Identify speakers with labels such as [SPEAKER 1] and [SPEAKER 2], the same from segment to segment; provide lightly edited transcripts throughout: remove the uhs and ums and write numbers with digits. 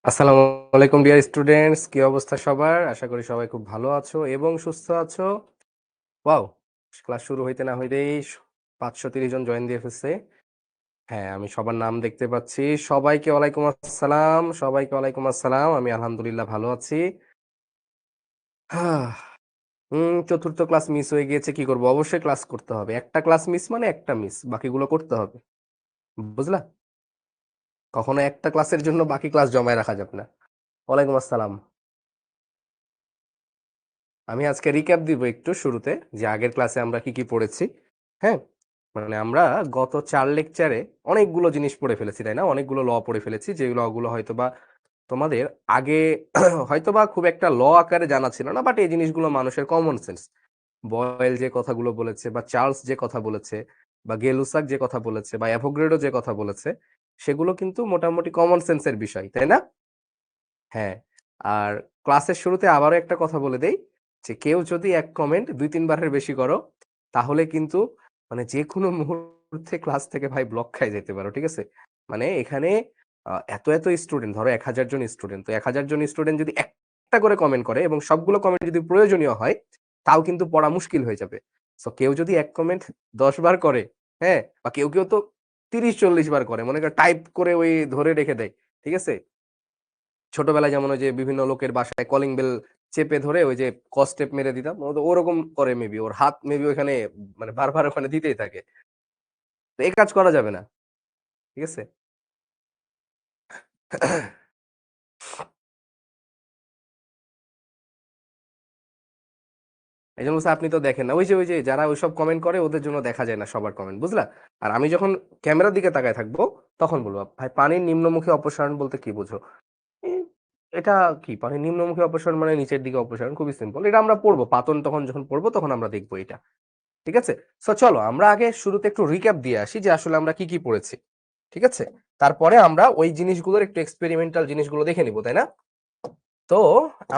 [SPEAKER 1] আসসালামু আলাইকুম dear students, কি অবস্থা সবার? আশা করি সবাই খুব ভালো আছো এবং সুস্থ আছো। ওয়াও, ক্লাস শুরু হইতে না হইতেই 530 জন জয়েন দিয়ে ফেলছে। হ্যাঁ, আমি সবার নাম দেখতে পাচ্ছি। সবাইকে ওয়ালাইকুম আসসালাম, সবাইকে ওয়ালাইকুম আসসালাম। আমি আলহামদুলিল্লাহ ভালো আছি। হাহ, চতুর্থ ক্লাস মিস হয়ে গিয়েছে, কি করব? অবশ্যই ক্লাস করতে হবে। একটা ক্লাস মিস মানে একটা মিস, বাকিগুলো করতে হবে। বুঝলা? কখনো একটা ক্লাসের জন্য বাকি ক্লাস জমায় রাখা যাবে না। ওয়ালাইকুম আসসালাম। আমি আজকে রিক্যাপ দিব একটু শুরুতে, যে আগের ক্লাসে আমরা কি কি পড়েছি। হ্যাঁ, মানে আমরা গত 4 লেকচারে অনেকগুলো জিনিস পড়ে ফেলেছি, তাই না? অনেকগুলো ল পড়ে ফেলেছি, যেগুলো ওগুলো হয়তোবা তোমাদের আগে হয়তোবা খুব একটা ল আকারে জানা ছিল না, বাট এই জিনিসগুলো মানুষের কমন সেন্স। বয়েল যে কথাগুলো বলেছে, বা চার্লস যে কথা বলেছে, বা গেলুসাক যে কথা বলেছে, বা অ্যাভোগাড্রো যে কথা বলেছে, সেগুলো কিন্তু মোটামুটি কমন সেন্সের বিষয়, তাই না? হ্যাঁ। আর ক্লাসের শুরুতে আবারও একটা কথা বলে দেই, যে কেউ যদি এক কমেন্ট 2-3 বারের বেশি করো, তাহলে কিন্তু মানে যে কোনো মুহূর্তে ক্লাস থেকে ভাই ব্লক খাই যেতে পারো, ঠিক আছে? মানে এখানে এত স্টুডেন্ট, ধরো 1000 জন স্টুডেন্ট, তো 1000 জন স্টুডেন্ট যদি একটা করে কমেন্ট করে এবং সবগুলো কমেন্ট যদি প্রয়োজনীয় হয়, তাও কিন্তু পড়া মুশকিল হয়ে যাবে। সো কেউ যদি এক কমেন্ট 10 বার করে, হ্যাঁ, বা কেউ তো 30-40 বার করে, মনে কর টাইপ করে ওই ধরে রেখে দেয়, ঠিক আছে? ছোটবেলায় যেমন ওই যে বিভিন্ন লোকের বাসায় কলিং বেল চেপে ধরে ওই যে কস্টেপ মেরে দিতাম, ও তো ওরকম করে, মেবি ওর হাত মেবি ওখানে মানে বারবার ওখানে দিতেই থাকে। তো এই কাজ করা যাবে না, ঠিক আছে? এই জন্য বলছি, আপনি তো দেখেন না, ওই যে যারা ওইসব কমেন্ট করে ওদের জন্য দেখা যায় না সবার কমেন্ট, বুঝলা? আর আমি যখন ক্যামেরার দিকে তাকায় থাকবো, তখন বলবো, ভাই পানির নিম্নমুখী অপসারণ বলতে কি বুঝো? এই, এটা কি পানির নিম্নমুখী অপসারণ? মানে নিচের দিকে অপসারণ, খুবই সিম্পল। এটা আমরা পড়বো পাতন, তখন যখন পড়বো তখন আমরা দেখবো এটা, ঠিক আছে? সো চলো আমরা আগে শুরুতে একটু রিক্যাপ দিয়ে আসি যে আসলে আমরা কি কি পড়েছি, ঠিক আছে? তারপরে আমরা ওই জিনিসগুলোর একটু এক্সপেরিমেন্টাল জিনিসগুলো দেখে নিব, তাই না? তো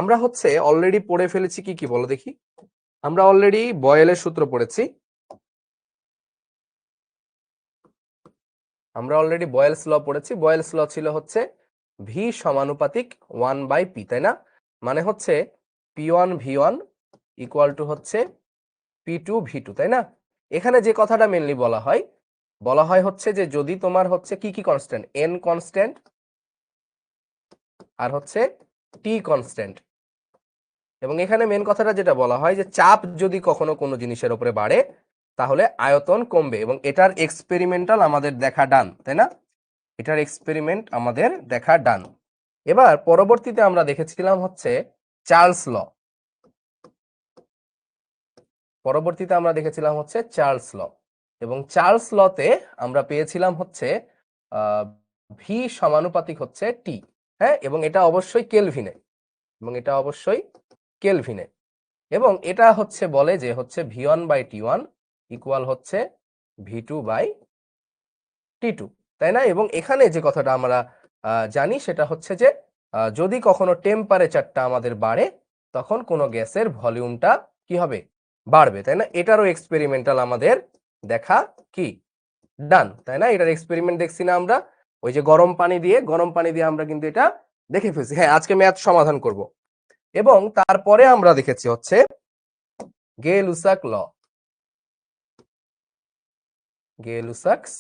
[SPEAKER 1] আমরা হচ্ছে অলরেডি পড়ে ফেলেছি কি কি, বলো দেখি। আমরা অলরেডি বয়েলের সূত্র পড়েছি। আমরা অলরেডি বয়েলস ল পড়েছি। বয়েলস ল ছিল হচ্ছে ভি সমানুপাতিক 1/p, তাই না? মানে হচ্ছে P1 V1 ইকুয়াল টু হচ্ছে P2 V2, তাই না? এখানে যে কথাটা মেনলি বলা হয় হচ্ছে যে যদি তোমার হচ্ছে কি কি কনস্ট্যান্ট, n কনস্ট্যান্ট আর হচ্ছে t কনস্ট্যান্ট, এবং এখানে মেন কথাটা যেটা বলা হয় যে চাপ যদি কখনো কোনো জিনিসের উপরে বাড়ে, তাহলে আয়তন কমবে, এবং এটার এক্সপেরিমেন্টাল আমাদের দেখা ডান, তাই না? এটার এক্সপেরিমেন্ট আমাদের দেখা ডান। এবার পরবর্তীতে আমরা দেখেছিলাম হচ্ছে চার্লস ল। চার্লস ল, এবং চার্লস লতে আমরা পেয়েছিলাম হচ্ছে ভি সমানুপাতিক হচ্ছে টি। হ্যাঁ, এবং এটা অবশ্যই কেলভিনে, এবং এটা হচ্ছে বলে যে হচ্ছে V1/T1 ইকুয়াল হচ্ছে V2/T2, তাই না? এবং এখানে যে কথাটা আমরা জানি সেটা হচ্ছে যে যদি কখনো টেম্পারেচারটা আমাদের বাড়ে, তখন কোনো গ্যাসের ভলিউমটা কি হবে? বাড়বে, তাই না? এটারও এক্সপেরিমেন্টাল আমাদের দেখা কি ডান, তাই না? এটার এক্সপেরিমেন্ট দেখছি না আমরা, ওই যে গরম পানি দিয়ে আমরা কিন্তু এটা দেখে ফেলছি। হ্যাঁ, আজকে ম্যাথ সমাধান করব। এবং তারপরে আমরা দেখেছি হচ্ছে গে লুসাক ল, গে লুসাকস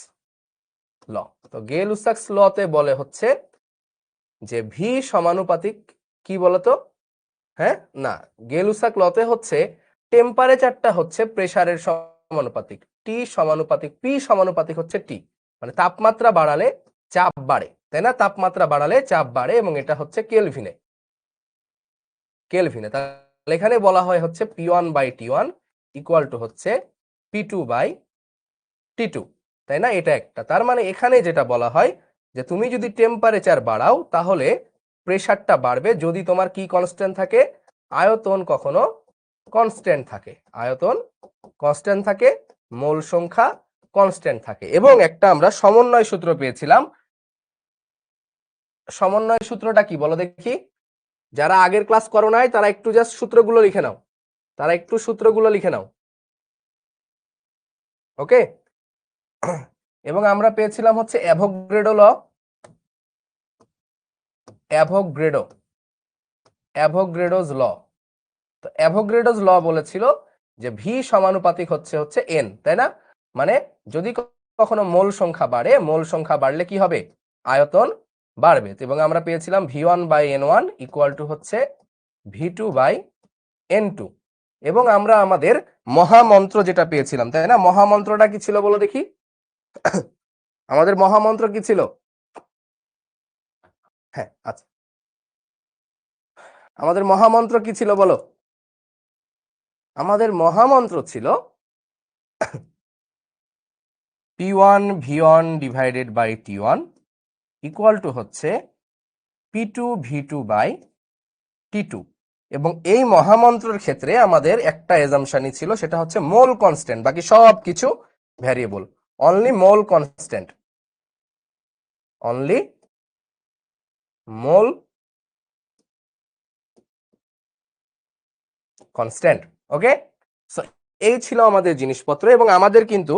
[SPEAKER 1] ল। তো গে লুসাকস লতে বলে হচ্ছে যে ভি সমানুপাতিক কি বলতো? হ্যাঁ, না, গে লুসাক লতে হচ্ছে টেম্পারেচারটা হচ্ছে প্রেসারের সমানুপাতিক, টি সমানুপাতিক, পি সমানুপাতিক হচ্ছে টি, মানে তাপমাত্রা বাড়ালে চাপ বাড়ে, তাই না? তাপমাত্রা বাড়ালে চাপ বাড়ে, এবং এটা হচ্ছে কেলভিনে। তাহলে এখানে বলা হয় হচ্ছে P1/T1 ইকুয়াল টু হচ্ছে P2/T2, তাই না? এটা একটা, তার মানে এখানে যেটা বলা হয় যে তুমি যদি টেম্পারেচার বাড়াও, তাহলে প্রেসারটা বাড়বে যদি তোমার কি কনস্ট্যান্ট থাকে? আয়তন কখনো কনস্ট্যান্ট থাকে, আয়তন কনস্ট্যান্ট থাকে, মোল সংখ্যা কনস্ট্যান্ট থাকে। এবং একটা আমরা সমন্বয় সূত্র পেয়েছিলাম। সমন্বয় সূত্রটা কি বলো দেখি? যারা আগের ক্লাস করো নাই তারা একটু জাস্ট সূত্রগুলো লিখে নাও, ওকে? এবং আমরা পেয়েছিলাম হচ্ছে অ্যাভোগাড্রো ল, অ্যাভোগ্রেডোজ ল। তো অ্যাভোগ্রেডোজ ল বলেছিল যে ভি সমানুপাতিক হচ্ছে এন, তাই না? মানে যদি কখনো মোল সংখ্যা বাড়ে, মোল সংখ্যা বাড়লে কি হবে? আয়তন বাড়বে। এবং আমরা পেয়েছিলাম V1/N1 ইকুয়াল টু হচ্ছে V2/N2। এবং আমরা আমাদের মহামন্ত্র যেটা পেয়েছিলাম, তাই না? মহামন্ত্রটা কি ছিল বলো দেখি? আমাদের মহামন্ত্র কি ছিল? হ্যাঁ, আচ্ছা, আমাদের মহামন্ত্র কি ছিল বলো? আমাদের মহামন্ত্র ছিল P1 V1 divided by T1 equal to হচ্ছে P2 V2/T2। এবং এই মহামন্ত্রের ক্ষেত্রে আমাদের একটা এজাম্পশনই ছিল, সেটা হচ্ছে মোল কনস্ট্যান্ট, বাকি সব কিছু ভ্যারিয়েবল। অনলি মোল কনস্ট্যান্ট, অনলি মোল কনস্ট্যান্ট। ওকে, সো এই ছিল আমাদের জিনিসপত্র। এবং আমাদের কিন্তু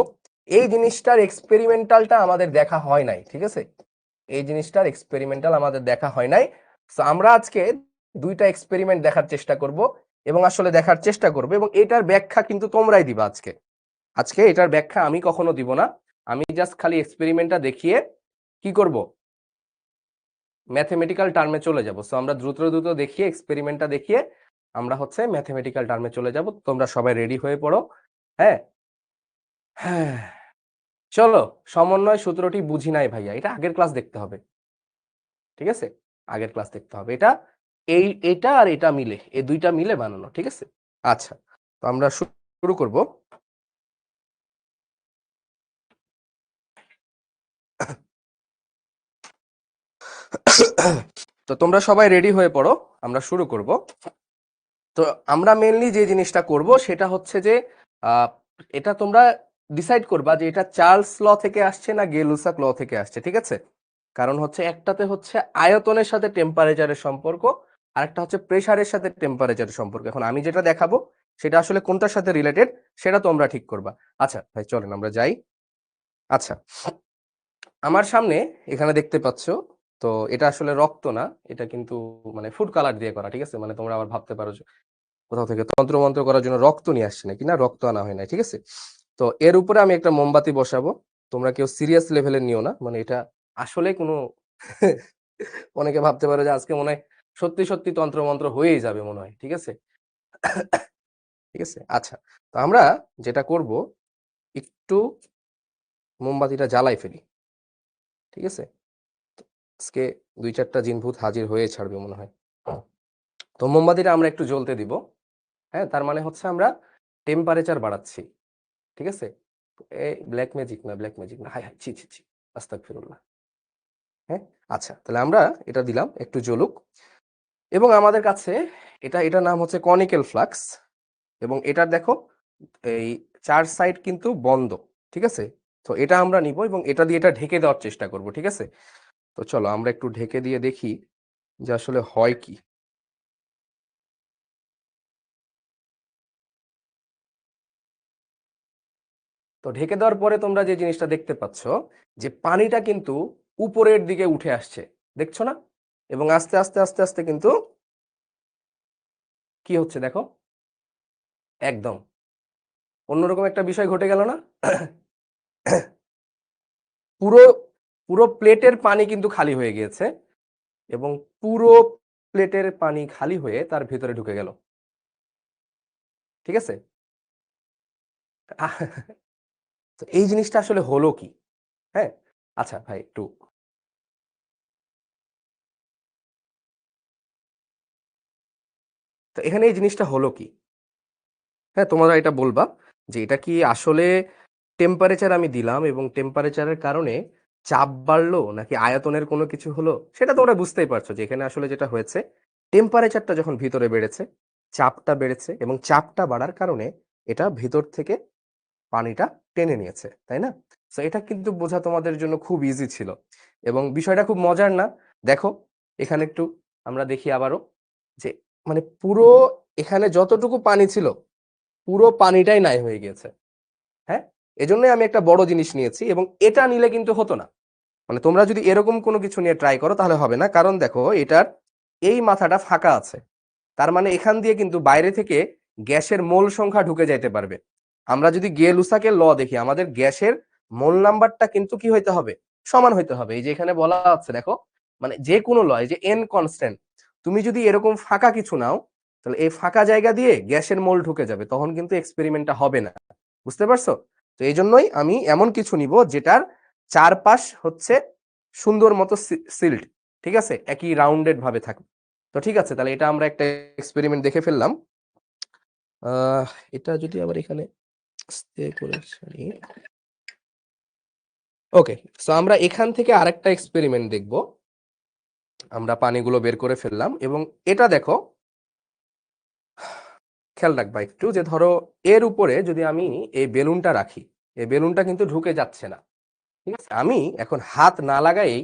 [SPEAKER 1] এই জিনিসটার এক্সপেরিমেন্টালটা আমাদের দেখা হয় নাই, ঠিক আছে? এই জিনিসটার এক্সপেরিমেন্টাল আমাদের দেখা হয় নাই। সো আমরা আজকে দুইটা এক্সপেরিমেন্ট দেখার চেষ্টা করব, এবং আসলে দেখার চেষ্টা করব, এবং এটার ব্যাখ্যা কিন্তু তোমরাই দিবা আজকে। আজকে এটার ব্যাখ্যা আমি কখনো দিব না, আমি জাস্ট খালি এক্সপেরিমেন্টটা দেখিয়ে কি করব, ম্যাথমেটিক্যাল টার্মে চলে যাব। সো আমরা দ্রুত দ্রুত দেখিয়ে এক্সপেরিমেন্টটা দেখিয়ে আমরা হচ্ছে ম্যাথমেটিক্যাল টার্মে চলে যাব। তোমরা সবাই রেডি হয়ে পড়ো। হ্যাঁ হ্যাঁ, চলো। সমন্বয় সূত্রটি বুঝি নাই ভাইয়া, এটা আগের ক্লাস দেখতে হবে, ঠিক আছে? আগের ক্লাস দেখতে হবে। এটা এটা আর এটা মিলে, এই দুইটা মিলে বানানো, ঠিক আছে? আচ্ছা, তো আমরা শুরু করব। তো তোমরা সবাই রেডি হয়ে পড়ো, আমরা শুরু করব। তো আমরা মেনলি যে জিনিসটা করব সেটা হচ্ছে যে আহ, এটা তোমরা ডিসাইড করবা যে এটা চার্লস ল থেকে আসছে না গে-লুসাক ল থেকে আসছে, ঠিক আছে? কারণ হচ্ছে একটাতে হচ্ছে আয়তনের সাথে টেম্পারেচারের সম্পর্ক, আর একটা হচ্ছে প্রেসারের সাথে টেম্পারেচারের সম্পর্ক। এখন আমি যেটা দেখাবো সেটা আসলে কোনটার সাথে রিলেটেড সেটা তোমরা ঠিক করবা। আচ্ছা ভাই, চলেন আমরা যাই। আচ্ছা, আমার সামনে এখানে দেখতে পাচ্ছ, তো এটা আসলে রক্ত না, এটা কিন্তু মানে ফুড কালার দিয়ে করা, ঠিক আছে? মানে তোমরা আবার ভাবতে পারো যে কোথাও থেকে তন্ত্রমন্ত্র করার জন্য রক্ত নিয়ে আসছে নাকি, না, রক্ত আনা হয় না, ঠিক আছে? তো এর উপরে আমি একটা মোমবাতি বসাবো। তোমরা কেউ সিরিয়াস লেভেলের নিও না, মানে এটা আসলে কোনো অনেকে ভাবতে পারে যে আজকে মনে হয় সত্যি সত্যি তন্ত্রমন্ত্র হয়েই যাবে মনে হয়, ঠিক আছে? ঠিক আছে, আচ্ছা। তো আমরা যেটা করব, একটু মোমবাতিটা জ্বালাই ফেলি, ঠিক আছে? আজকে দুই চারটা জিনভূত হাজির হয়ে ছাড়বে মনে হয়। তো মোমবাতিটা আমরা একটু জ্বলতে দিব। হ্যাঁ, তার মানে হচ্ছে আমরা টেম্পারেচার বাড়াচ্ছি, ঠিক আছে? এই ব্ল্যাক ম্যাজিক না, ব্ল্যাক ম্যাজিক না, হাই হাই, ছি ছি ছি, আস্তাগফিরুল্লাহ। হ্যাঁ, আচ্ছা, তাহলে আমরা এটা দিলাম একটু জ্বলুক। এবং আমাদের কাছে এটার নাম হচ্ছে কনিক্যাল ফ্লাক্স। এবং এটার দেখো এই চার সাইড কিন্তু বন্ধ, ঠিক আছে? তো এটা আমরা নিব এবং এটা দিয়ে এটা ঢেকে দেওয়ার চেষ্টা করব, ঠিক আছে? তো চলো আমরা একটু ঢেকে দিয়ে দেখি যে আসলে হয় কি। তো ঢেকে দেওয়ার পরে তোমরা যে জিনিসটা দেখতে পাচ্ছ, যে পানিটা কিন্তু উপরের দিকে উঠে আসছে, দেখছো না? এবং আস্তে আস্তে আস্তে আস্তে কিন্তু কি হচ্ছে দেখো, একদম অন্যরকম একটা বিষয় ঘটে গেল না? পুরো পুরো প্লেটের পানি কিন্তু খালি হয়ে গিয়েছে, এবং পুরো প্লেটের পানি খালি হয়ে তার ভেতরে ঢুকে গেল, ঠিক আছে? তো এই জিনিসটা আসলে হলো কি? হ্যাঁ, আচ্ছা ভাই একটু, তো এখানে এই জিনিসটা হলো কি? হ্যাঁ, তোমরা এটা বলবা যে এটা কি আসলে টেম্পারেচার আমি দিলাম এবং টেম্পারেচারের কারণে চাপ বাড়লো, নাকি আয়তনের কোনো কিছু হলো? সেটা তোমরা বুঝতেই পারছো যে এখানে আসলে যেটা হয়েছে, টেম্পারেচারটা যখন ভিতরে বেড়েছে, চাপটা বেড়েছে, এবং চাপটা বাড়ার কারণে এটা ভিতর থেকে পানিটা টেনে নিয়েছে, তাই না? তো এটা কিন্তু বোঝা তোমাদের জন্য খুব ইজি ছিল, এবং বিষয়টা খুব মজার না? দেখো, এখানে একটু আমরা দেখি আবারও, যে মানে পুরো এখানে যতটুকু পানি ছিল পুরো পানিটাই নাই হয়ে গিয়েছে। হ্যাঁ, এজন্যই আমি একটা বড় জিনিস নিয়েছি, এবং এটা নিলে কিন্তু হতো না। মানে তোমরা যদি এরকম কোনো কিছু নিয়ে ট্রাই করো তাহলে হবে না, কারণ দেখো এটার এই মাথাটা ফাঁকা আছে, তার মানে এখান দিয়ে কিন্তু বাইরে থেকে গ্যাসের মোল সংখ্যা ঢুকে যাইতে পারবে। আমরা যদি গে-লুসাকের ল দেখি, আমাদের গ্যাসের মোল নাম্বারটা কিন্তু কি হইতে হবে, সমান হইতে হবে। এই যে এখানে বলা আছে দেখো, মানে যে কোনো ল, এই যে এন কনস্ট্যান্ট, তুমি যদি এরকম ফাঁকা কিছু নাও তাহলে এই ফাঁকা জায়গা দিয়ে গ্যাসের মোল ঢুকে যাবে, তখন কিন্তু এক্সপেরিমেন্টটা হবে না। বুঝতে পারছো? তো এই জন্যই আমি এমন কিছু নিব যেটার চারপাশ হচ্ছে সুন্দর মতো সিল্ড, ঠিক আছে, একই রাউন্ডেড ভাবে থাকবে। তো ঠিক আছে, তাহলে এটা আমরা একটা এক্সপেরিমেন্ট দেখে ফেললাম। আহ এটা যদি আবার এখানে আস্তে করে সারি। ওকে, সো আমরা এখান থেকে আরেকটা এক্সপেরিমেন্ট দেখব। আমরা পানিগুলো বের করে ফেললাম এবং এটা দেখো, খেয়াল রাখবা একটু যে ধরো এর উপরে যদি আমি এই বেলুনটা রাখি, এই বেলুনটা কিন্তু ঢুকে যাচ্ছে না, ঠিক আছে। আমি এখন হাত না লাগাই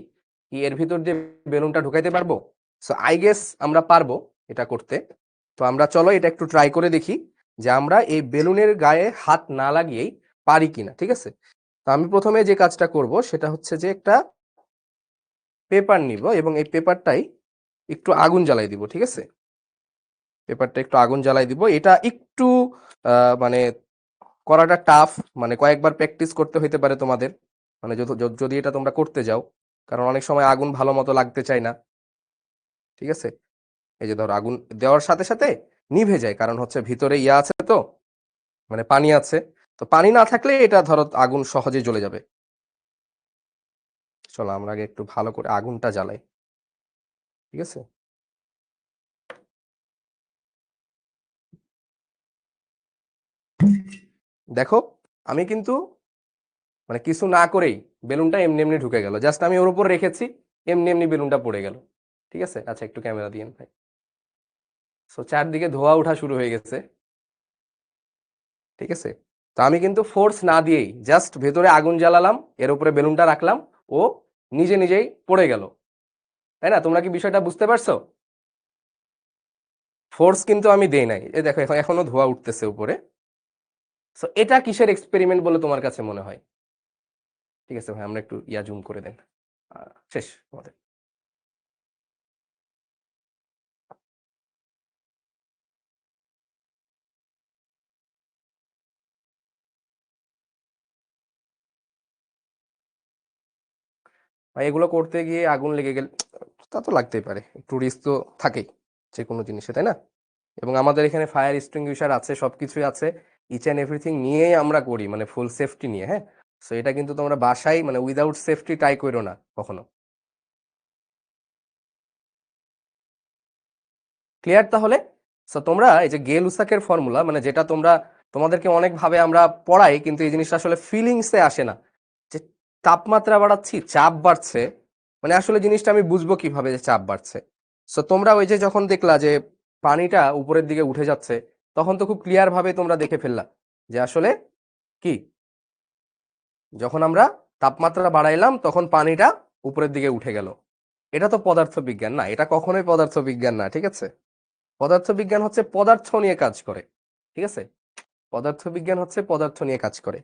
[SPEAKER 1] কি এর ভিতর দিয়ে বেলুনটা ঢুকাইতে পারবো? সো আই গেস আমরা পারবো এটা করতে। তো আমরা চলো এটা একটু ট্রাই করে দেখি যে আমরা এই বেলুনের গায়ে হাত না লাগিয়েই পারি কিনা, ঠিক আছে। তো আমি প্রথমে যে কাজটা করব সেটা হচ্ছে যে একটা পেপার নিব এবং এই পেপারটাই একটু আগুন জ্বালাই দিব, ঠিক আছে। পেপারটা একটু আগুন জ্বালাই দিব। এটা একটু মানে করাটা টাফ, মানে কয়েকবার প্র্যাকটিস করতে হইতে পারে তোমাদের, মানে যদি এটা তোমরা করতে যাও, কারণ অনেক সময় আগুন ভালো মতো লাগতে চায় না, ঠিক আছে। এই যে ধরো আগুন দেওয়ার সাথে সাথে নিভে যায়, কারণ হচ্ছে ভিতরে ইয়া আছে, তো মানে পানি আছে। তো পানি না থাকলে এটা ধরো আগুন সহজেই জ্বলে যাবে। চলো আমরা আগে একটু ভালো করে আগুনটা জ্বালাই, ঠিক আছে। দেখো আমি কিন্তু মানে কিছু না করেই বেলুনটা এমনি এমনি ঢুকে গেল, জাস্ট আমি ওর উপর রেখেছি, এমনি এমনি বেলুনটা পড়ে গেল, ঠিক আছে। আচ্ছা একটু ক্যামেরা দিয়েন ভাই। সো চারদিকে ধোঁয়া ওঠা শুরু হয়ে গেছে, ঠিক আছে। তো আমি কিন্তু ফোর্স না দিয়েই জাস্ট ভেতরে আগুন জ্বালালাম, এর উপরে বেলুনটা রাখলাম, ও নিজে নিজেই পড়ে গেল, তাই না? তোমরা কি বিষয়টা বুঝতে পারছো? ফোর্স কিন্তু আমি দেই নাই। এই দেখো এখন এখনো ধোঁয়া উঠতেছে উপরে। সো এটা কিসের এক্সপেরিমেন্ট বলে তোমার কাছে মনে হয়? ঠিক আছে ভাই, আমরা একটু ইয়া জুম করে দেন। শেষ আমাদের। ভাই এগুলো করতে গিয়ে আগুন লেগে গেলে তা তো লাগতেই পারে, একটু রিস্ক তো থাকেই যে কোনো জিনিসে, তাই না? এবং আমাদের এখানে ফায়ার এক্সটিংগুইশার আছে, সবকিছুই আছে, ইচ অ্যান্ড এভরিথিং নিয়েই আমরা করি, মানে ফুল সেফটি নিয়ে, হ্যাঁ। সো এটা কিন্তু তোমরা বাসায় মানে উইদাউট সেফটি ট্রাই করো না কখনো। ক্লিয়ার তাহলে? সো তোমরা এই যে গে লুসাকের ফর্মুলা, মানে যেটা তোমরা তোমাদেরকে অনেক ভাবে আমরা পড়াই, কিন্তু এই জিনিসটা আসলে ফিলিংসে আসে না, যে তাপমাত্রা বাড়াচ্ছি, চাপ বাড়ছে, মানে আসলে জিনিসটা আমি বুঝবো কিভাবে যে চাপ বাড়ছে? সো তোমরা ওই যে যখন দেখলা যে পানিটা উপরের দিকে উঠে যাচ্ছে, তখন তো খুব ক্লিয়ার ভাবে তোমরা দেখে ফেললা যে আসলে কি, যখন আমরা তাপমাত্রা বাড়াইলাম তখন পানিটা উপরের দিকে উঠে গেল। এটা তো পদার্থবিজ্ঞান না, এটা কখনোই পদার্থবিজ্ঞান না, ঠিক আছে। পদার্থবিজ্ঞান হচ্ছে পদার্থ নিয়ে কাজ করে, ঠিক আছে। পদার্থবিজ্ঞান হচ্ছে পদার্থ নিয়ে কাজ করে,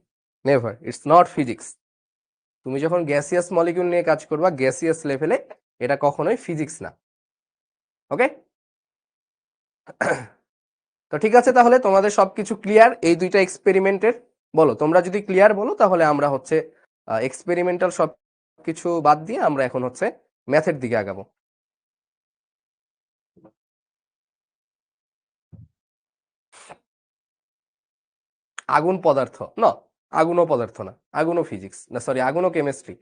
[SPEAKER 1] নেভার, ইটস নট ফিজিক্স। তুমি যখন গ্যাসিয়াস মলিকিউল নিয়ে কাজ করবা গ্যাসিয়াস লেভেলে, এটা কখনোই ফিজিক্স না। ওকে, তো ঠিক আছে, তাহলে তোমাদের সবকিছু ক্লিয়ার এই দুইটা এক্সপেরিমেন্টের? বলো, তোমরা যদি ক্লিয়ার বলো তাহলে আমরা হচ্ছে এক্সপেরিমেন্টাল সব কিছু বাদ দিয়ে আমরা এখন হচ্ছে ম্যাথের দিকে আগাবো। আগুন পদার্থ না, আগুনও পদার্থ না, আগুনও ফিজিক্স না, সরি আগুনও কেমিস্ট্রি,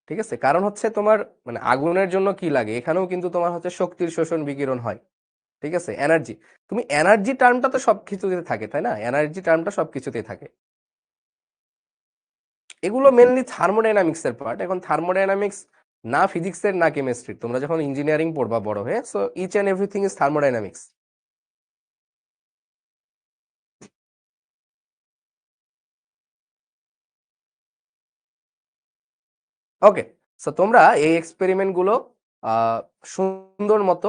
[SPEAKER 1] ঠিক আছে। কারণ হচ্ছে তোমার মানে আগুনের জন্য কি লাগে, এখানেও কিন্তু তোমার হচ্ছে শক্তির শোষণ বিকিরণ হয়, ঠিক আছে, এনার্জি। তুমি এনার্জি টার্মটা তো সবকিছুতে থাকে, তাই না? এনার্জি টার্মটা সবকিছুতেই থাকে। এগুলো মেনলি থার্মোডাইনামিক্স এর পার্ট। এখন থার্মোডাইনামিক্স না ফিজিক্সের না কেমিস্ট্রির, তোমরা যখন ইঞ্জিনিয়ারিং পড়বা বড় হয়ে, so each and everything is thermodynamics. Okay, so তোমরা এই এক্সপেরিমেন্ট গুলো আহ সুন্দর মতো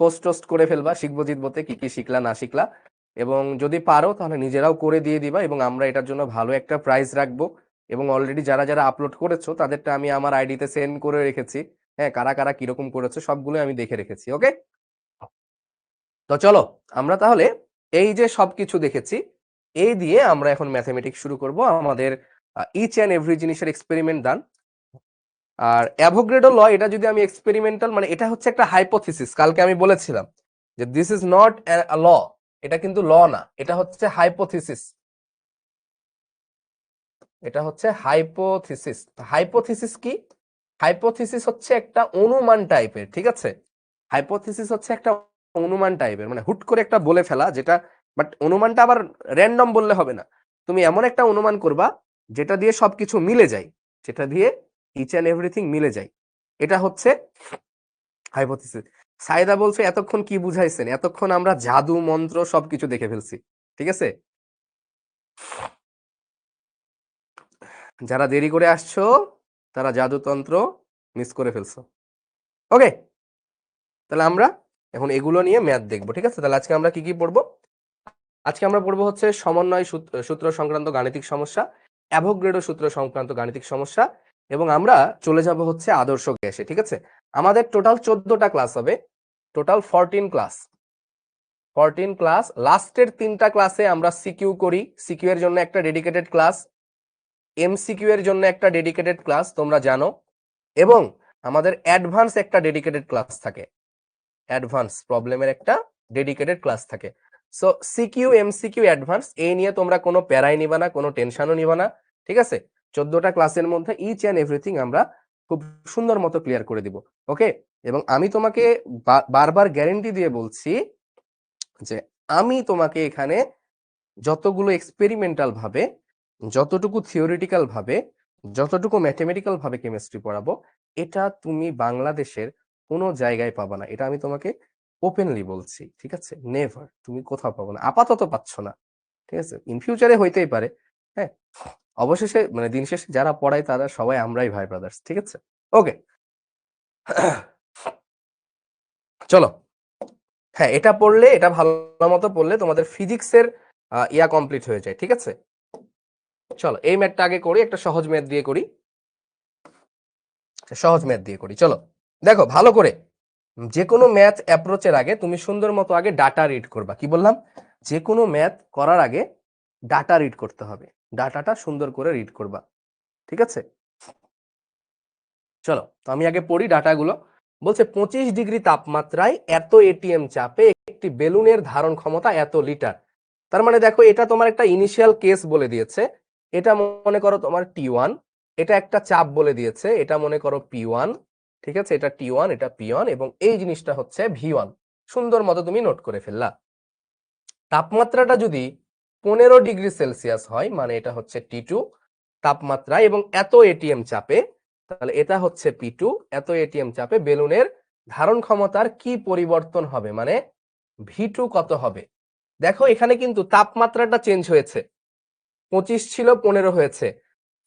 [SPEAKER 1] পোস্ট টোস্ট করে ফেলবা, শিখবো জিতবোতে কি কি শিখলা না শিখলা, এবং যদি পারো তাহলে নিজেরাও করে দিয়ে দিবা, এবং আমরা এটার জন্য ভালো একটা প্রাইজ রাখবো। এবং অলরেডি যারা যারা আপলোড করেছো তাদেরটা আমি আমার আইডিতে সেন্ড করে রেখেছি। হ্যাঁ, কারা কারা কিরকম করেছো সবগুলো আমি দেখে রেখেছি। ওকে, তো চলো আমরা তাহলে এই যে সবকিছু দেখেছি এই দিয়ে আমরা এখন ম্যাথমেটিক্স শুরু করব। আমাদের ইচ অ্যান্ড এভরি জিনিসের এক্সপেরিমেন্ট ডান। আর অ্যাভোগাড্রো ল এটা যদি আমি এক্সপেরিমেন্টাল, মানে এটা হচ্ছে একটা হাইপোথিসিস। কালকে আমি বলেছিলাম যে দিস ইজ নট আ ল, এটা কিন্তু ল না, এটা হচ্ছে হাইপোথিসিস। এটা হচ্ছে হাইপোথিসিস। হাইপোথিসিস কি? হাইপোথিসিস হচ্ছে একটা অনুমান টাইপের, ঠিক আছে? হাইপোথিসিস হচ্ছে একটা অনুমান টাইপের, মানে হুট করে একটা বলে ফেলা যেটা, বাট অনুমানটা আবার র্যান্ডম বললে হবে না। তুমি এমন একটা অনুমান করবা যেটা দিয়ে সবকিছু মিলে যায়, যেটা দিয়ে ইচ অ্যান্ড এভরিথিং মিলে যায়, এটা হচ্ছে হাইপোথিসিস। সাইদা বলছে এতক্ষণ কি বুঝাইছেন? এতক্ষণ আমরা জাদু মন্ত্র সবকিছু দেখে ফেলছি, ঠিক আছে? যারা দেরি করে আসছো তারা জাদুতন্ত্র মিস করে ফেলছো। ওকে, তাহলে আমরা এখন এগুলো নিয়ে ম্যাথ দেখবো, ঠিক আছে? তাহলে আজকে আমরা কি কি পড়বো? আজকে আমরা পড়বো হচ্ছে সমন্বয় সূত্র সংক্রান্ত গাণিতিক সমস্যা, অ্যাভোগাড্রো সূত্র সংক্রান্ত গাণিতিক সমস্যা, এবং আমরা চলে যাব হচ্ছে আদর্শ গ্যাসে, ঠিক আছে? আমাদের টোটাল 14টা ক্লাস হবে, টোটাল 14 ক্লাস। 14 ক্লাস, লাস্টের 3টা ক্লাসে আমরা সিকিউ করি, সিকিউ এর জন্য একটা ডেডিকেটেড ক্লাস, এমসিকিউ এর জন্য একটা ডেডিকেটেড ক্লাস তোমরা জানো, এবং আমাদের অ্যাডভান্স একটা ডেডিকেটেড ক্লাস থাকে, অ্যাডভান্স প্রবলেমের একটা ডেডিকেটেড ক্লাস থাকে। সো সিকিউ এমসিকিউ অ্যাডভান্স এই নিয়ে তোমরা কোনো প্যারাই নিবা না, কোনো টেনশনও নিবা না, ঠিক আছে? 14টা ক্লাসের মধ্যে ইচ অ্যান্ড এভরিথিং আমরা খুব সুন্দর মতো ক্লিয়ার করে দিব। ওকে, এবং আমি তোমাকে বারবার গ্যারেন্টি দিয়ে বলছি যে আমি তোমাকে এখানে যতগুলো এক্সপেরিমেন্টাল ভাবে, যতটুকু থিওরিটিক্যাল ভাবে, যতটুকু ম্যাথমেটিক্যাল ভাবে কেমিস্ট্রি পড়াবো, এটা তুমি বাংলাদেশের কোনো জায়গায় পাবা না। এটা আমি তোমাকে ওপেনলি বলছি, ঠিক আছে? নেভার, তুমি কোথাও পাবো না, আপাতত পাচ্ছ না, ঠিক আছে? ইন ফিউচারে হইতেই পারে। হ্যাঁ, অবশেষে মানে দিন শেষে যারা পড়ায় তারা সবাই আমরাই ভাই ব্রাদার্স, ঠিক আছে? ওকে, চলো। হ্যাঁ, এটা পড়লে, এটা ভালো মতো পড়লে তোমাদের ফিজিক্সের ইয়া কমপ্লিট হয়ে যায়, ঠিক আছে? চলো এই ম্যাথটা আগে করি, একটা সহজ ম্যাথ দিয়ে করি, সহজ ম্যাথ দিয়ে করি। চলো দেখো ভালো করে, যে কোনো ম্যাথ অ্যাপ্রোচের আগে তুমি সুন্দর মতো আগে ডাটা রিড করবা। কি বললাম? যে কোনো ম্যাথ করার আগে ডাটা রিড করতে হবে, ডাটাটা সুন্দর করে রিড করবা, ঠিক আছে? চলো তো আমি আগে পড়ি ডাটাগুলো। বলছে 25 ডিগ্রি তাপমাত্রায় এত এটিএম চাপে একটি বেলুনের ধারণ ক্ষমতা এত লিটার। তার মানে দেখো এটা তোমার একটা ইনিশিয়াল কেস বলে দিয়েছে, এটা মনে করো তোমার T1, এটা একটা চাপ বলে দিয়েছে, এটা মনে করো P1, ঠিক আছে? এটা T1, এটা P1, এবং এই জিনিসটা হচ্ছে V1। সুন্দর মতো তুমি নোট করে ফেললা। তাপমাত্রাটা যদি 15 ডিগ্রি সেলসিয়াস হয়, মানে এটা হচ্ছে T2 তাপমাত্রা এবং এত এটিএম চাপে, তাহলে এটা হচ্ছে P2, এত এটিএম চাপে বেলুনের ধারণ ক্ষমতার কি পরিবর্তন হবে, মানে V2 কত হবে? দেখো এখানে কিন্তু তাপমাত্রাটা চেঞ্জ হয়েছে, 25 ছিল 15 হয়েছে,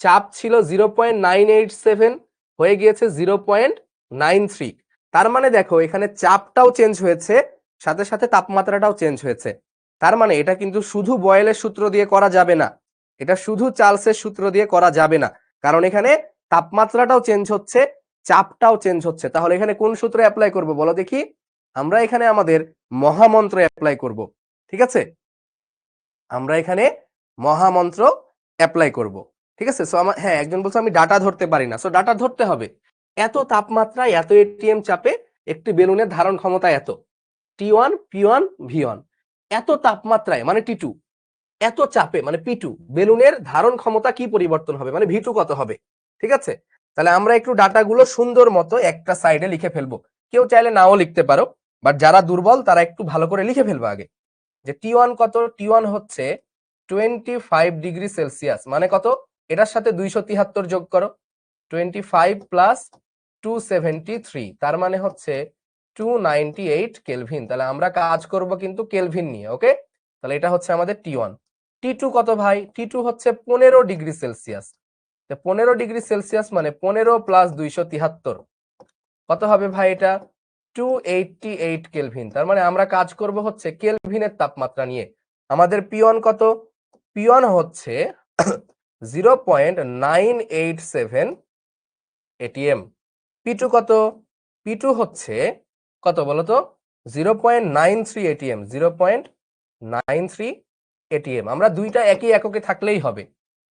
[SPEAKER 1] চাপ ছিল 0.987 হয়ে গিয়েছে 0.93। তার মানে দেখো এখানে চাপটাও চেঞ্জ হয়েছে, সাথে সাথে তাপমাত্রাটাও চেঞ্জ হয়েছে। তার মানে এটা কিন্তু শুধু বয়েলের সূত্র দিয়ে করা যাবে না, এটা শুধু চার্লসের সূত্র দিয়ে করা যাবে না, কারণ এখানে তাপমাত্রাটাও চেঞ্জ হচ্ছে, চাপটাও চেঞ্জ হচ্ছে। তাহলে এখানে কোন সূত্র অ্যাপ্লাই করব বলো দেখি? আমরা এখানে আমাদের মহামন্ত্র অ্যাপ্লাই করব, ঠিক আছে? আমরা এখানে মহামন্ত্র অ্যাপ্লাই করব, ঠিক আছে? সো আমার, হ্যাঁ একজন বলছে আমি ডাটা ধরতে পারি না, সো ডাটা ধরতে হবে। এত তাপমাত্রায় এত এটিএম চাপে একটি বেলুনের ধারণ ক্ষমতা এত, T1 P1 V1, এত তাপমাত্রায় মানে T2, এত চাপে মানে P2, বেলুনের ধারণ ক্ষমতা কি পরিবর্তন হবে, মানে V2 কত হবে, ঠিক আছে? তাহলে আমরা একটু ডাটাগুলো সুন্দর মতো একটা সাইডে লিখে ফেলবো। কেউ চাইলে নাও লিখতে পারো, বাট যারা দুর্বল তারা একটু ভালো করে লিখে ফেলবো আগে। যে T1 কত? T1 হচ্ছে 25 ডিগ্রি সেলসিয়াস, মানে কত? এটার সাথে 273 যোগ করো, 25 প্লাস 273, তার মানে হচ্ছে 298 কেলভিন। তাহলে আমরা কাজ করব কিন্তু কেলভিন নিয়ে। ওকে, তাহলে এটা হচ্ছে আমাদের T1। T2 কত ভাই? T2 হচ্ছে 15 ডিগ্রি সেলসিয়াস। 15 ডিগ্রি সেলসিয়াস মানে 15 প্লাস 273 কত হবে ভাই? এটা 288 কেলভিন। তার মানে আমরা কাজ করব হচ্ছে কেলভিনের তাপমাত্রা নিয়ে। আমাদের P1 কত? P1 হচ্ছে 0.987 ATM। P2 কত? P2 হচ্ছে কত বলতো? 0.93 ATM। 0.93 ATM। আমরা দুইটা একই এককে থাকলেই হবে,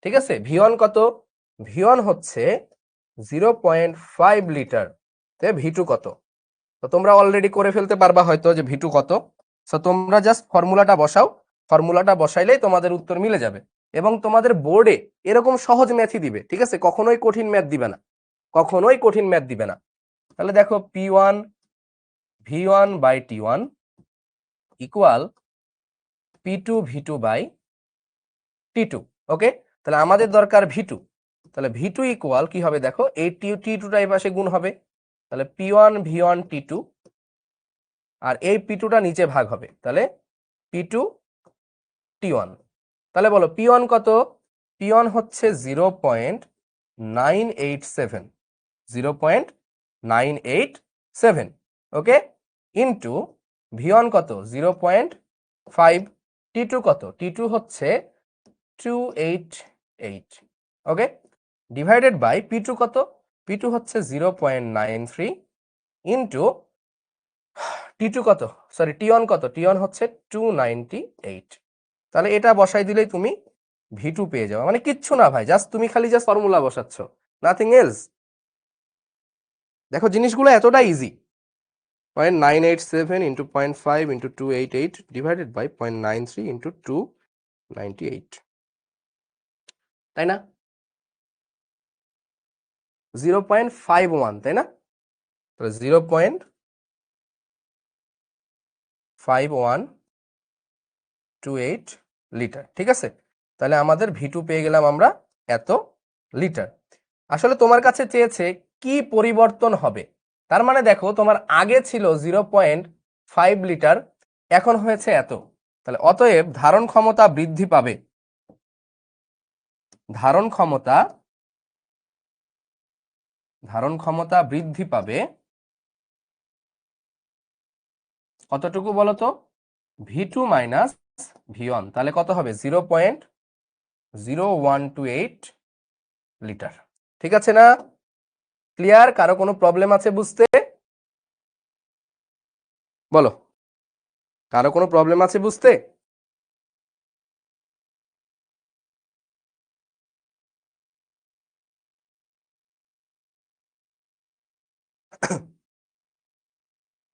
[SPEAKER 1] ঠিক আছে। V1 কত? V1 হচ্ছে 0.5 লিটার। V2 কত? তো তোমরা অলরেডি করে ফেলতে পারবা হয়তো যে V2 কত। সো তোমরা জাস্ট ফর্মুলাটা বসাও, ফর্মুলাটা বসাইলেই তোমাদের উত্তর মিলে যাবে। এবং তোমাদের বোর্ডে এরকম সহজ ম্যাথই দিবে, ঠিক আছে, কখনোই কঠিন ম্যাথ দিবে না, কখনোই কঠিন ম্যাথ দিবে না। তাহলে দেখো P1 V1 by T1 equal P2 V2 by T2। ওকে, তাহলে আমাদের দরকার V2। তাহলে V2 ইকুয়াল কি হবে দেখো, এই T2টা এই পাশে গুণ হবে, তাহলে P1 V1 T2, আর এই P2টা নিচে ভাগ হবে, তাহলে P2 T1। তাহলে বলো P1 কত? P1 হচ্ছে 0.987, 0.987, ওকে, ইন্টু V1 কত? 0.5। T2 কত? T2 হচ্ছে 288, ওকে, ডিভাইডেড বাই P2 কত? P2 হচ্ছে 0.93 ইন্টু T2 কত, সরি T1 কত? T1 হচ্ছে 298। তাহলে এটা বসাই দিলেই তুমি V2 পেয়ে যাবে। মানে কিচ্ছু না ভাই, জাস্ট তুমি খালি জাস্ট ফর্মুলা বসাচ্ছ, নাথিং এলস। দেখো জিনিসগুলো এতটা easy. 0.987 into 0.5 into 288 divided by 0.93 into 298, তাই না? 0.51, তাই না? 0.5128 লিটার, ঠিক আছে। তাহলে আমাদের V2 পেয়ে গেলাম আমরা এত লিটার। আসলে তোমার কাছে চেয়েছে কি পরিবর্তন হবে, তার মানে দেখো তোমার আগে ছিল 0.5 লিটার, এখন হয়েছে এত। তাহলে অতএব ধারণ ক্ষমতা বৃদ্ধি পাবে, ধারণ ক্ষমতা বৃদ্ধি পাবে কতটুকু বলতো? V2 minus V1। তাহলে কত হবে? 0.0128 লিটার, ঠিক আছে না? ক্লিয়ার? কারো কোনো প্রবলেম আছে বুঝতে? বলো, কারো কোনো প্রবলেম আছে বুঝতে?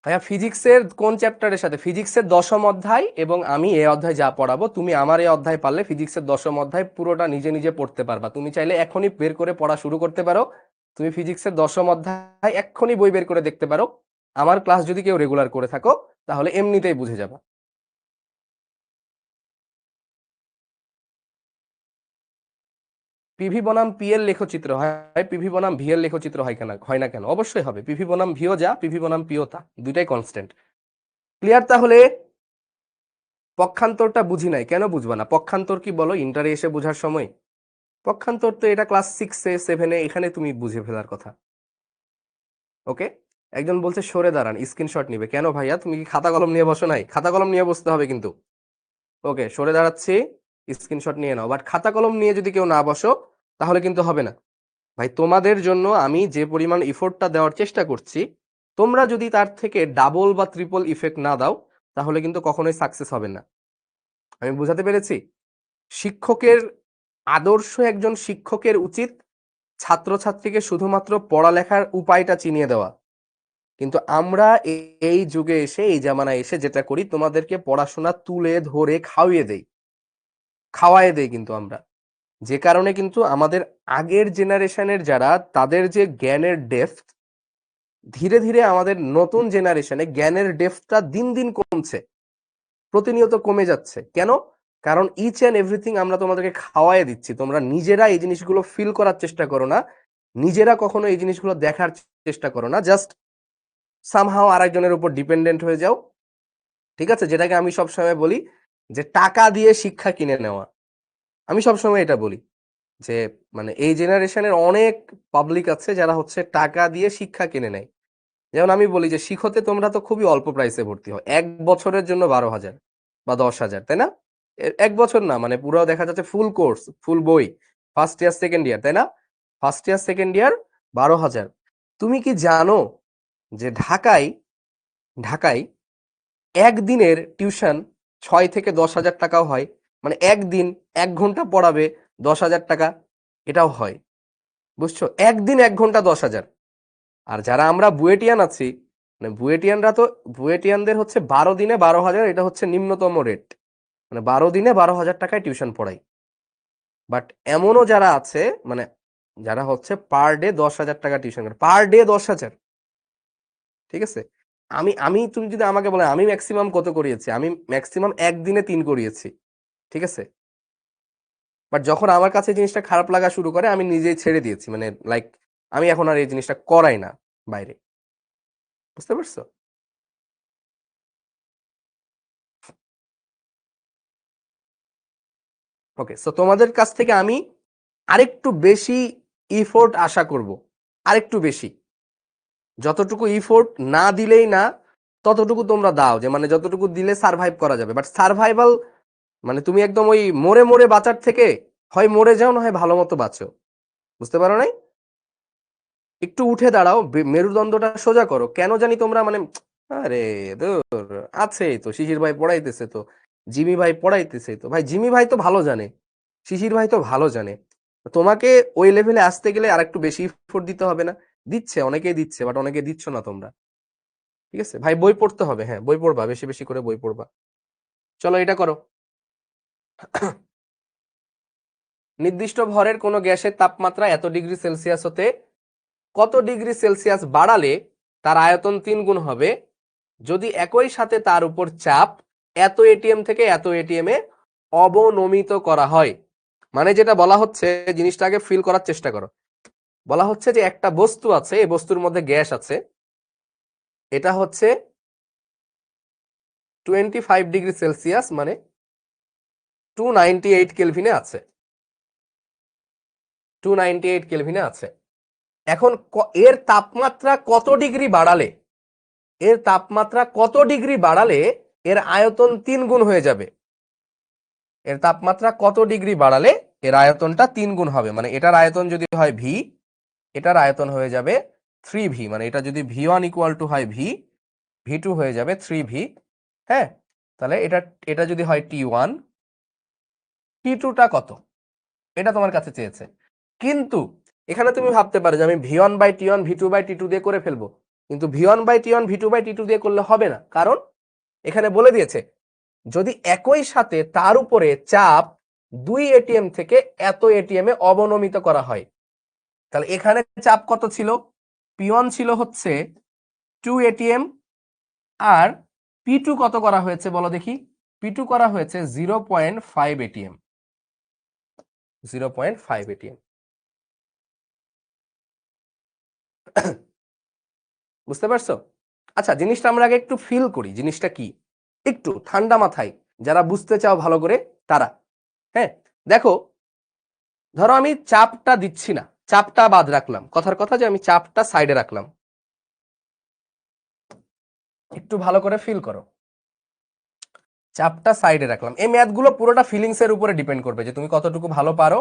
[SPEAKER 1] ভাইয়া ফিজিক্সের কোন চ্যাপ্টারের সাথে? ফিজিক্সের 10ম অধ্যায়, এবং আমি এই অধ্যায় যা পড়াবো তুমি আমার এই অধ্যায় পারলে ফিজিক্সের 10ম অধ্যায় পুরোটা নিজে নিজে পড়তে পারবা। তুমি চাইলে এখনই বের করে পড়া শুরু করতে পারো। তুমি ফিজিক্সের 10ম অধ্যায় এক্ষুনি বই বের করে দেখতে পারো। আমার ক্লাস যদি কেউ রেগুলার করে থাকো তাহলে এমনিতেই বুঝে যাবা। পিভি বনাম পি এর লেখচিত্র হয়, পিভি বনাম ভি এর লেখচিত্র হয় না কেন? অবশ্যই হবে। পিভি বনাম ভিও যা, পিভি বনাম পিও তা, দুইটাই কনস্ট্যান্ট। ক্লিয়ার? তাহলে পক্ষান্তরটা বুঝি নাই, কেন বুঝবা না? পক্ষান্তর কি বলো ইন্টারে এসে বোঝার সময়? পক্ষান্তর তো এটা ক্লাস 6-এ 7-এ এখানে তুমি বুঝে ফেলার কথা। ওকে, একজন বলছে সরে দাঁড়ান, স্ক্রিনশট নিবে। কেন ভাইয়া, তুমি কি খাতা কলম নিয়ে বসো নাই? খাতা কলম নিয়ে বসতে হবে কিন্তু। ওকে, সরে দাঁড়াচ্ছি, স্ক্রিনশট নিয়ে নাও। বাট খাতা কলম নিয়ে যদি কেউ না বসো তাহলে কিন্তু হবে না। ভাই তোমাদের জন্য আমি যে পরিমাণ ইফোর্টটা দেওয়ার চেষ্টা করছি, তোমরা যদি তার থেকে ডাবল বা ট্রিপল ইফেক্ট না দাও তাহলে কিন্তু কখনোই সাকসেস হবে না। আমি বুঝাতে পেরেছি? শিক্ষকের আদর্শ, একজন শিক্ষকের উচিত ছাত্রছাত্রীকে শুধুমাত্র পড়ালেখার উপায়টা চিনিয়ে দেওয়া। কিন্তু আমরা এই যুগে এসে, এই জামানায় এসে যেটা করি, তোমাদেরকে পড়াশোনা তুলে ধরে খাওয়ায়ে দেই কিন্তু আমরা। যে কারণে কিন্তু আমাদের আগের জেনারেশনের যারা, তাদের যে জ্ঞানের ডেপথ, ধীরে ধীরে আমাদের নতুন জেনারেশনে জ্ঞানের ডেপথটা দিন দিন কমছে, প্রতিনিয়ত কমে যাচ্ছে। কেন? কারণ ইচ অ্যান্ড এভরিথিং আমরা তোমাদেরকে খাওয়াই দিচ্ছি, তোমরা নিজেরা এই জিনিসগুলো ফিল করার চেষ্টা করো না, নিজেরা কখনো এই জিনিসগুলো দেখার চেষ্টা করো না, জাস্ট সামহাও আরেকজনের উপর ডিপেন্ডেন্ট হয়ে যাও। ঠিক আছে, যেটাকে আমি সবসময় বলি যে টাকা দিয়ে শিক্ষা কিনে নেওয়া। আমি সবসময় এটা বলি যে মানে এই জেনারেশনের অনেক পাবলিক আছে যারা হচ্ছে টাকা দিয়ে শিক্ষা কিনে নেয়। যেমন আমি বলি যে শিখতে তোমরা তো খুবই অল্প প্রাইসে ভর্তি হও, 1 বছরের জন্য 12,000 বা 10,000, তাই না? 1 বছর না, মানে পুরো দেখা যাচ্ছে ফুল কোর্স, ফুল বই ফার্স্ট ইয়ার সেকেন্ড ইয়ার, তাই না? First year second year 12,000। তুমি কি জানো যে ঢাকায় একদিনের টিউশন 6 থেকে 10,000 টাকাও হয়? মানে একদিন 1 ঘন্টা পড়াবে 10,000 টাকা, এটাও হয়। বুঝছো? একদিন 1 ঘন্টা 10,000। আর যারা আমরা বুয়েটিয়ান আছি, মানে বুয়েটিয়ানদের হচ্ছে 12 দিনে 12,000, এটা হচ্ছে নিম্নতম রেট। মানে 12 দিনে 12,000 টাকায় টিউশন পড়াই। বাট এমনও যারা আছে, মানে যারা হচ্ছে পার ডে 10,000 টাকা টিউশন করে, পার ডে 10,000। ঠিক আছে? তুমি যদি আমাকে বলে আমি ম্যাক্সিমাম কত করিয়েছি, আমি ম্যাক্সিমাম একদিনে 3 করিয়েছি। ঠিক আছে? বাট যখন আমার কাছে জিনিসটা খারাপ লাগা শুরু করে, আমি নিজেই ছেড়ে দিয়েছি। মানে লাইক আমি এখন আর এই জিনিসটা করাই না বাইরে। বুঝতে পারছো? ওকে, সো তোমাদের কাছ থেকে আমি আরেকটু বেশি ইফোর্ট আশা করব, আরেকটু বেশি। যতটুকু ইফোর্ট না দিলেই না, ততটুকু তোমরা দাও, যে মানে যতটুকু দিলে সারভাইভ করা যাবে। বাট সারভাইভাল মানে তুমি একদম ওই মরে মরে বাঁচার থেকে হয় মরে যাও, না হয় ভালো মতো বাঁচো। বুঝতে পারো নাই? একটু উঠে দাঁড়াও, মেরুদণ্ডটা সোজা করো। কেন জানি তোমরা মানে আরে ধুর, আছে তো শিশির ভাই পড়াইতেছে, তো জিমি ভাই পড়াইতেছে, তো ভাই জিমি ভাই তো ভালো জানে, শিশির ভাই তো ভালো জানে। তোমাকে ওই লেভেলে আসতে গেলে আর একটু বেশি এফোর্ট দিতে হবে না? দিচ্ছে, অনেকেই দিচ্ছে, বাট অনেকে দিচ্ছ না তোমরা। ঠিক আছে ভাই, বই পড়তে হবে, হ্যাঁ বই পড়বা, বেশি বেশি করে বই পড়বা। চলো এটা করো। নির্দিষ্ট ভরের কোনো গ্যাসের তাপমাত্রা এত ডিগ্রি সেলসিয়াস হতে কত ডিগ্রি সেলসিয়াস বাড়ালে তার আয়তন 3 গুণ হবে যদি একই সাথে তার উপর চাপ এত এটিএম থেকে এত এটিএম এ অবনমিত করা হয়। মানে যেটা বলা হচ্ছে, জিনিসটা আগে ফিল করার চেষ্টা করো। বলা হচ্ছে যে একটা বস্তু আছে, এই বস্তুর মধ্যে গ্যাস আছে, এটা হচ্ছে 25 ডিগ্রি সেলসিয়াস, মানে 298 কেলভিনে আছে, 298 কেলভিনে আছে। এখন এর তাপমাত্রা কত ডিগ্রি বাড়ালে, এর তাপমাত্রা কত ডিগ্রি বাড়ালে এর আয়তন 3 গুণ হয়ে যাবে? এর তাপমাত্রা কত ডিগ্রি বাড়ালে এর আয়তনটা 3 গুণ হবে? মানে এটার আয়তন যদি হয় ভি, এটার আয়তন হয়ে যাবে 3 ভি। মানে এটা যদি ভি1 ইকুয়াল টু হয় ভি, ভি2 হয়ে যাবে 3 ভি। হ্যাঁ, তাহলে এটা এটা যদি হয় টি1, টি2টা কত, এটা তোমার কাছে চেয়েছে। কিন্তু এখানে তুমি ভাবতে পারো যে আমি ভি1 বাই টি1 ভি2 বাই টি2 দিয়ে করে ফেলবো, কিন্তু ভি1 বাই টি1 ভি2 বাই টি2 দিয়ে করলে হবে না। কারণ এখানে বলে দিয়েছে যদি একই সাথে তার উপরে চাপ 2 এটিএম থেকে এত এটিএম এ অবনমিত করা হয়। তাহলে এখানে চাপ কত ছিল? পি1 ছিল হচ্ছে 2 এটিএম, আর পি2 কত করা হয়েছে বলো দেখি? পি2 করা হয়েছে 0.5 এটিএম, 0.5 এটিএম। বুঝতে পারছো? আচ্ছা, জিনিসটা আমরা আগে একটু ফিল করি, জিনিসটা কি, একটু ঠান্ডা মাথায় যারা বুঝতে চাও ভালো করে তারা। হ্যাঁ, দেখো, ধরো আমি চাপটা দিচ্ছি না, চাপটা বাদ রাখলাম, কথার কথা যে আমি চাপটা সাইডে রাখলাম। একটু ভালো করে ফিল করো, চাপটা সাইডে রাখলাম। এই ম্যাথগুলো পুরোটা ফিলিংস এর উপরে ডিপেন্ড করবে, যে তুমি কতটুকু ভালো পারো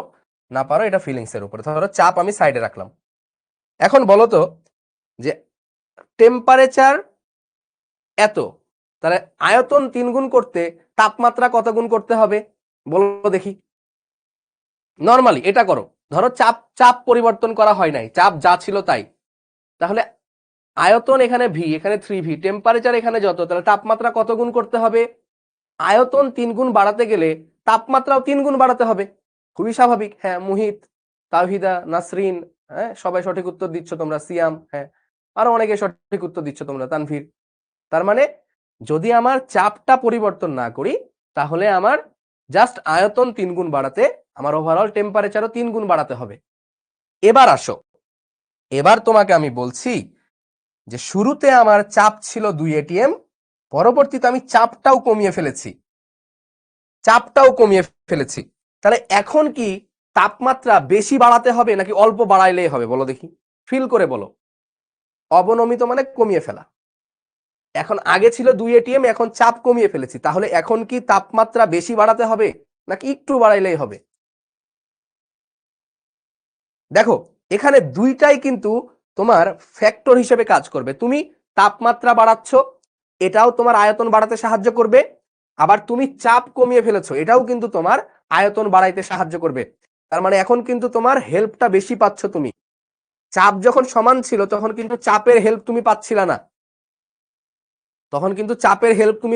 [SPEAKER 1] না পারো, এটা ফিলিংস এর উপরে। ধরো চাপ আমি সাইডে রাখলাম। এখন বলো তো যে টেম্পারেচার এত, তাহলে আয়তন 3 গুণ করতে তাপমাত্রা কত গুণ করতে হবে বলো দেখি? নরমালি এটা করো। ধরো চাপ চাপ পরিবর্তন করা হয় নাই, চাপ যা ছিল তাই। তাহলে আয়তন এখানে ভি, এখানে 3 ভি, টেম্পারেচার এখানে যত, তাহলে তাপমাত্রা কত গুণ করতে হবে? আয়তন 3 গুণ বাড়াতে গেলে তাপমাত্রাও 3 গুণ বাড়াতে হবে। খুবই স্বাভাবিক। হ্যাঁ, মুহিত, তাওহিদা, নাসরিন, হ্যাঁ সবাই সঠিক উত্তর দিচ্ছ তোমরা, সিয়াম, হ্যাঁ আরো অনেকে সঠিক উত্তর দিচ্ছ তোমরা, তানভীর। তার মানে যদি আমার চাপটা পরিবর্তন না করি, তাহলে আমার জাস্ট আয়তন 3 গুণ বাড়াতে আমার ওভারঅল টেম্পারেচারও 3 গুণ বাড়াতে হবে। এবার আসো, এবার তোমাকে আমি বলছি যে শুরুতে আমার চাপ ছিল 2 এটিএম, পরবর্তীতে আমি চাপটাও কমিয়ে ফেলেছি, চাপটাও কমিয়ে ফেলেছি। তাহলে এখন কি তাপমাত্রা বেশি বাড়াতে হবে নাকি অল্প বাড়াইলেই হবে বলো দেখি? ফিল করে বলো। অবনমিত মানে কমিয়ে ফেলা। এখন আগে ছিল 2 এটিএম, এখন চাপ কমিয়ে ফেলেছি, তাহলে এখন কি তাপমাত্রা বেশি বাড়াতে হবে নাকি একটু বাড়াইলেই হবে? দেখো এখানে দুইটাই কিন্তু তোমার ফ্যাক্টর হিসেবে কাজ করবে। তুমি তাপমাত্রা বাড়াচ্ছ, এটাও তোমার আয়তন বাড়াতে সাহায্য করবে, আবার তুমি চাপ কমিয়ে ফেলেছো, এটাও কিন্তু তোমার আয়তন বাড়াইতে সাহায্য করবে। তার মানে এখন কিন্তু তোমার হেল্পটা বেশি পাচ্ছ তুমি। চাপ যখন সমান ছিল তখন কিন্তু চাপের হেল্প তুমি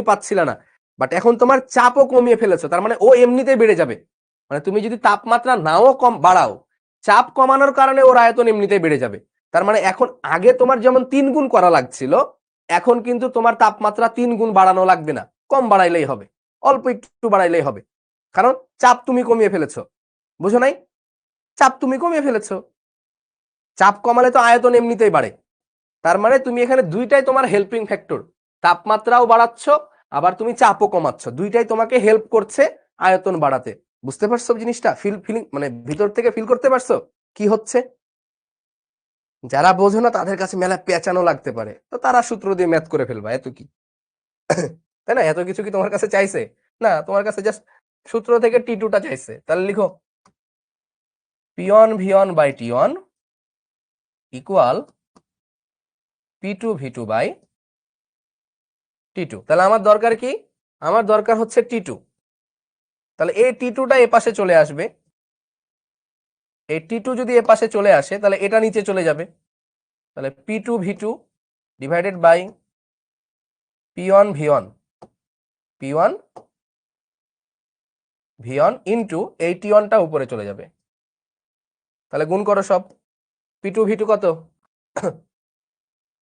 [SPEAKER 1] পাচ্ছিলা না, বাট এখন তোমার চাপও কমিয়ে ফেলেছো, তার মানে ও এমনিতেই বেড়ে যাবে। মানে তুমি যদি তাপমাত্রা নাও কম বাড়াও, চাপ কমানোর কারণে ওর আয়তন এমনিতেই বেড়ে যাবে। তার মানে এখন আগে তোমার যেমন 3 গুণ করা লাগছিল, এখন কিন্তু তোমার তাপমাত্রা 3 গুণ বাড়ানো লাগবে না, কম বাড়াইলেই হবে, অল্প একটু বাড়াইলেই হবে, কারণ চাপ তুমি কমিয়ে ফেলেছো। বুঝো নাই? চাপ তুমি কমিয়ে ফেলেছো, চাপ কমালে তো আয়তন এমনিতেই বাড়ে। তার মানে তুমি এখানে দুইটাই তোমার হেল্পিং ফ্যাক্টর, তাপমাত্রাও বাড়াচ্ছ আবার তুমি চাপও কমাচ্ছ, দুইটাই তোমাকে হেল্প করছে আয়তন বাড়াতে। বুঝতে পারছো জিনিসটা? ফিলিং মানে ভিতর থেকে ফিল করতে পারছো কি হচ্ছে? যারা বোঝো না তাদের কাছে মেলা পেঁচানো লাগতে পারে, তো তারা সূত্র দিয়ে ম্যাথ করে ফেলবা, এত কি তাই না? এত কিছু কি তোমার কাছে চাইছে? না, তোমার কাছে জাস্ট সূত্র থেকে T2টা চাইছে। তাহলে লিখো P1 V1 by T1 equal P2 V2 by T2। তাহলে আমার দরকার কি? আমার দরকার হচ্ছে T2। তাহলে এই T2টা এ পাশে চলে আসবে, এই T2 যদি এ পাশে চলে আসে তাহলে এটা নিচে চলে যাবে। তাহলে P2 V2 divided by P1 V1 into এই T1টা উপরে চলে যাবে। তাহলে গুণ করো সব। P2 V2 কত?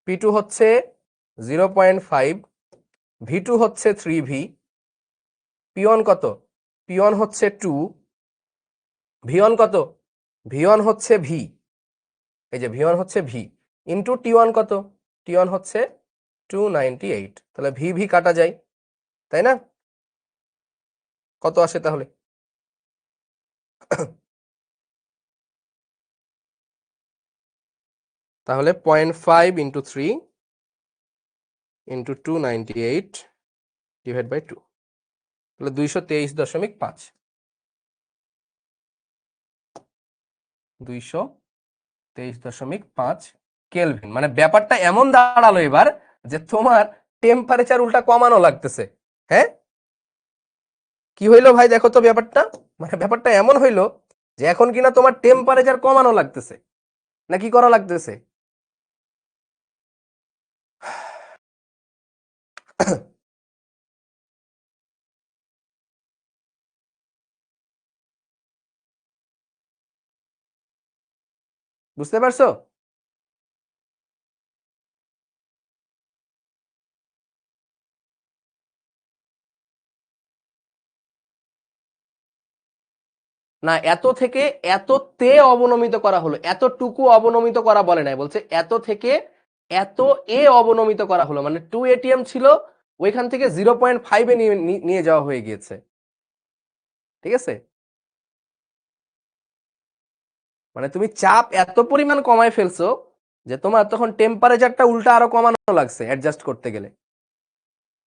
[SPEAKER 1] P2 হচ্ছে 0.5, V2 হচ্ছে 3V, P1 কত? P1 হচ্ছে 2, V1 কত? V1 হচ্ছে V, এই যে V1 হচ্ছে V ইন্টু T1 কত? T1 হচ্ছে 298। তাহলে V কাটা যায়, তাই না? কত আসে তাহলে? তাহলে 0.5 ইন্টু 3 ইন্টু 298 ডিভাইড বাই 2, তাহলে 223.5, 223.5 কেলভিন। মানে ব্যাপারটা এমন দাঁড়ালো এবার যে তোমার টেম্পারেচার উল্টা কমানো লাগতেছে। হ্যাঁ, কি হইলো ভাই? দেখো তো ব্যাপারটা, মানে ব্যাপারটা এমন হইলো যে এখন কিনা তোমার টেম্পারেচার কমানো লাগতেছে, না কি করা লাগতেছে? বুঝতে পারছো? না, এত থেকে এততে অবনমিত করা হলো, এতটুকু অবনমিত করা বলে নাই, বলছে এত থেকে এত এ অবনমিত করা হলো, মানে 2 ATM ছিল ওইখান থেকে 0.5 এ নিয়ে যাওয়া হয়ে গিয়েছে। ঠিক আছে, মানে তুমি চাপ এত পরিমাণ কমায় ফেলছো যে তোমার তখন টেম্পারেচারটা উল্টা আরো কমানো লাগছে অ্যাডজাস্ট করতে গেলে।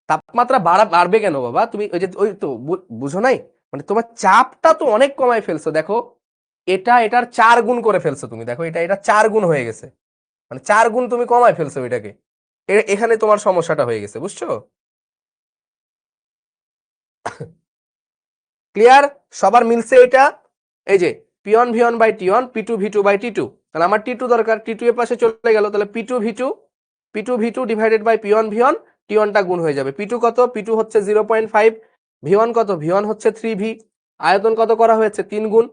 [SPEAKER 1] তাপমাত্রা বাড়বে কেন বাবা? তুমি ওই যে ওই তো বুঝো নাই, মানে তোমার চাপটা তো অনেক কমায় ফেলছো। দেখো এটার 4 গুণ করে ফেলছো তুমি, দেখো এটা 4 গুণ হয়ে গেছে, মানে 4 গুণ তুমি কমায় ফেলছো এটাকে। এখানে তোমার সমস্যাটা হয়ে গেছে, বুঝছো? ক্লিয়ার? সবার মিলছে এটা? এই যে P1 V1 by T1, P2 V2 by T2। তাহলে আমার T2 দরকার, T2 এর পাশে চলে গেল, তাহলে P2 V2 divided by P1 V1, T1 টা গুণ হয়ে যাবে। P2 কত? P2 হচ্ছে 0.5, V1 কত? V1 হচ্ছে 3V, আয়তন কত করা হয়েছে? 3 গুণ।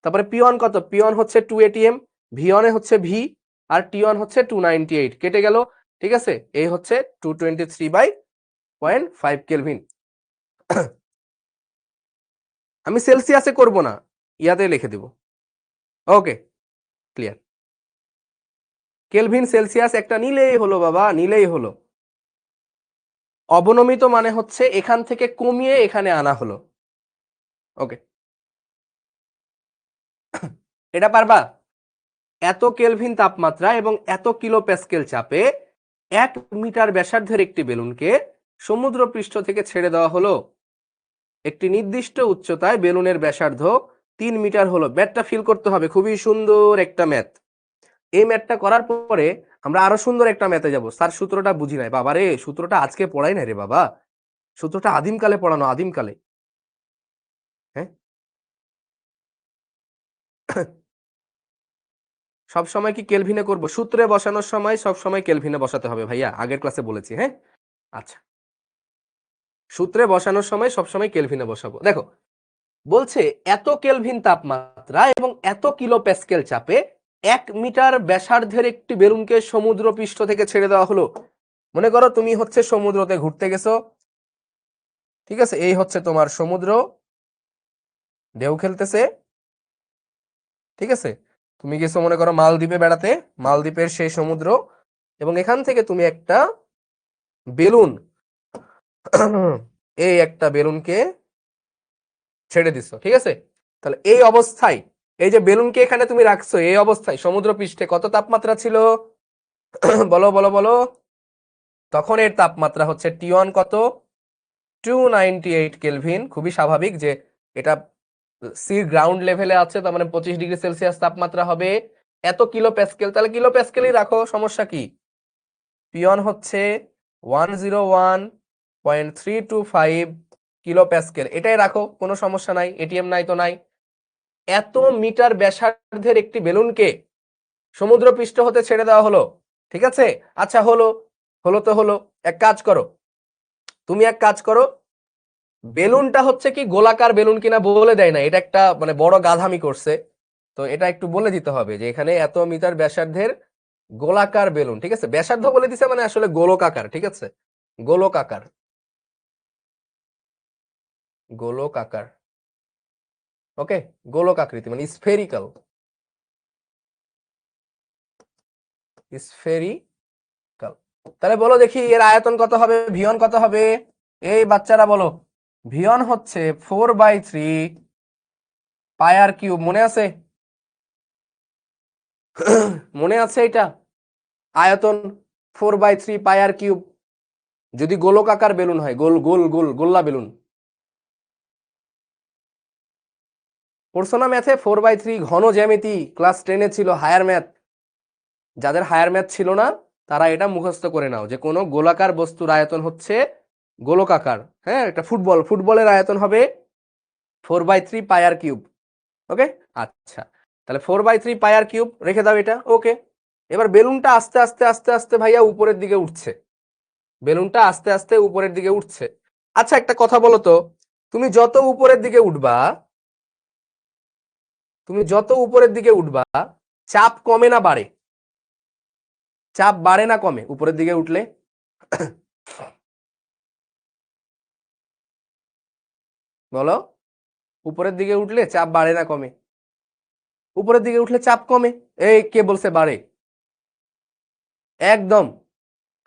[SPEAKER 1] তারপরে P1 কত? P1 হচ্ছে 2 ATM, V1 এ হচ্ছে V আর T1 হচ্ছে 298, কেটে গেল। ঠিক আছে, এই হচ্ছে 223 বাই 0.5 কেলভিন। আমি সেলসিয়াসে করব না, ইয়াতে লিখে দিব। ওকে, ক্লিয়ার। কেলভিন সেলসিয়াস একটা নিলেই হলো বাবা, নিলেই হলো। অবনমিত মানে হচ্ছে এখান থেকে কমিয়ে এখানে আনা হলো। ওকে, এটা পারবা? এত কেলভিন তাপমাত্রা এবং এত কিলো প্যাসকেল চাপে 1 মিটার ব্যাসার্ধের একটি বেলুনকে সমুদ্র পৃষ্ঠ থেকে ছেড়ে দেওয়া হলো। একটি নির্দিষ্ট উচ্চতায় বেলুনের ব্যাসার্ধ 3 মিটার হলো। ম্যাথটা ফিল করতে হবে, খুবই সুন্দর একটা ম্যাথ। এই ম্যাথটা করার পরে আমরা আরো সুন্দর একটা ম্যাথে যাব। স্যার সূত্রটা বুঝি নাই। বাবা রে, সূত্রটা আজকে পড়াই নাই রে বাবা, সূত্রটা আদিমকালে পড়ানো, আদিমকালে। হ্যাঁ, সব সময় কি কেলভিনে করব? সূত্রে বসানোর সময় সব সময় কেলভিনে বসাতে হবে ভাইয়া, আগের ক্লাসে বলেছি। হ্যাঁ, আচ্ছা, সূত্রে বসানোর সময় সব সময় কেলভিনে বসাবো। দেখো বলছে এত কেলভিন তাপমাত্রা এবং এত কিলো প্যাসকেল চাপে 1 মিটার ব্যাসার্ধের একটি বেলুনকে সমুদ্র পৃষ্ঠ থেকে ছেড়ে দেওয়া হলো। মনে করো তুমি হচ্ছে সমুদ্রতে ঘুরতে গেছো, ঠিক আছে, এই হচ্ছে তোমার সমুদ্র, ঢেউ খেলতেছে, ঠিক আছে, তুমি গেছো মনে করো মালদ্বীপে বেড়াতে, মালদ্বীপের সেই সমুদ্র, এবং এখান থেকে তুমি একটা বেলুন এই একটা বেলুনকে ছেড়ে দিছো, ঠিক আছে। তাহলে এই অবস্থায়, এই যে বেলুনকে এখানে তুমি রাখছো, এই অবস্থায় সমুদ্র পৃষ্ঠে কত তাপমাত্রা ছিল? বলো বলো বলো। তখন এর তাপমাত্রা হচ্ছে T1 কত? 298 কেলভিন। খুবই স্বাভাবিক যে এটা সি গ্রাউন্ড লেভেলে আছে, তার মানে 25 ডিগ্রি সেলসিয়াস তাপমাত্রা হবে। এত কিলো প্যাসকেল, তাহলে কিলো প্যাসকেলই রাখো, সমস্যা কি? P1 হচ্ছে 101.325 কিলো প্যাসকেল, এটাই রাখো, কোনো সমস্যা নাই, এটিএম নাই তো নাই। এত মিটার ব্যাসার্ধের একটি বেলুনকে সমুদ্র পৃষ্ঠ হতে ছেড়ে দেওয়া হলো, ঠিক আছে। আচ্ছা হলো, হলো তো হলো। এক কাজ করো, তুমি এক কাজ করো, বেলুনটা হচ্ছে কি গোলাকার বেলুন কিনা বলে দেয় না, এটা একটা মানে বড় গাধামি করছে, তো এটা একটু বলে দিতে হবে যে এখানে এত মিটার ব্যাসার্ধের গোলাকার বেলুন, ঠিক আছে, ব্যাসার্ধ বলে দিছে মানে আসলে গোলক আকার, ঠিক আছে, গোলক আকার, গোলক আকার, ওকে, গোলক আকৃতি মানে স্ফেরিক্যাল, স্ফেরিক্যাল। তাহলে বলো দেখি এর আয়তন কত হবে, V1 কত হবে? এই বাচ্চারা বলো, V1 হচ্ছে 4/3 পাই আর কিউব, মনে আছে? মনে আছে এটা? আয়তন 4/3 পাই আর কিউব, যদি গোলক আকার বেলুন হয়, গোল গোল গোল গোল্লা বেলুন। পড়ছো না ম্যাথে 4/3 ঘন জ্যামিতি, ক্লাস 10-এ ছিল হায়ার ম্যাথ। যাদের হায়ার ম্যাথ ছিল না তারা এটা মুখস্থ করে নাও যে কোনো গোলাকার বস্তুর আয়তন হচ্ছে গোলক আকার। হ্যাঁ, একটা ফুটবলের আয়তন হবে 4/3 পাই আর কিউব, ওকে। আচ্ছা, তাহলে 4/3 পাই আর কিউব রেখে দাও এটা, ওকে। এবার বেলুনটা আস্তে আস্তে আস্তে আস্তে ভাইয়া উপরের দিকে উঠছে, বেলুনটা আস্তে আস্তে উপরের দিকে উঠছে। আচ্ছা একটা কথা বলো তো, তুমি যত উপরের দিকে উঠবা, তুমি যত উপরের দিকে উঠবা, চাপ কমে না বাড়ে? চাপ বাড়ে না কমে উপরের দিকে উঠলে? বলো, উপরের দিকে উঠলে চাপ বাড়ে না কমে? উপরের দিকে উঠলে চাপ কমে। এই কে বলছে বাড়ে? একদম।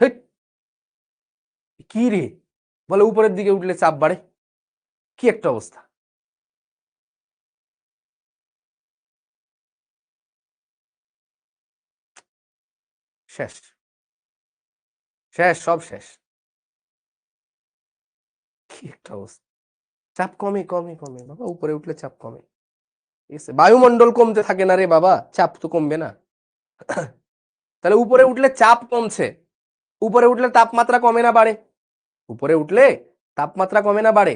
[SPEAKER 1] হেৎ, কি রে, বলে উপরের দিকে উঠলে চাপ বাড়ে, কি একটা অবস্থা। শেষ, শেষ, সব শেষ, কি একটা অবস্থা। চাপ কমে কমে কমে বাবা, উপরে উঠলে চাপ কমে, ঠিক আছে, বায়ুমণ্ডল কমতে থাকে না রে বাবা, চাপ তো কমবে না। তাহলে উপরে উঠলে চাপ কমছে, উপরে উঠলে তাপমাত্রা কমে না বাড়ে? উপরে উঠলে তাপমাত্রা কমে না বাড়ে?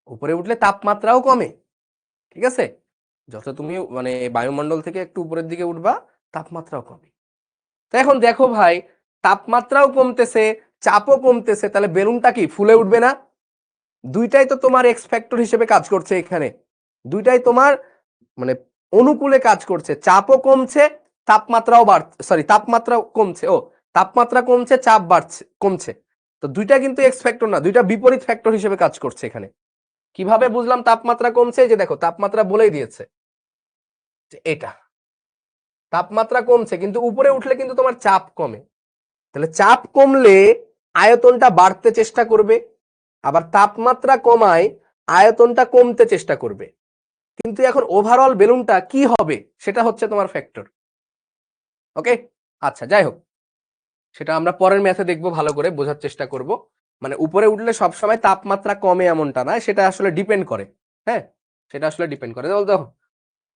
[SPEAKER 1] উপরে উঠলে তাপমাত্রাও কমে, ঠিক আছে। যত তুমি মানে বায়ুমণ্ডল থেকে একটু উপরের দিকে উঠবা, তাপমাত্রাও কমে। তো এখন দেখো ভাই, তাপমাত্রাও কমতেছে, চাপও কমতেছে, তাহলে বেলুনটা কি ফুলে উঠবে না? দুইটাই তো তোমার এক্স ফ্যাক্টর হিসেবে কাজ করছে এখানে, দুইটাই তোমার মানে অনুকূলে কাজ করছে, চাপও কমছে, তাপমাত্রাও বাড়ছে, সরি তাপমাত্রাও কমছে, ও তাপমাত্রা কমছে, চাপ বাড়ছে, কমছে। তো দুইটা কিন্তু এক্স ফ্যাক্টর না, দুইটা বিপরীত ফ্যাক্টর হিসেবে কাজ করছে এখানে। কিভাবে বুঝলাম তাপমাত্রা কমছে? যে দেখো তাপমাত্রা বলেই দিয়েছে যে এটা তাপমাত্রা কমছে, কিন্তু উপরে উঠলে কিন্তু তোমার চাপ কমে, তাহলে চাপ কমলে আয়তনটা বাড়তে চেষ্টা করবে, আবার তাপমাত্রা কমায় আয়তনটা কমতে চেষ্টা করবে। কিন্তু এখন ওভারঅল বেলুনটা কি হবে সেটা হচ্ছে তোমার ফ্যাক্টর, ওকে। আচ্ছা যাই হোক, সেটা আমরা পরের ম্যাথে দেখবো, ভালো করে বোঝার চেষ্টা করব। মানে উপরে উঠলে সবসময় তাপমাত্রা কমে এমনটা না, সেটা আসলে ডিপেন্ড করে। হ্যাঁ, সেটা আসলে ডিপেন্ড করে। দেখো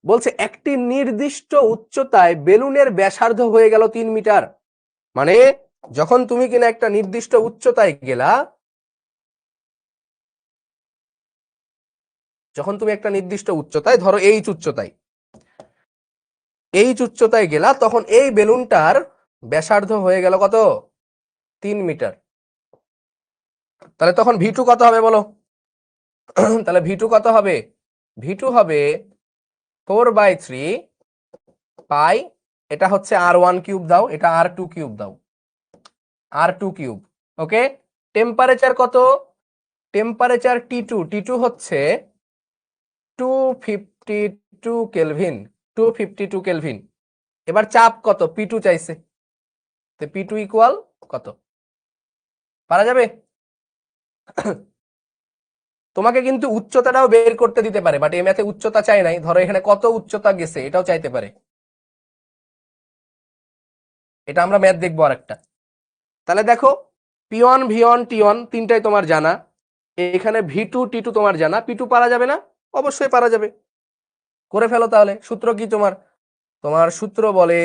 [SPEAKER 1] বলছে একটি নির্দিষ্ট উচ্চতায় বেলুনের ব্যাসার্ধ হয়ে গেল 3 মিটার। মানে যখন তুমি কিনা একটা নির্দিষ্ট উচ্চতায় গেলা, যখন তুমি একটা নির্দিষ্ট উচ্চতায়, ধরো এইচ উচ্চতায় গেলা, তখন এই বেলুনটার ব্যাসার্ধ হয়ে গেল কত? 3 মিটার। তাহলে তখন ভি2 কত হবে বলো? তাহলে ভি2 কত হবে? ভি2 হবে 4/3 পাই, এটা হচ্ছে R1 কিউব দাও, এটা R2 কিউব দাও, R2 কিউব। ওকে, টেম্পারেচার কত? টেম্পারেচার T2 হচ্ছে 252 কেলভিন, 252 কেলভিন। এবার চাপ কত? P2 চাইছে, তো P2 ইকুয়াল কত? পারা যাবে? তোমাকে কিন্তু উচ্চতাটাও বের করতে দিতে পারে, বাট এই ম্যাথে উচ্চতা চাই নাই, ধরো এখানে কত উচ্চতা গেছে এটাও চাইতে পারে। এটা আমরা ম্যাথ দেখবো আরেকটা। তাহলে দেখো P1 V1 T1 তিনটাই তোমার জানা, এখানে V2 T2 তোমার জানা, P2 পারা যাবে না? অবশ্যই পারা যাবে, করে ফেলো। তাহলে সূত্র কি তোমার? তোমার সূত্র বলে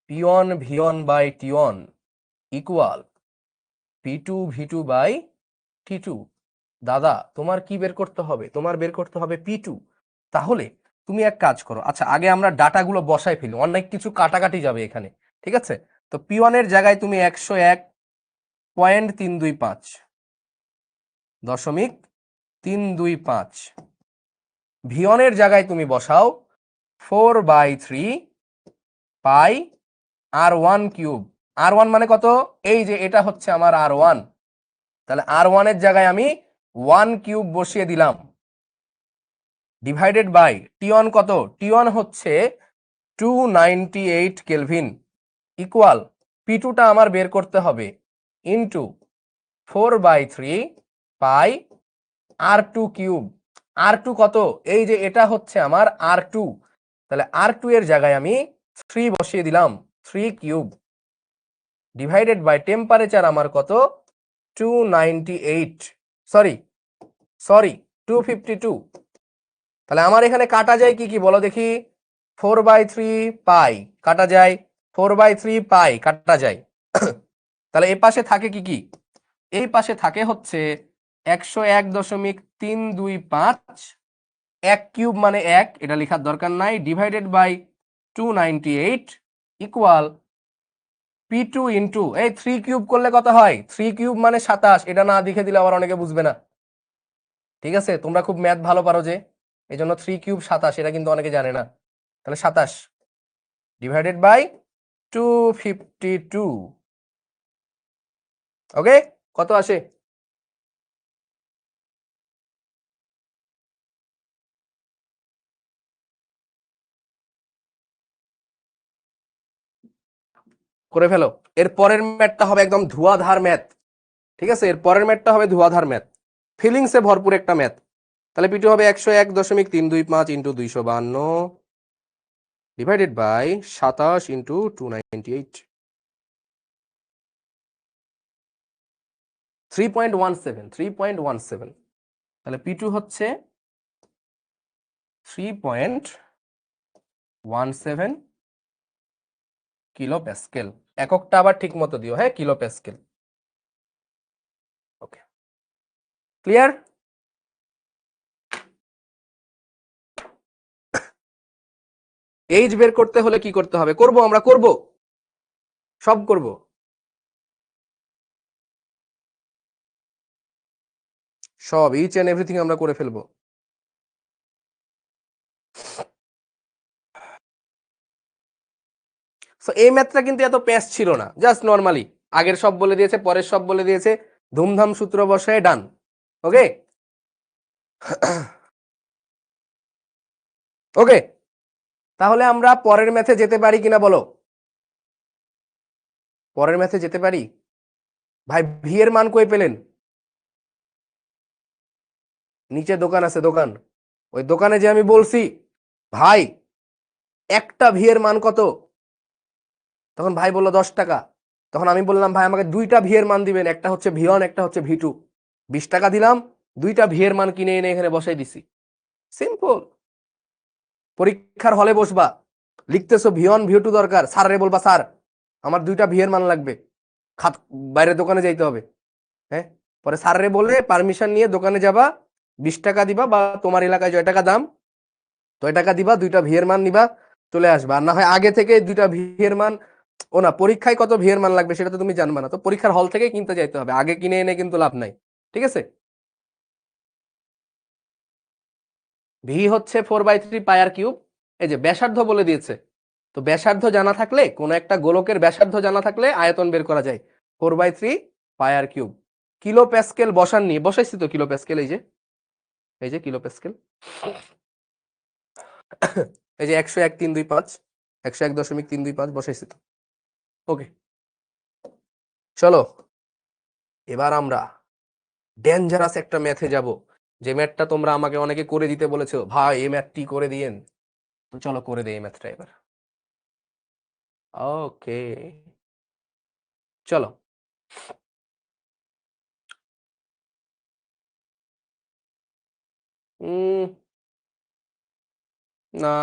[SPEAKER 1] P1 V1 by T1 equal P2 V2 by T2। দাদা তোমার কি বের করতে হবে? তোমার বের করতে হবে P2। তাহলে তুমি এক কাজ করো, আচ্ছা আগে আমরা ডাটাগুলো বসাই ফেলি, অনেক কিছু কাটাকাটি যাবে এখানে, ঠিক আছে? তো P1 এর জায়গায় তুমি 101.325 .325, V1 এর জায়গায় তুমি বসাও 4/3 পাই R1 কিউব। R1 মানে কত? এই যে এটা হচ্ছে আমার R1, তাহলে R1 এর জায়গায় আমি 1 কিউব বসিয়ে দিলাম, ডিভাইডেড বাই T1 কত? T1 হচ্ছে 298 কেলভিন ইকুয়াল P2টা আমার বের করতে হবে ইন্টু 4/3 পাই R2 কিউব। R2 কত? এই যে এটা হচ্ছে আমার R2, তাহলে R2 এর জায়গায় আমি 3 বসিয়ে দিলাম, 3 কিউব ডিভাইডেড বাই টেম্পারেচার আমার কত? 298, সরি 252। তাহলে আমার এখানে কাটা যায় কি কি বলো দেখি? 4/3 পাই কাটা যায়, 4/3 পাই কাটা যায়। তাহলে এই পাশে থাকে কি কি? এই পাশে থাকে হচ্ছে 101.325, 1 কিউব মানে 1, এটা লেখার দরকার নাই, divided by 298 equal P2 into এই 3 কিউব করলে কত হয়? 3 কিউব মানে 27, এটা না দেখে দিলে আবার অনেকে বুঝবে না, ঠিক আছে? তোমরা খুব ম্যাথ ভালো পারো যে, এই জন্য 3 কিউব 27, এটা কিন্তু অনেকে জানে না। তাহলে 27 ডিভাইডেড বাই 252। ওকে, কত আসে? করে ফেলো। এর পরের ম্যাথটা হবে একদম ধোঁয়াধার ম্যাথ, ঠিক আছে? এর পরের ম্যাথটা হবে ধোঁয়াধার ম্যাথ, ফিলিংসে ভরপুর একটা ম্যাথ। তাহলে P2 হবে 101.325 ইন্টু 252 ডিভাইডেড বাই 27 ইন্টু 298, 3.17। তাহলে P2 হচ্ছে 3.17 কিলো প্যাসকেল। এককটা আবার ঠিক মতো দিও, হ্যাঁ, কিলো প্যাসকেল। ওকে, ক্লিয়ার? এইচ বের করতে হলে কি করতে হবে? আমরা করব, সব করব। সব ইচ এন্ড এভরিথিং আমরা করে ফেলবো। সো এই ম্যাথটা কিন্তু এত প্যাচ ছিল না, জাস্ট নরমালি আগের সব বলে দিয়েছে, পরের সব বলে দিয়েছে, ধুমধাম সূত্র বসায় ডান। ওকে ওকে, তাহলে আমরা পরের ম্যাথে যেতে পারি কিনা বলো? পরের ম্যাথে যেতে পারি? ভাই ভি এর মান কই পেলেন? নিচে দোকান আছে, দোকান, ওই দোকানে যে আমি বলছি ভাই একটা ভি এর মান কত, তখন ভাই বললো 10 টাকা। তখন আমি বললাম ভাই আমাকে দুইটা ভি এর মান দিবেন, একটা হচ্ছে V1 একটা হচ্ছে V2। 20 টাকা দিলাম, দুইটা ভি এর মান কিনে এনে এখানে বসাই দিছি। সিম্পল। পরীক্ষার হলে বসবা, লিখতেছো V1 V2 দরকার, স্যাররে বলবা স্যার আমার দুইটা ভি এর মান লাগবে, খাত বাইরের দোকানে যাইতে হবে। হ্যাঁ, পরে স্যাররে বলে পারমিশন নিয়ে দোকানে যাবা, 20 টাকা দিবা বা তোমার এলাকায় জয় টাকা দাম, জয় টাকা দিবা, দুইটা ভি এর মান নিবা, চলে আসবা। আর না হয় আগে থেকে দুইটা ভি এর মান, ও না, পরীক্ষায় কত ভি এর মান লাগবে সেটা তো তুমি জানবা না, তো পরীক্ষার হল থেকে কিনতে যাইতে হবে, আগে কিনে এনে কিন্তু লাভ নাই। ঠিক আছে। ভি হচ্ছে 4/3 পাই আর কিউব। এই যে ব্যাসার্ধ বলে দিয়েছে, তো ব্যাসার্ধ জানা থাকলে, কোন একটা গোলকের ব্যাসার্ধ জানা থাকলে আয়তন বের করা যায়। 4/3 পাই আর কিউব। কিলো প্যাসকেল বসাননি, বসাইছি তো কিলো প্যাসকেল, এই যে, এই যে কিলো প্যাসকেল, এই যে 101.325, 101.325 বসাইছি তো। ওকে, চলো এবার আমরা ডেঞ্জারাস একটা ম্যাথে যাব, যে ম্যাথটা তোমরা আমাকে অনেকে করে দিতে বলেছো, ভাই এই ম্যাথটি করে দিয়েন। তো চলো করে দেই এই ম্যাথটা এবার। ওকে, চলো। উম না,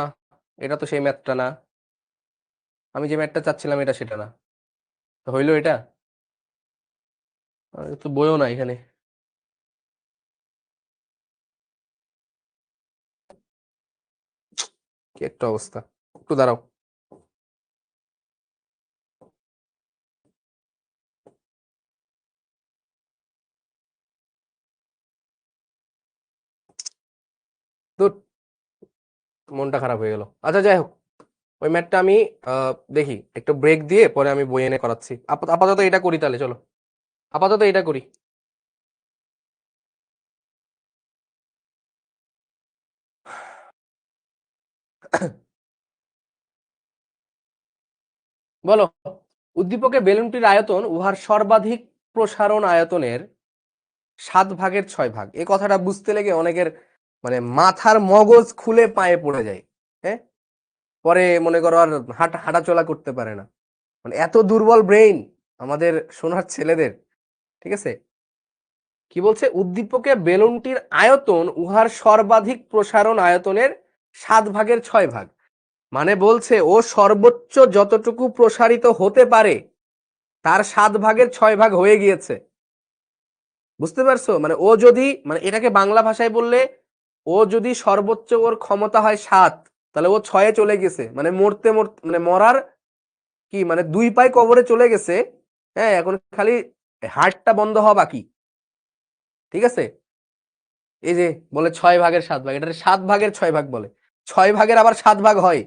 [SPEAKER 1] এটা তো সেই ম্যাথটা না, আমি যে ম্যাথটা চাচ্ছিলাম এটা সেটা না। তো হইলো এটা? তো বইও না এখানে। কি একটা অবস্থা, একটু দাঁড়াও। তো মনটা খারাপ হয়ে গেল। আচ্ছা যাই হোক, ওই ম্যাথটা আমি দেখি একটু ব্রেক দিয়ে পরে আমি বই এনে করাচ্ছি। আপাতত এটা করি তাহলে, চলো আপাতত এটা করি। বলো, উদ্দীপকের বেলুনটির আয়তন উহার সর্বাধিক প্রসারণ আয়তনের 7/6 এই কথাটা বুঝতে লেগে অনেকের মানে মাথার মগজ খুলে পায়ে পড়ে যায়। হ্যাঁ, পরে মনে করো আর হাঁটা চলা করতে পারে না, মানে এত দুর্বল ব্রেইন আমাদের সোনার ছেলেদের। ঠিক আছে, কি বলছে, উদ্দীপকে বেলুনটির আয়তন উহার সর্বাধিক প্রসারণ আয়তনের 7/6। মানে বলছে ও সর্বোচ্চ যতটুকু প্রসারিত হতে পারে তার 7/6 হয়ে গিয়েছে। বুঝতে পারছো, মানে ও যদি, মানে এটাকে বাংলা ভাষায় বললে, ও যদি সর্বোচ্চ ওর ক্ষমতা হয় 7, তাহলে ও 6-এ চলে গেছে, মানে মরতে মরতে মানে মরার কি মানে 2 পায়ে কবরে চলে গেছে। হ্যাঁ, এখন খালি হার্টটা বন্ধ হওয়া বাকি। ঠিক আছে, এই যে বলে 6/7, এটা 7/6 বলে, 6 ভাগের আবার 7 ভাগ হয়।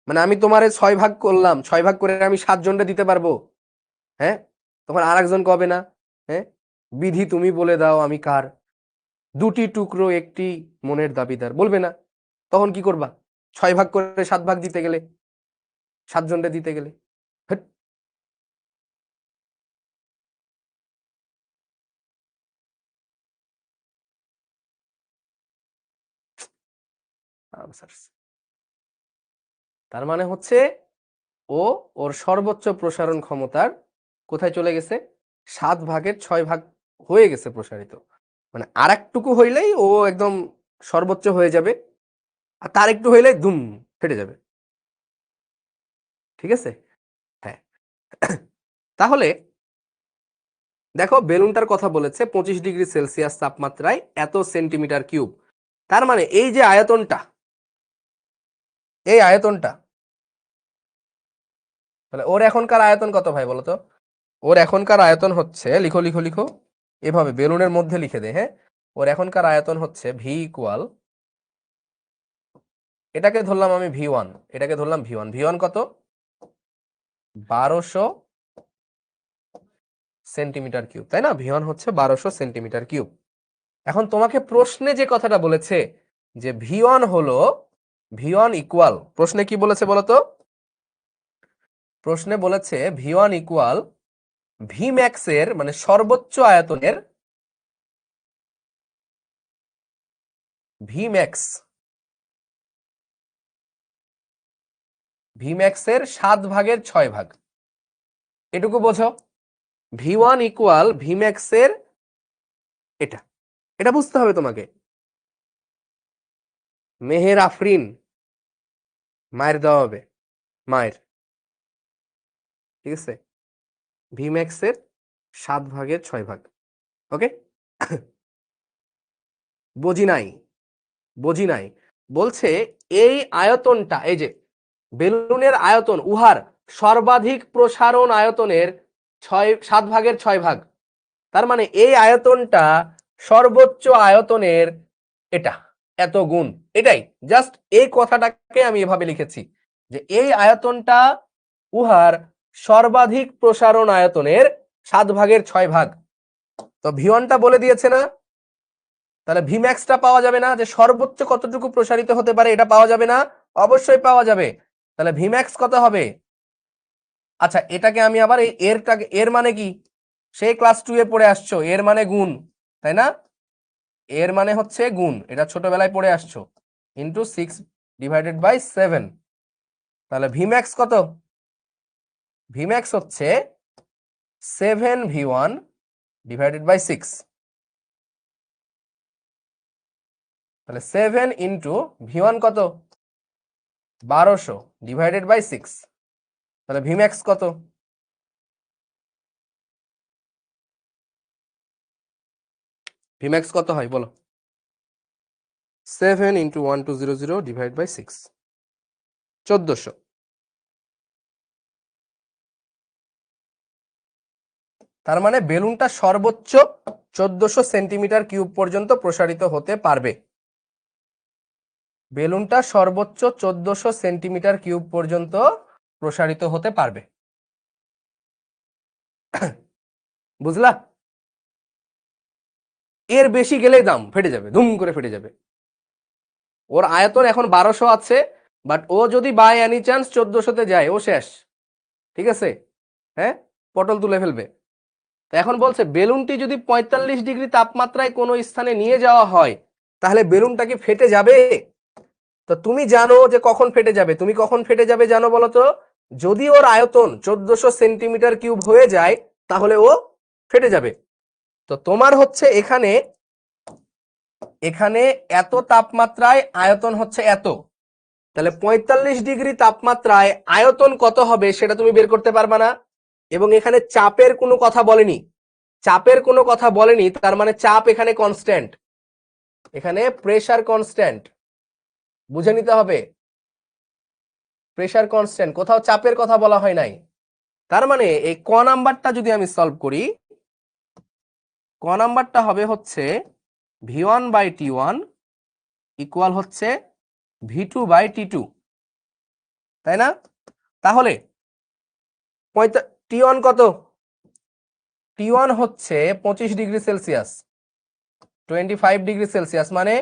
[SPEAKER 1] মানে আমি তোমারে 6 ভাগ করলাম, 6 ভাগ করে আমি 7 জনকে দিতে পারবো। হ্যাঁ, তখন আর একজন কবে না। হ্যাঁ, বিধি তুমি বলে দাও আমি কার, দুটি টুকরো একটি মনের দাবিদার, বলবে না? তখন কি করবা? 6 ভাগ করে 7 ভাগ দিতে গেলে, 7 জনকে দিতে গেলে, হ্যাট, আনসার। তার মানে হচ্ছে ও ওর সর্বোচ্চ প্রসারণ ক্ষমতার কোথায় চলে গেছে, 7/6 হয়ে গেছে প্রসারিত। মানে আর একটুকু হইলেই ও একদম সর্বোচ্চ হয়ে যাবে, আর তার একটু হইলেই ধুম ফেটে যাবে। ঠিক আছে। হ্যাঁ, তাহলে দেখো বেলুনটার কথা বলেছে 25°C তাপমাত্রায় এত সেন্টিমিটার কিউব। তার মানে এই যে আয়তনটা, এই আয়তনটা, তাহলে ওর এখনকার আয়তন কত ভাই বলো তো? ওর এখনকার আয়তন হচ্ছে, লিখো লিখো লিখো, এভাবে বেলুনের মধ্যে লিখে দে। হ্যাঁ, ওর এখনকার আয়তন হচ্ছে ভি ইকুয়াল, এটাকে ধরলাম আমি V1, এটাকে ধরলাম V1, V1 কত, 1200 সেন্টিমিটার কিউব, তাই না? V1 হচ্ছে 1200 সেন্টিমিটার কিউব। এখন তোমাকে প্রশ্নে যে কথাটা বলেছে যে V1 হলো, V1 ইকুয়াল, প্রশ্নে কি বলেছে বলতো? প্রশ্নে বলেছে V1 ইকুয়াল ভি ম্যাক্স এর মানে সর্বোচ্চ আয়তনের, ভি ম্যাক্স, ভি ম্যাক্স এর 7/6 এটুকু বোঝো, V1 ইকুয়াল Vmax এর এটা, এটা বুঝতে হবে তোমাকে। মেহের আফরিন, মায়ের দেওয়া হবে, মায়ের, ঠিক আছে, Vmax এর 7/6 ওকে। বুঝি নাই, বুঝি নাই, বলছে এই আয়তনটা, এই যে বেলুনের আয়তন, উহার সর্বাধিক প্রসারণ আয়তনের 7/6 তার মানে এই আয়তনটা সর্বোচ্চ আয়তনের এটা এত গুণ, এটাই জাস্ট এই কথাটাকে আমি এভাবে লিখেছি যে এই আয়তনটা উহার সর্বাধিক প্রসারণ আয়তনের 7/6। তো V1টা বলে দিয়েছে না, তাহলে Vmaxটা পাওয়া যাবে না, যে সর্বোচ্চ কতটুকু প্রসারিত হতে পারে এটা পাওয়া যাবে না, অবশ্যই পাওয়া যাবে। তাহলে Vmax কত হবে? আচ্ছা এটাকে আমি আবার এই এরটাকে, এর মানে কি, সেই ক্লাস 2 এ পড়ে আসছো, এর মানে গুণ, তাই না? এর মানে হচ্ছে গুণ, এটা ছোটবেলায় পড়ে আসছো, ইন্টু 6/7। তাহলে Vmax কত? Vmax হচ্ছে 7V1/6। তাহলে 7 ইন্টু V1 কত? 1200/6। তাহলে Vmax কত? Vmax কত হয় বলো? 7 ইন্টু 1200/6, 1400। তার মানে বেলুনটা সর্বোচ্চ 1400 সেন্টিমিটার কিউব পর্যন্ত প্রসারিত হতে পারবে। বেলুনটা সর্বোচ্চ 1400 সেন্টিমিটার কিউব পর্যন্ত প্রসারিত হতে পারবে। বুঝলা? এর বেশি গেলেই দাম ফেটে যাবে, ধুম করে ফেটে যাবে। ওর আয়তন এখন 1200 আছে, বাট ও যদি বাই এনি চান্স 1400-তে যায় ও শেষ, ঠিক আছে, হ্যাঁ, পটল তুলে ফেলবে। এখন বলছে বেলুনটি যদি 45 ডিগ্রি তাপমাত্রায় কোনো স্থানে নিয়ে যাওয়া হয় তাহলে বেলুনটা কি ফেটে যাবে? তো তুমি জানো যে কখন ফেটে যাবে, তুমি কখন ফেটে যাবে জানো বলো তো? যদি ওর আয়তন 1400 সেন্টিমিটার কিউব হয়ে যায় তাহলে ও ফেটে যাবে। তো তোমার হচ্ছে এখানে, এখানে এত তাপমাত্রায় আয়তন হচ্ছে এত, তাহলে 45 ডিগ্রি তাপমাত্রায় আয়তন কত হবে সেটা তুমি বের করতে পারবা না। এবং এখানে চাপের কোনো কথা বলেনি, চাপের কোনো কথা বলেনি, তার মানে চাপ এখানে কনস্ট্যান্ট, এখানে প্রেসার কনস্ট্যান্ট, বুঝে নিতে হবে, প্রেসার কনস্ট্যান্ট, কোথাও চাপের কথা বলা হয় নাই। তার মানে এই ক নাম্বারটা যদি আমি সলভ করি, ক নাম্বারটা হবে হচ্ছে V1/T1 ইকুয়াল হচ্ছে V2/T2, তাই না? তাহলে T1 কত? T1 হচ্ছে 25 ডিগ্রি সেলসিয়াস, 25 ডিগ্রি সেলসিয়াস মানে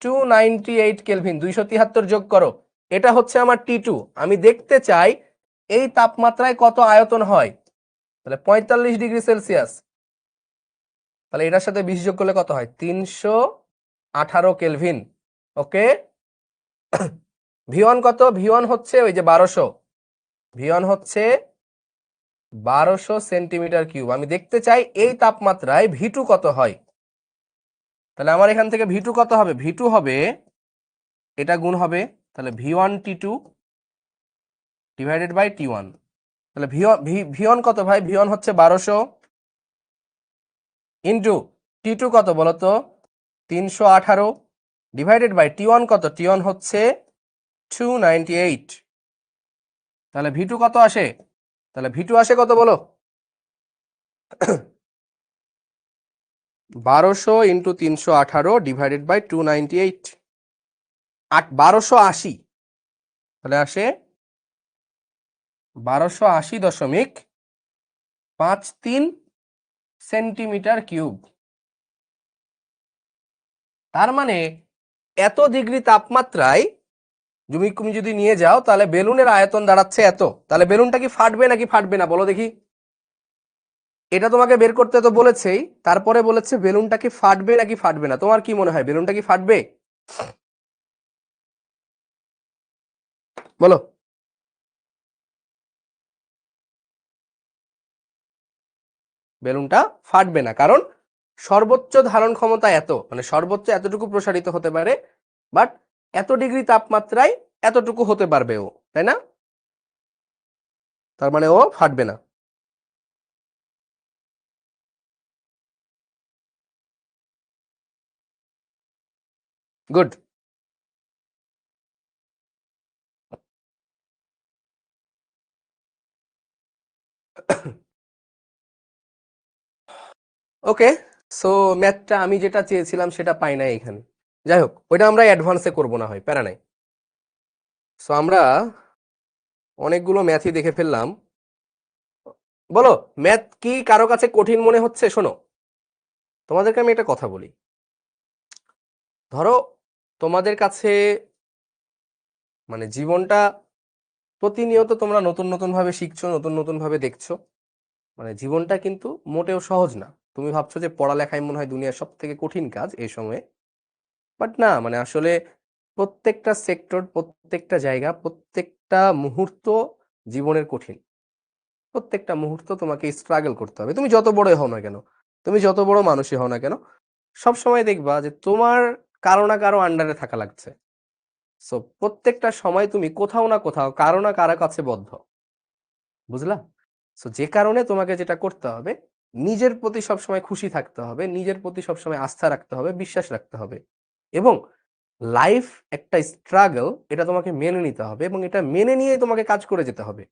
[SPEAKER 1] 298 কেলভিন, 273 যোগ করো, এটা হচ্ছে আমার T2। আমি দেখতে চাই এই তাপমাত্রায় কত আয়তন হয়, তাহলে 45 ডিগ্রি সেলসিয়াস, তাহলে এটার সাথে 20 যোগ করলে কত হয়? 318 কেলভিন। ওকে। V1 কত? V1 হচ্ছে ওই যে 1200, V1 হচ্ছে 1200 সেন্টিমিটার কিউব। আমি দেখতে চাই এই তাপমাত্রায় V2 কত হয়, তাহলে আমার এখান থেকে V2 কত হবে? V2 হবে, এটা গুণ হবে, তাহলে V1T2/T1। তাহলে V1 কত ভাই? V1 হচ্ছে 1200 ইন্টু T2 কত বলতো? 318/T1 কত? T1 হচ্ছে 298। তাহলে V2 কত আসে? তাহলে V2 আসে কত বলো? 1200 ইন্টু 318/298, 1280, তাহলে আসে 1280.53 সেন্টিমিটার কিউব। তার মানে এত ডিগ্রি তাপমাত্রায় তুমি যদি নিয়ে যাও তাহলে বেলুনের আয়তন দাঁড়াচ্ছে এত, তাহলে বেলুনটা কি ফাটবে নাকি ফাটবে না বলো দেখি? এটা তোমাকে বের করতে তো বলেছেই, তারপরে বলেছে বেলুনটা কি ফাটবে নাকি ফাটবে না। তোমার কি মনে হয় বেলুনটা কি ফাটবে বলো? বেলুনটা ফাটবে না, কারণ সর্বোচ্চ ধারণ ক্ষমতা এত, মানে সর্বোচ্চ এতটুকু প্রসারিত হতে পারে, বাট এত ডিগ্রি তাপমাত্রায় এতটুকু হতে পারবে ও, তাই না? তার মানে ও ফাটবে না। গুড। ওকে, সো ম্যাথটা আমি যেটা চেয়েছিলাম সেটা পাই নাই এখানে। যাই হোক, ওইটা আমরা অ্যাডভান্সে করবো, না হয় প্যারা নাই। সো আমরা অনেকগুলো ম্যাথই দেখে ফেললাম। বলো, ম্যাথ কি কারো কাছে কঠিন মনে হচ্ছে? শোনো, তোমাদেরকে আমি একটা কথা বলি। ধরো তোমাদের কাছে মানে জীবনটা প্রতিনিয়ত তোমরা নতুন নতুন ভাবে শিখছো, নতুন নতুন ভাবে দেখছো, মানে জীবনটা কিন্তু মোটেও সহজ না। তুমি ভাবছো যে পড়ালেখাই মনে হয় দুনিয়ার সব থেকে কঠিন কাজ এই সময়ে, বাট না, মানে আসলে প্রত্যেকটা সেক্টর, প্রত্যেকটা জায়গা, প্রত্যেকটা মুহূর্ত জীবনের কঠিন। প্রত্যেকটা মুহূর্ত তোমাকে স্ট্রাগল করতে হবে, তুমি যত বড়ই হও না কেন, তুমি যত বড় মানুষই হও না কেন, সব সময় দেখবা যে তোমার কারো না কারো আন্ডারে থাকা লাগছে। সো প্রত্যেকটা সময় তুমি কোথাও না কোথাও কারো না কারো কাছে বদ্ধ, বুঝলা? সো যে কারণে তোমাকে যেটা করতে হবে, নিজের প্রতি সবসময় খুশি থাকতে হবে, নিজের প্রতি সবসময় আস্থা রাখতে হবে, বিশ্বাস রাখতে হবে, এবং লাইফ একটা স্ট্রাগল, এটা তোমাকে মেনে নিতে হবে, এবং এটা মেনে নিয়ে তোমাকে কাজ করে যেতে হবে,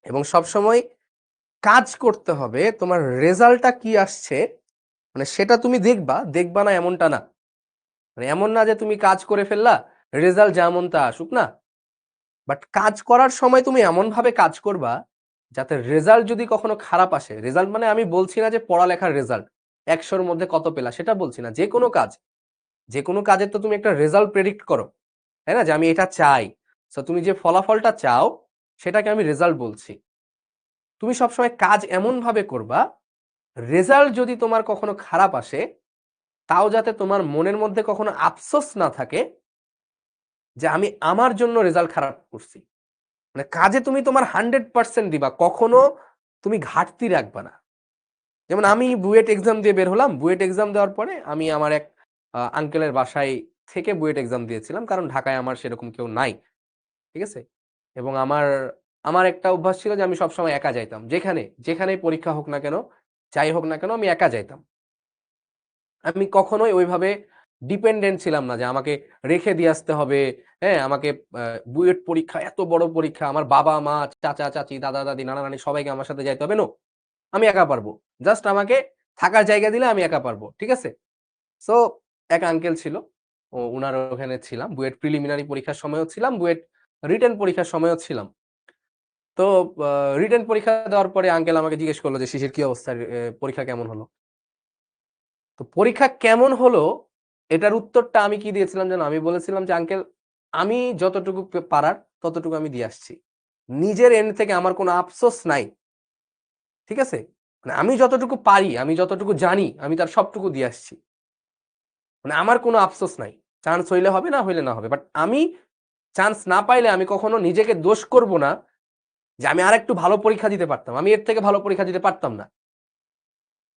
[SPEAKER 1] এবং সবসময় কাজ করতে হবে। তোমার রেজাল্টটা কি আসছে মানে সেটা তুমি দেখবা, দেখবা না এমনটা না, মানে এমন না যে তুমি কাজ করে ফেললা, রেজাল্ট যেমন তা আসুক না, বাট কাজ করার সময় তুমি এমন ভাবে কাজ করবা যাতে রেজাল্ট যদি কখনো খারাপ আসে, রেজাল্ট মানে আমি বলছি না যে পড়ালেখার রেজাল্ট 100-র মধ্যে কত পেলা সেটা বলছি না, যে কোনো কাজ, যে কোনো কাজের তো তুমি একটা রেজাল্ট প্রেডিক্ট করো, তাই না? যে আমি এটা চাই, তো তুমি যে ফলাফলটা চাও সেটাকে আমি রেজাল্ট বলছি। তুমি সবসময় কাজ এমন ভাবে করবা, রেজাল্ট যদি তোমার কখনো খারাপ আসে তাও যাতে তোমার মনের মধ্যে কখনো আফসোস না থাকে যে আমি আমার জন্য রেজাল্ট খারাপ করছি। মানে কাজে তুমি তোমার 100% দিবা, কখনো তুমি ঘাটতি রাখবা না। যেমন আমি বুয়েট এক্সাম দিয়ে বের হলাম, বুয়েট এক্সাম দেওয়ার পরে আমি আমার এক আঙ্কেলের বাসায় থেকে বুয়েট এক্সাম দিয়েছিলাম, কারণ ঢাকায় আমার সেরকম কেউ নাই, ঠিক আছে? এবং আমার আমার একটা অভ্যাস ছিল যে আমি সবসময় একা যাইতাম, যেখানে যেখানেই পরীক্ষা হোক না কেন, যাই হোক না কেন, আমি একা যাইতাম। আমি কখনোই ওইভাবে ডিপেন্ডেন্ট ছিলাম না যে আমাকে রেখে দিয়ে আসতে হবে। হ্যাঁ, আমাকে বুয়েট পরীক্ষা, এত বড় পরীক্ষা, আমার বাবা মা, চাচা চাচি, দাদা দাদি, নানা নানি সবাইকে আমার সাথে যাইতে হবে, নো, আমি একা পারবো। জাস্ট আমাকে থাকার জায়গা দিলে আমি একা পারবো, ঠিক আছে? সো এক আঙ্কেল ছিল, উনার ওখানে ছিলাম, বুয়েট প্রিলিমিনারি পরীক্ষার সময়ও ছিলাম, বুয়েট রিটেন পরীক্ষার সময়ও ছিলাম। তো রিটেন পরীক্ষা দেওয়ার পরে আঙ্কেল আমাকে জিজ্ঞেস করলো যে শিশির কি অবস্থা, পরীক্ষা কেমন হলো? তো পরীক্ষা কেমন হলো এটার উত্তরটা আমি কি দিয়েছিলাম জানো? আমি বলেছিলাম যে আঙ্কেল, আমি যতটুকু পারার ততটুকু আমি দিয়ে আসছি, নিজের এন্ড থেকে আমার কোনো আফসোস নাই, ঠিক আছে? মানে আমি যতটুকু পারি, আমি যতটুকু জানি, আমি তার সবটুকু দিয়ে আসছি, মানে আমার কোনো আফসোস নাই। চান্স হইলে হবে, না হইলে না হবে, বাট আমি চান্স না পাইলে আমি কখনো নিজেকে দোষ করব না যে আমি আর একটু ভালো পরীক্ষা দিতে পারতাম, আমি এর থেকে ভালো পরীক্ষা দিতে পারতাম না,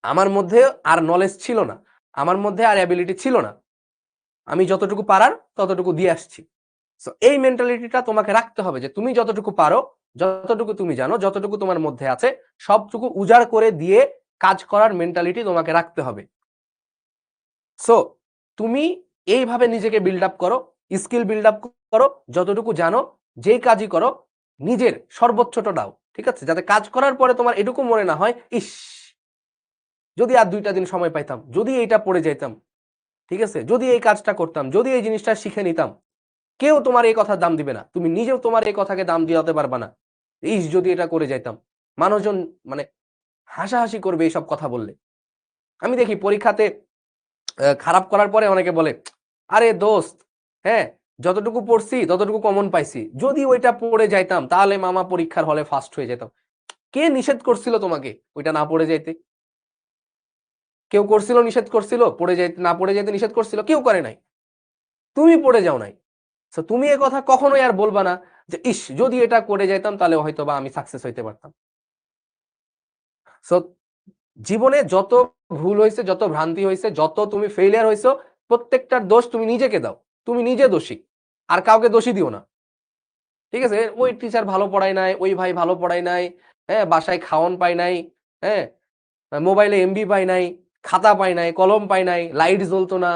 [SPEAKER 1] আমার মধ্যে আর নলেজ ছিল না, আমার মধ্যে আর অ্যাবিলিটি ছিল না, আমি যতটুকু পারার ততটুকু দিয়ে আসছি। সো এই মেন্টালিটিটা তোমাকে রাখতে হবে যে তুমি যতটুকু পারো, যতটুকু তুমি জানো, যতটুকু তোমার মধ্যে আছে, সবটুকু উজাড় করে দিয়ে কাজ করার মেন্টালিটি তোমাকে রাখতে হবে। সো তুমি এইভাবে নিজেকে বিল্ড আপ করো, স্কিল বিল্ড আপ করো, যতটুকু জানো, যেই কাজই করো নিজের সর্বোচ্চটা দাও, ঠিক আছে? যাতে কাজ করার পরে তোমার এটুকু মনে না হয়, ইস, যদি আর 2টা দিন সময় পাইতাম, যদি এইটা পড়ে যাইতাম, ঠিক আছে, যদি এই কাজটা করতাম, যদি এই জিনিসটা শিখে নিতাম। কেউ তোমার এই কথার দাম দিবে না, তুমি নিজেও তোমার এই কথাকে দাম দিতে পারবা না। ইস, যদি এটা করে যাইতাম, মানুষজন মানে হাসাহাসি করবে এইসব কথা বললে। আমি দেখি পরীক্ষাতে খারাপ করার পরে অনেকে বলে, আরে দোস্ত, হ্যাঁ, যতটুকু পড়ছি ততটুকু কমন পাইছি, যদি ওইটা পড়ে যাইতাম তাহলে মামা পরীক্ষার হলে ফার্স্ট হয়ে যেতাম। কে নিষেধ করছিল তোমাকে ওইটা না পড়ে যাইতে? কেউ করছিল নিষেধ করছিল পড়ে যাইতে, না পড়ে যাইতে নিষেধ করছিল? কেউ করে নাই, তুমি পড়ে যাও নাই। তো তুমি এই কথা কখনোই আর বলবা না যে ইস, যদি এটা করে যাইতাম তাহলে হয়তো বা আমি সাকসেস হইতে পারতাম। সো জীবনে যত ভুল হয়েছে, যত ভ্রান্তি হয়েছে, যত তুমি ফেইলিয়ার হয়েছো, প্রত্যেকটার দোষ তুমি নিজেকে দাও। তুমি নিজে দোষী, আর কাউকে দোষী দিও না। ঠিক আছে? ওই টিচার ভালো পড়ায় নাই, ওই ভাই ভালো পড়ায় নাই, হ্যাঁ, বাসায় খাওয়ান পাই নাই, হ্যাঁ, মোবাইলে এমবি পাই নাই, খাতা পাই নাই, কলম পাই নাই, লাইট জ্বলতো না,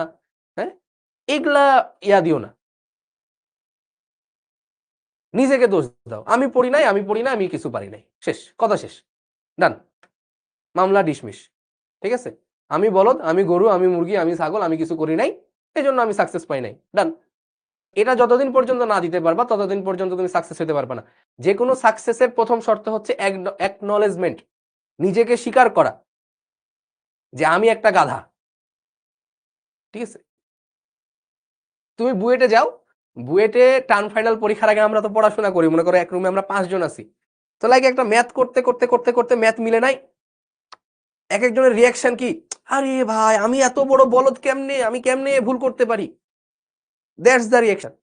[SPEAKER 1] হ্যাঁ, এগুলা দিও না। নিজেকে দোষ দাও, আমি পড়ি নাই, আমি পড়ি না, আমি কিছু পারি নাই, শেষ কথা, শেষ, ডান, মামলা ডিসমিস। ঠিক আছে? আমি বলদ, আমি গরু, আমি মুরগি, আমি ছাগল, আমি কিছু করি নাই, এই জন্য আমি সাকসেস পাই নাই, ডান। এটা যতদিন পর্যন্ত না দিতে পারবা ততদিন পর্যন্ত তুমি সাকসেস হতে পারবে না। যে কোনো সাকসেসের প্রথম শর্ত হচ্ছে অ্যাকনলেজমেন্ট, নিজেকে স্বীকার করা যে আমি একটা গাধা। ঠিক আছে? তুমি বুয়েটে যাও, বুয়েটে টার্ম ফাইনাল পরীক্ষার আগে আমরা তো পড়াশোনা করি, মনে করো এক রুমে আমরা 5 জন আছি, তো লাগে একটা ম্যাথ করতে করতে করতে করতে ম্যাথ মিলে নাই, এক একজনের রিয়াকশন কি, আরে ভাই আমি এত বড় বলদ কেমনে, আমি কেমনে ভুল করতে পারি, দ্যাটস দ্য রিয়াকশন।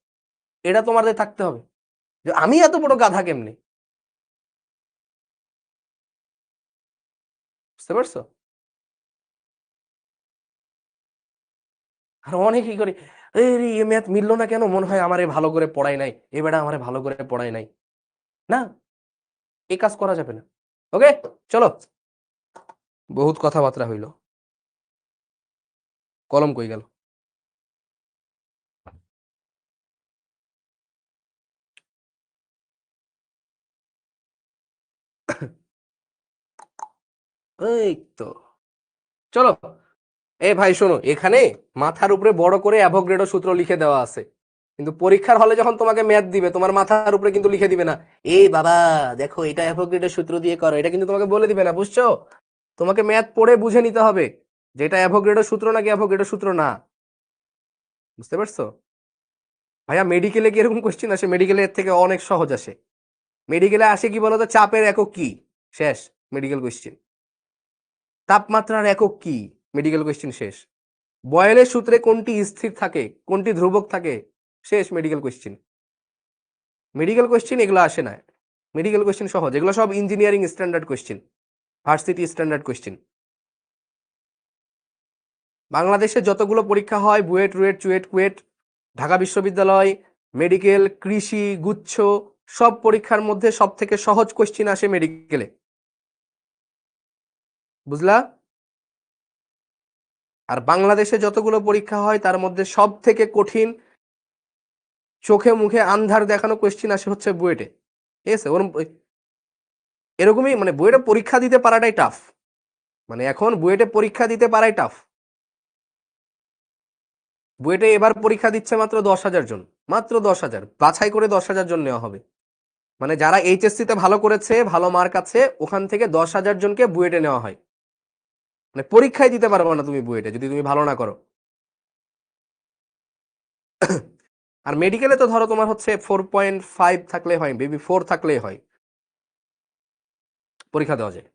[SPEAKER 1] এটা তোমাদের থাকতে হবে যে আমি এত বড় গাধা কেমনে। বুঝতে পারছো? আর অনেক কি করে, এই ম্যাথ মিললো না কেন, মনে হয় আমারে ভালো করে পড়াই নাই, এবারে আমারে ভালো করে পড়াই নাই। না, এই কাজ করা যাবে না। ওকে, চলো, বহুত কথাবার্তা হইলো, কলম কই গেল? এই তো, চলো। এ ভাই শোনো, এখানে মাথার উপরে বড় করে অ্যাভোগাড্রো সূত্র লিখে দেওয়া আছে, কিন্তু পরীক্ষার হলে যখন তোমাকে ম্যাথ দিবে তোমার মাথার উপরে কিন্তু লিখে দিবে না, এই বাবা দেখো এটা অ্যাভোগাড্রো সূত্র দিয়ে করো, এটা কিন্তু তোমাকে বলে দিবে না, বুঝছো? তোমাকে ম্যাথ পড়ে বুঝে নিতে হবে যে এটা অ্যাভোগাড্রো সূত্র নাকি অ্যাভোগাড্রো সূত্র না। বুঝতে পারছো? ভাইয়া মেডিকেলে কি এরকম কোশ্চেন আসে? মেডিকেলে এর থেকে অনেক সহজ আসে। মেডিকেলে আসে কি বলতো, চাপের একক কি, শেষ, মেডিকেল কোশ্চেন। তাপমাত্রার একক কি, মেডিকেল কোশ্চেন, শেষ। বয়েলের সূত্রে কোনটি স্থির থাকে, কোনটি ধ্রুবক থাকে, শেষ, মেডিকেল কোশ্চেন। মেডিকেল কোশ্চেন এগুলো আসে না, মেডিকেল কোশ্চেন সহজ, এগুলো সব engineering standard question, varsity standard question. বাংলাদেশে যতগুলো পরীক্ষা হয়, বুয়েট, রুয়েট, চুয়েট, কুয়েট, ঢাকা বিশ্ববিদ্যালয়, মেডিকেল, কৃষি, গুচ্ছ, সব পরীক্ষার মধ্যে সব থেকে সহজ কোশ্চেন আসে মেডিকেলে। বুঝলা? আর বাংলাদেশে যতগুলো পরীক্ষা হয় তার মধ্যে সব থেকে কঠিন, চোখে মুখে আন্ধার দেখানো কোশ্চেন আসে হচ্ছে বুয়েটে। ঠিক আছে? ওরকম এরকমই, মানে বুয়েটে পরীক্ষা দিতে পারাটাই টাফ, মানে এখন বুয়েটে পরীক্ষা দিতে পারাই টাফ। বুয়েটে এবার পরীক্ষা দিচ্ছে মাত্র 10,000 জন, মাত্র 10,000, বাছাই করে 10,000 জন নেওয়া হবে। মানে যারা এইচএসসি তে ভালো করেছে, ভালো মার্ক আছে, ওখান থেকে 10,000 জনকে বুয়েটে নেওয়া হয়। মানে পরীক্ষায় দিতে পারবে না তুমি বুয়েটে যদি তুমি ভালো না করো। আর মেডিকেলে তো ধরো তোমার হচ্ছে 4.5 থাকলে হয়, বেবি 4 থাকলেই হয়, পরীক্ষা দেওয়া যায়।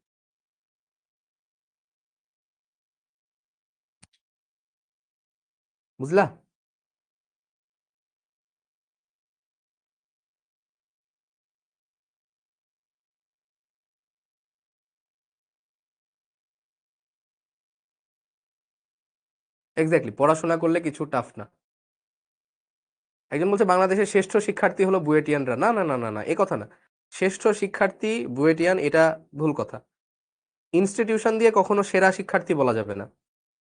[SPEAKER 1] বুঝলা? এক্স্যাক্টলি, পড়াশোনা করলে কিছু টাফ না। একজন বলছে বাংলাদেশের শ্রেষ্ঠ শিক্ষার্থী হলো বুয়েটিয়ানরা, না না না না না, এ কথা না। শ্রেষ্ঠ শিক্ষার্থী বুয়েটিয়ান, এটা ভুল কথা। ইনস্টিটিউশন দিয়ে কখনো সেরা শিক্ষার্থী বলা যাবে না।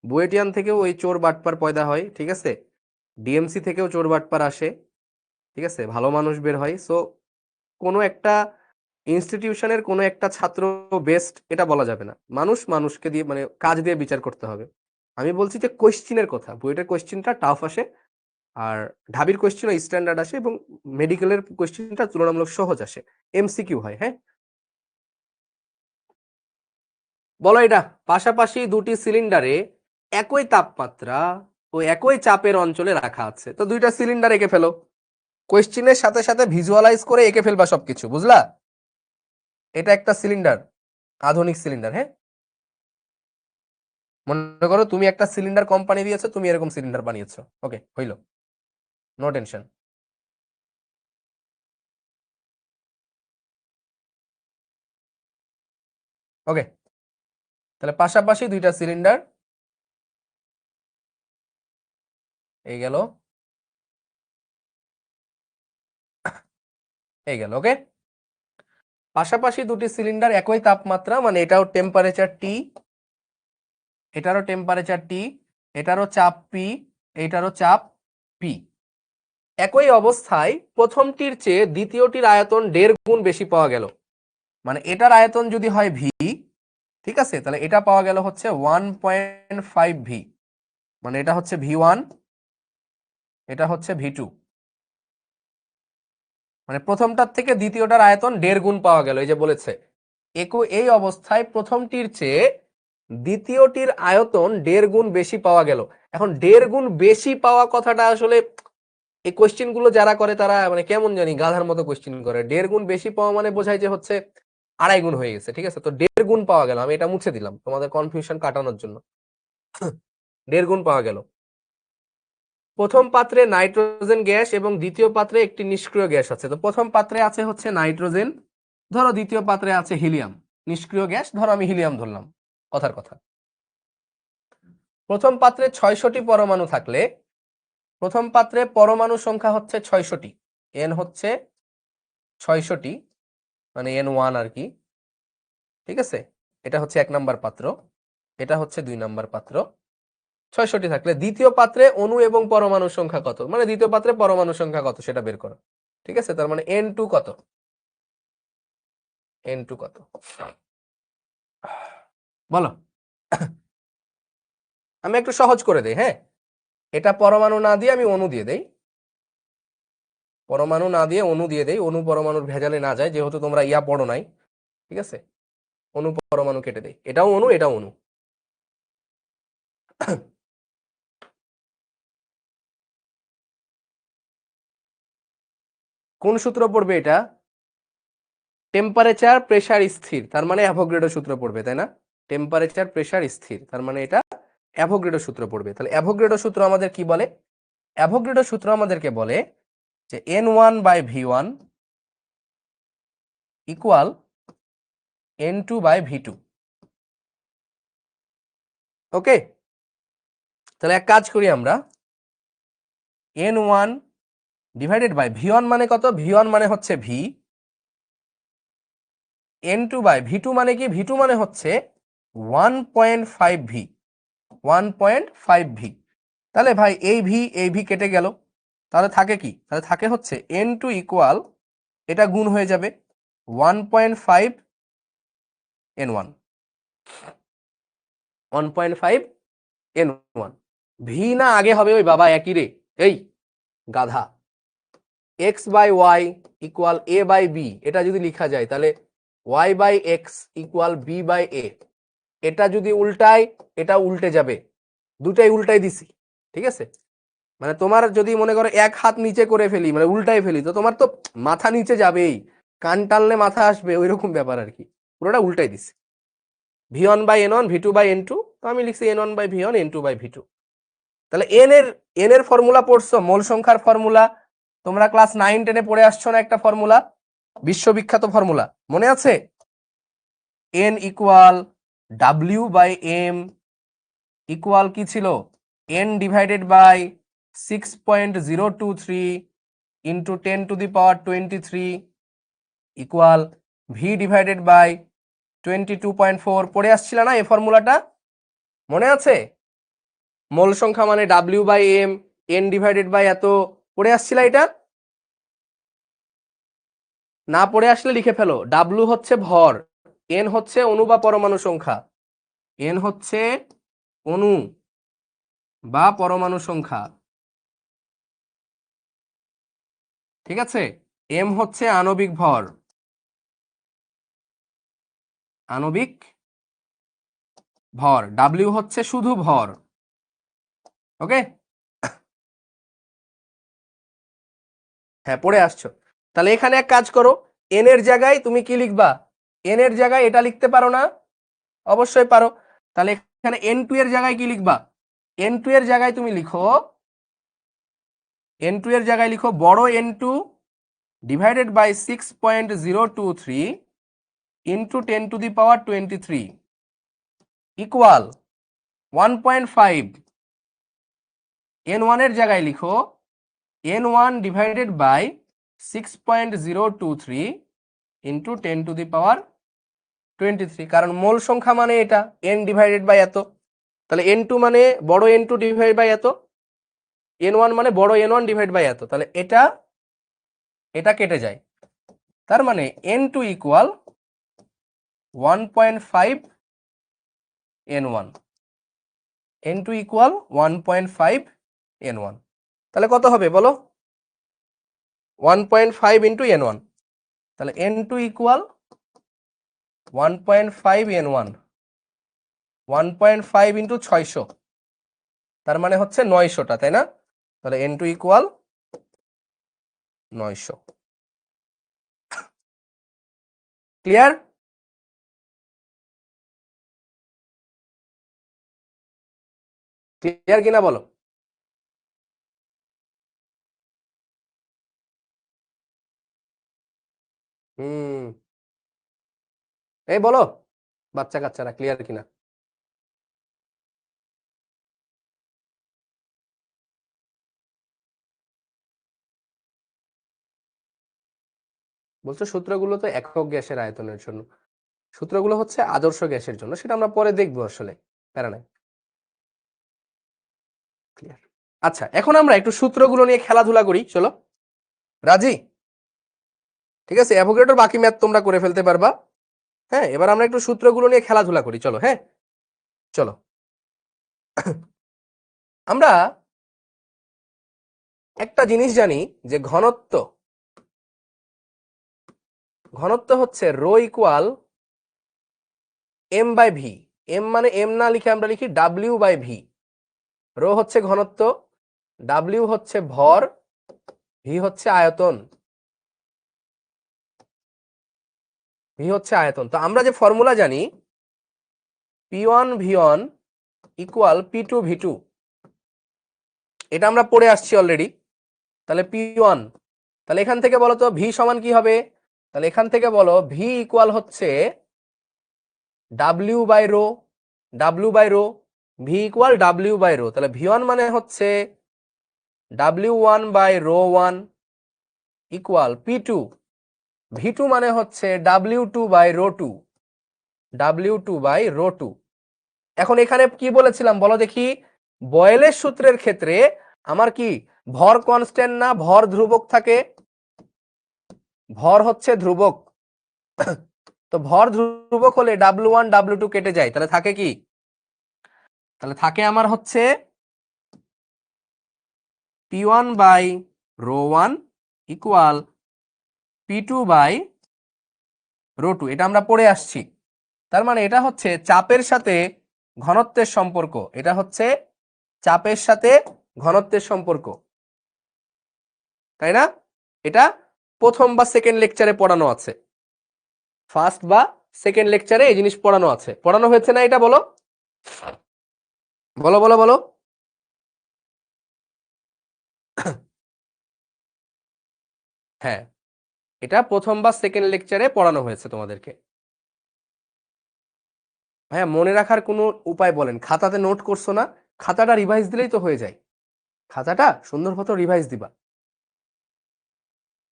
[SPEAKER 1] বুয়েটিয়ান থেকেও ওই চোর বাটপার পয়দা হয়, ঠিক আছে, ডিএমসি থেকেও চোর বাটপার আসে, ঠিক আছে, ভালো মানুষ বের হয়। সো কোনো একটা ইনস্টিটিউশনের কোনো একটা ছাত্র বেস্ট এটা বলা যাবে না, মানুষ মানুষকে দিয়ে, মানে কাজ দিয়ে বিচার করতে হবে। আমি বলছি যে কোশ্চিনের কথা, বুয়েটের কোশ্চিনটা টাফ আসে, আর ঢাবির কোশ্চেন স্ট্যান্ডার্ড আসে, এবং মেডিকেলের কোশ্চেনটা তুলনামূলক সহজ আসে, এমসিকিউ হয়। হ্যাঁ, বলো এটা, পাশাপাশি দুটি সিলিন্ডারে একই তাপমাত্রা ও একই চাপের অঞ্চলে রাখা আছে, তো দুইটা সিলিন্ডার এঁকে ফেলো, কোশ্চেনের সাথে সাথে ভিজুয়ালাইজ করে এঁকে ফেলবা সবকিছু, বুঝলা? এটা একটা সিলিন্ডার, আধুনিক সিলিন্ডার, হ্যাঁ। মনে করো তুমি একটা সিলিন্ডার কোম্পানি দিয়েছো, তুমি এরকম সিলিন্ডার বানিয়েছো, ওকে, হইলো, নো টেনশন। ওকে, তাহলে পাশাপাশি দুইটা সিলিন্ডার, এই গেল এই গেল। ওকে, পাশাপাশি দুটি সিলিন্ডার একই তাপমাত্রা, মানে এটাও টেম্পারেচার টি, এটারও টেম্পারেচার টি, এটারও চাপ পি, এইটারও চাপ পি। একই অবস্থায় প্রথমটির চেয়ে দ্বিতীয়টির আয়তন 1.5 গুণ বেশি পাওয়া গেল। মানে এটার আয়তন যদি হয় ভি, ঠিক আছে, তাহলে এটা পাওয়া গেল হচ্ছে 1.5 ভি, মানে এটা হচ্ছে V1, এটা হচ্ছে V2। মানে প্রথমটার থেকে দ্বিতীয়টার আয়তন 1.5 গুণ পাওয়া গেল, এই যে বলেছে। এই অবস্থায় প্রথমটির চেয়ে দ্বিতীয়টির আয়তন 1.5 গুণ বেশি পাওয়া গেল। এখন 1.5 গুণ বেশি পাওয়া কথাটা আসলে এই কোশ্চেন গুলো যারা করে তারা মানে কেমন জানি গাধার মতো কোশ্চেন করে। 1.5 গুণ বেশি পাওয়া মানে বোঝায় যে হচ্ছে 2.5 গুণ হয়ে গেছে, ঠিক আছে। তো 1.5 গুণ পাওয়া গেল, আমি এটা মুছে দিলাম তোমাদের কনফিউশন কাটানোর জন্য। 1.5 গুণ পাওয়া গেল। প্রথম পাত্রে নাইট্রোজেন গ্যাস এবং দ্বিতীয় পাত্রে একটি নিষ্ক্রিয় গ্যাস আছে। তো প্রথম পাত্রে আছে হচ্ছে নাইট্রোজেন, ধরো দ্বিতীয় পাত্রে আছে হিলিয়াম। নিষ্ক্রিয় গ্যাস ধরো আমি হিলিয়াম ধরলাম, কথার কথা। প্রথম পাত্রে 600টি পরমাণু থাকলে প্রথম পাত্রে পরমাণু সংখ্যা হচ্ছে 600টি, এন হচ্ছে 600টি, মানে N1 আর কি, ঠিক আছে। এটা হচ্ছে 1 নাম্বার পাত্র, এটা হচ্ছে 2 নাম্বার পাত্র। 600টি থাকলে দ্বিতীয় পাত্রে অণু এবং পরমাণুর সংখ্যা কত, মানে দ্বিতীয় পাত্রে পরমাণুর সংখ্যা কত সেটা বের করো, ঠিক আছে। তার মানে N2 কত, N2 কত বলো। আমি একটু সহজ করে দেই, হ্যাঁ, এটা পরমাণু না দিয়ে আমি অণু দিয়ে দেই, পরমাণু না দিয়ে অণু দিয়ে দেই, অণু পরমাণুর ভেজালে না যায়, যেহেতু তোমরা ইয়া পড়ো নাই, ঠিক আছে। অণু পরমাণু কেটে দেই, এটাও অণু এটাও অণু। কোন সূত্র পড়বে এটা? টেম্পারেচার প্রেসার স্থির, তার মানে অ্যাভোগাড্রো সূত্র পড়বে, তাই না? টেম্পারেচার প্রেসার স্থির, তার মানে এটা অ্যাভোগাড্রো সূত্র পড়বে। তাহলে অ্যাভোগাড্রো সূত্র আমাদের কি বলে? অ্যাভোগাড্রো সূত্র আমাদেরকে বলে যে N1/V1 ইকুয়াল N2/V2। ওকে, তাহলে এক কাজ করি আমরা, N1 ডিভাইডেড বাই V1 মানে কত? V1 মানে হচ্ছে V, N2/V2 মানে কি? V2 মানে হচ্ছে 1.5V, 1.5V। তাহলে ভাই এই ভি কেটে গেল, তাহলে থাকে কি? তাহলে থাকে হচ্ছে N2 ইকুয়াল, এটা গুণ হয়ে যাবে 1.5 N1, 1.5 N1। ভি না আগে হবে ওই বাবা একই রে, এই গাধা। x/y ইকুয়াল a/b, এটা যদি লেখা যায় তাহলে y/x ইকুয়াল b/a। এটা যদি উল্টাই এটা উল্টে যাবে, দুটাই উল্টাই দিছি, ঠিক আছে। মানে তোমার যদি মনে করো এক হাত নিচে করে ফেলি, মানে উল্টাই ফেলি, তো তোমার তো মাথা নিচে যাবেই, কান টানলে মাথা আসবে, ওই রকম ব্যাপার আর কি। পুরোটা উল্টাই দিছি। V1/N1 V2/N2, তো আমি লিখছি N1/V1 N2/V2। তাহলে এন এর ফর্মুলা পড়ছো, মোল সংখ্যার ফর্মুলা, তোমরা ক্লাস 9-10 পড়ে আসছো না একটা ফর্মুলা, বিশ্ববিখ্যাত ফর্মুলা, মনে আছে? N ইকুয়াল W/M ইকুয়াল কি ছিল? N divided by 6.023 into 10⁻23 equal V divided by 22.4। পড়ে আসছিল না এই ফর্মুলাটা, মনে আছে? মোল সংখ্যা মানে W/M, N ডিভাইডেড বাই এত, পড়ে আসছিল এটা? না পড়ে আসলে লিখে ফেলো, W হচ্ছে ভর, N হচ্ছে অণু বা পরমাণু সংখ্যা, N হচ্ছে অণু বা পরমাণু সংখ্যা, ঠিক আছে। M হচ্ছে আণবিক ভর, আণবিক ভর, W হচ্ছে শুধু ভর। ওকে, হ্যাঁ পড়ে আসছো। তাহলে এখানে এক কাজ করো, N এর জায়গায় তুমি কি লিখবা? N এর জায়গায় এটা লিখতে পারো না? অবশ্যই পারো। তাহলে এখানে N2 এর জায়গায় কি লিখবা? N2 এর জায়গায় তুমি লিখো, N2 এর জায়গায় লিখো বড় N2 divided by 6.023 into 10⁻23 equal 1.5 n1 এর জায়গায় লিখো n1 ডিভাইডেড বাই 6.023 ইন্টু 10⁻23, কারণ মোল সংখ্যা মানে এটা n ডিভাইডেড বাই এত, তাহলে n2 মানে বড় n2 ডিভাইড বাই এত, n1 মানে বড় n1 ডিভাইড বাই এত, তাহলে এটা কেটে যায়, তার মানে n2 equal 1.5 n1, n2 equal 1.5 n1, তাহলে কত হবে বলো? 1.5 ইন্টু n1, তাহলে n2 ইকুয়াল 1.5 n1, 1.5 ইন্টু 600, তার মানে হচ্ছে 900টা, তাই না? তাহলে n2 ইকুয়াল 900। ক্লিয়ার? ক্লিয়ার কিনা বলো? এই বলো বাচ্চা কাচ্চারা, ক্লিয়ার কিনা? বলছো সূত্রগুলো তো একক গ্যাসের আয়তনের জন্য, সূত্রগুলো হচ্ছে আদর্শ গ্যাসের জন্য, সেটা আমরা পরে দেখবো, আসলে প্যারা নাই। ক্লিয়ার? আচ্ছা, এখন আমরা একটু সূত্রগুলো নিয়ে খেলাধুলা করি, চলো। রাজি? ঠিক আছে, অ্যাভোগাড্রোর বাকি ম্যাথ তোমরা করে ফেলতে পারবা। হ্যাঁ, এবার আমরা একটু সূত্রগুলো নিয়ে খেলাধুলা করি, চলো। হ্যাঁ চলো। আমরা একটা জিনিস জানি যে ঘনত্ব হচ্ছে rho equal M by V. M মানে এম না লিখে আমরা লিখি ডাব্লিউ বাই ভি। রো হচ্ছে ঘনত্ব, ডাব্লিউ হচ্ছে ভর, ভি হচ্ছে আয়তন। ভি হচ্ছে আয়তন। তো আমরা যে ফর্মুলা জানি P1 V1 equal P2 V2, এটা আমরা পড়ে আসছি অলরেডি। তাহলে P1, তাহলে এখান থেকে বলো তো ভি সমান কি হবে? তাহলে এখান থেকে বলো ভি ইকুয়াল হচ্ছে W by rho, W by rho, V equal W by rho. তাহলে V1 মানে হচ্ছে W1 by rho 1 equal P2, V2 মানে হচ্ছে W2 by rho 2, W2 by rho 2। এখন এখানে কি বলেছিলাম বলো দেখি? বয়েলের সূত্রের ক্ষেত্রে আমার কি ভর কনস্ট্যান্ট না ভর ধ্রুবক থাকে? ভর হচ্ছে ধ্রুবক। তো ভর ধ্রুবক হলে W1 W2 কেটে যায়, তাহলে থাকে কি? তাহলে থাকে আমার হচ্ছে P1 by rho 1 equal P2 by rho 2, এটা আমরা পড়ে আসছি। তার মানে এটা হচ্ছে চাপের সাথে ঘনত্বের সম্পর্ক, এটা হচ্ছে চাপের সাথে ঘনত্বের সম্পর্ক, তাই না? এটা প্রথম বা সেকেন্ড লেকচারে পড়ানো আছে, ফার্স্ট বা সেকেন্ড লেকচারে এই জিনিস পড়ানো আছে, পড়ানো হয়েছে না? এটা বলো বলো বলো বলো। হ্যাঁ, এটা প্রথম বা সেকেন্ড লেকচারে পড়ানো হয়েছে তোমাদেরকে। ভাইয়া মনে রাখার কোনো উপায় বলেন? খাতাতে নোট করছো না? খাতাটা রিভাইজ দিলেই তো হয়ে যায়, খাতাটা সুন্দর মতো রিভাইজ দিবা।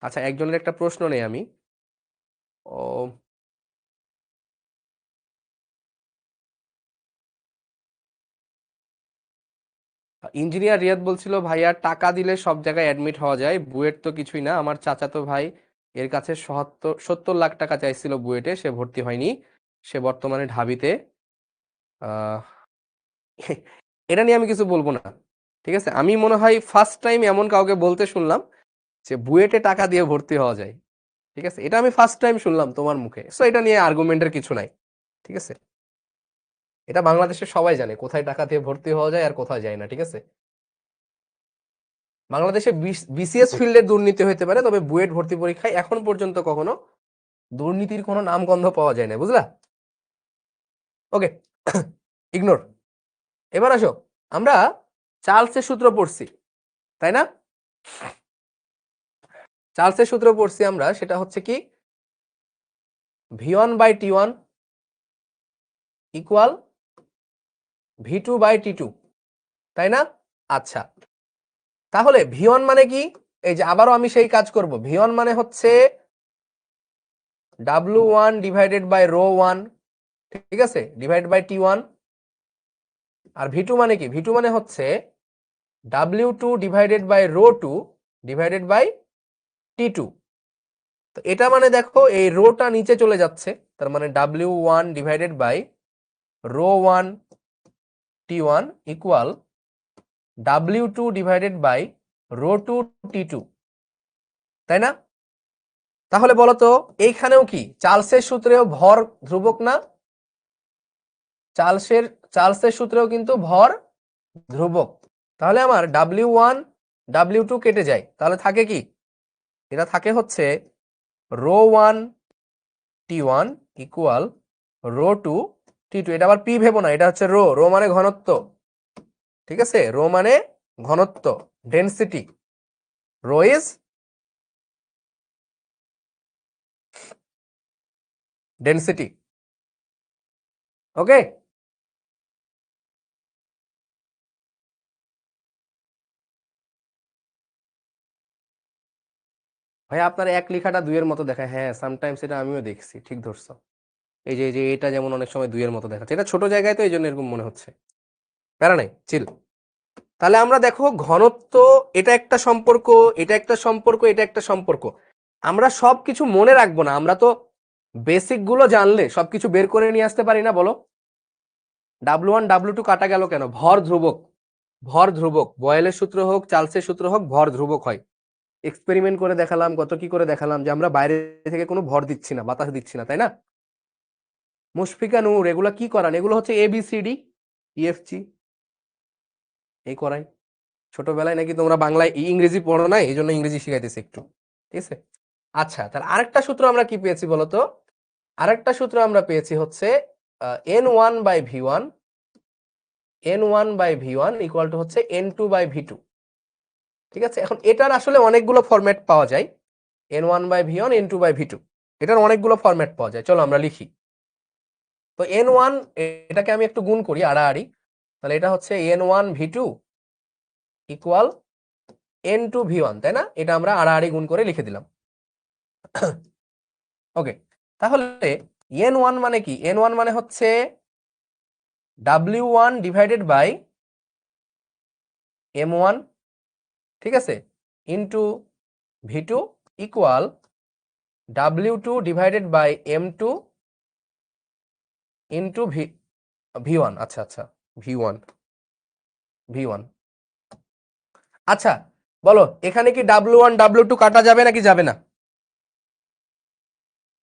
[SPEAKER 1] আচ্ছা, একজনের একটা প্রশ্ন নেই আমি। ও, ইঞ্জিনিয়ার রিয়াদ বলছিল ভাইয়া টাকা দিলে সব জায়গায় অ্যাডমিট হওয়া যায়, বুয়েট তো কিছুই না। আমার চাচাতো ভাই এর কাছে 70 লাখ টাকা চাইছিল বুয়েটে, সে ভর্তি হয়নি, সে বর্তমানে ঢাবিতে। আহ এটা নিয়ে আমি কিছু বলবো না, ঠিক আছে? আমি মনে হয় ফার্স্ট টাইম এমন কাউকে বলতে শুনলাম যে বুয়েটে টাকা দিয়ে ভর্তি হওয়া যায়, ঠিক আছে? এটা আমি ফার্স্ট টাইম শুনলাম তোমার মুখে, সো এটা নিয়ে আর্গুমেন্টের কিছু নাই, ঠিক আছে? এটা বাংলাদেশে সবাই জানে কোথায় টাকা দিয়ে ভর্তি হওয়া যায় আর কোথায় যায় না, ঠিক আছে? বাংলাদেশে বিসিএস ফিল্ডে দুর্নীতি হতে পারে, তবে বুয়েট ভর্তি পরীক্ষায় এখন পর্যন্ত কখনো দুর্নীতির কোনো নামগন্ধ পাওয়া যায় না, বুঝলা? ওকে, ইগনোর। এবার আসো, আমরা চার্লসের সূত্র পড়ছি, তাই না? চার্লসের সূত্র পড়ছি আমরা, সেটা হচ্ছে কি V1 by T1 equal V2/T2, তাই না? আচ্ছা, তাহলে V1 মানে কি? এই যে আবারও আমি সেই কাজ করব। V1 মানে হচ্ছে W1 ডিভাইডেড বাই রো 1, ঠিক আছে, divide by T1। R V2 মানে কি? V2 মানে হচ্ছে W2 divided by rho 2 divided by T2। তো এটা মানে দেখো এই রোটা নিচে চলে যাচ্ছে, তার মানে W1 divided by rho 1 T1 equal W2 divided by rho 2 T2, তাই না? তাহলে বলো তো এইখানেও কি চার্লসের সূত্রেও ভর ধ্রুবক না? চার্লসের সূত্রেও কিন্তু ভর ধ্রুবক। তাহলে আমার W1 W2 কেটে যায়, তাহলে থাকে কি? এটা থাকে হচ্ছে rho 1 T1 equal rho 2 T2। এটা আবার পি ভেবো না, এটা হচ্ছে রো। রো মানে ঘনত্ব, ঠিক আছে, রো মানে ঘনত্ব, density. Rho is density. Okay, ভাই আপনার এক লেখাটা দুইয়ের মতো দেখায়। হ্যাঁ, সামটাইমস এটা আমিও দেখছি, ঠিক ধরছো। এই যে এটা যেমন অনেক সময় দুইয়ের মতো দেখাচ্ছে, এটা ছোট জায়গায় তো এই জন্য এরকম মনে হচ্ছে। প্যারা নাই, চিল। তাহলে আমরা দেখো ঘনত্ব, এটা একটা সম্পর্ক, এটা একটা সম্পর্ক, এটা একটা সম্পর্ক। আমরা সবকিছু মনে রাখবো না, আমরা তো বেসিক গুলো জানলে সবকিছু বের করে নিয়ে আসতে পারি না, বলো? W1 W2 কাটা গেল কেন? ভর ধ্রুবক। ভর ধ্রুবক, বয়েলের সূত্র হোক, চার্লসের সূত্র হোক, ভর ধ্রুবক হয়। এক্সপেরিমেন্ট করে দেখালাম, কত কি করে দেখালাম যে আমরা বাইরে থেকে কোনো ভর দিচ্ছি না, বাতাস দিচ্ছি না, তাই না? মুশফিকা নূর, এগুলো কি করান? এগুলো হচ্ছে ABCD EFG, এই করাই। ছোটবেলায় নাকি তোমরা বাংলায় ইংরেজি পড়ো না, এই জন্য ইংরেজি শিখাইতেছে একটু, ঠিক আছে? আচ্ছা, তাহলে আরেকটা সূত্র আমরা কি পেয়েছি বলতো? আরেকটা সূত্র আমরা পেয়েছি হচ্ছে N1/V1, N1/V1 ইকুয়াল টু হচ্ছে N2/V2, ঠিক আছে? এখন এটার আসলে অনেকগুলো ফরম্যাট পাওয়া যায়, N1/V1 N2/V2, এটার অনেকগুলো ফরম্যাট পাওয়া যায়। চলো আমরা লিখি। তো N1, এটাকে আমি একটু গুণ করি আড়াআড়ি, তাহলে এটা হচ্ছে N1/V2 ইকুয়াল N2/V1, তাই না? এটা আমরা আড়াআড়ি গুণ করে লিখে দিলাম। ওকে, তাহলে N1 মানে কি? N1 মানে হচ্ছে W1 ডিভাইডেড বাই M1, ঠিক আছে, into V2 equal W2 divided by M2 into V1। আচ্ছা আচ্ছা, V1 V1। আচ্ছা বলো, এখানে কি W1 W2 কাটা যাবে নাকি যাবে না?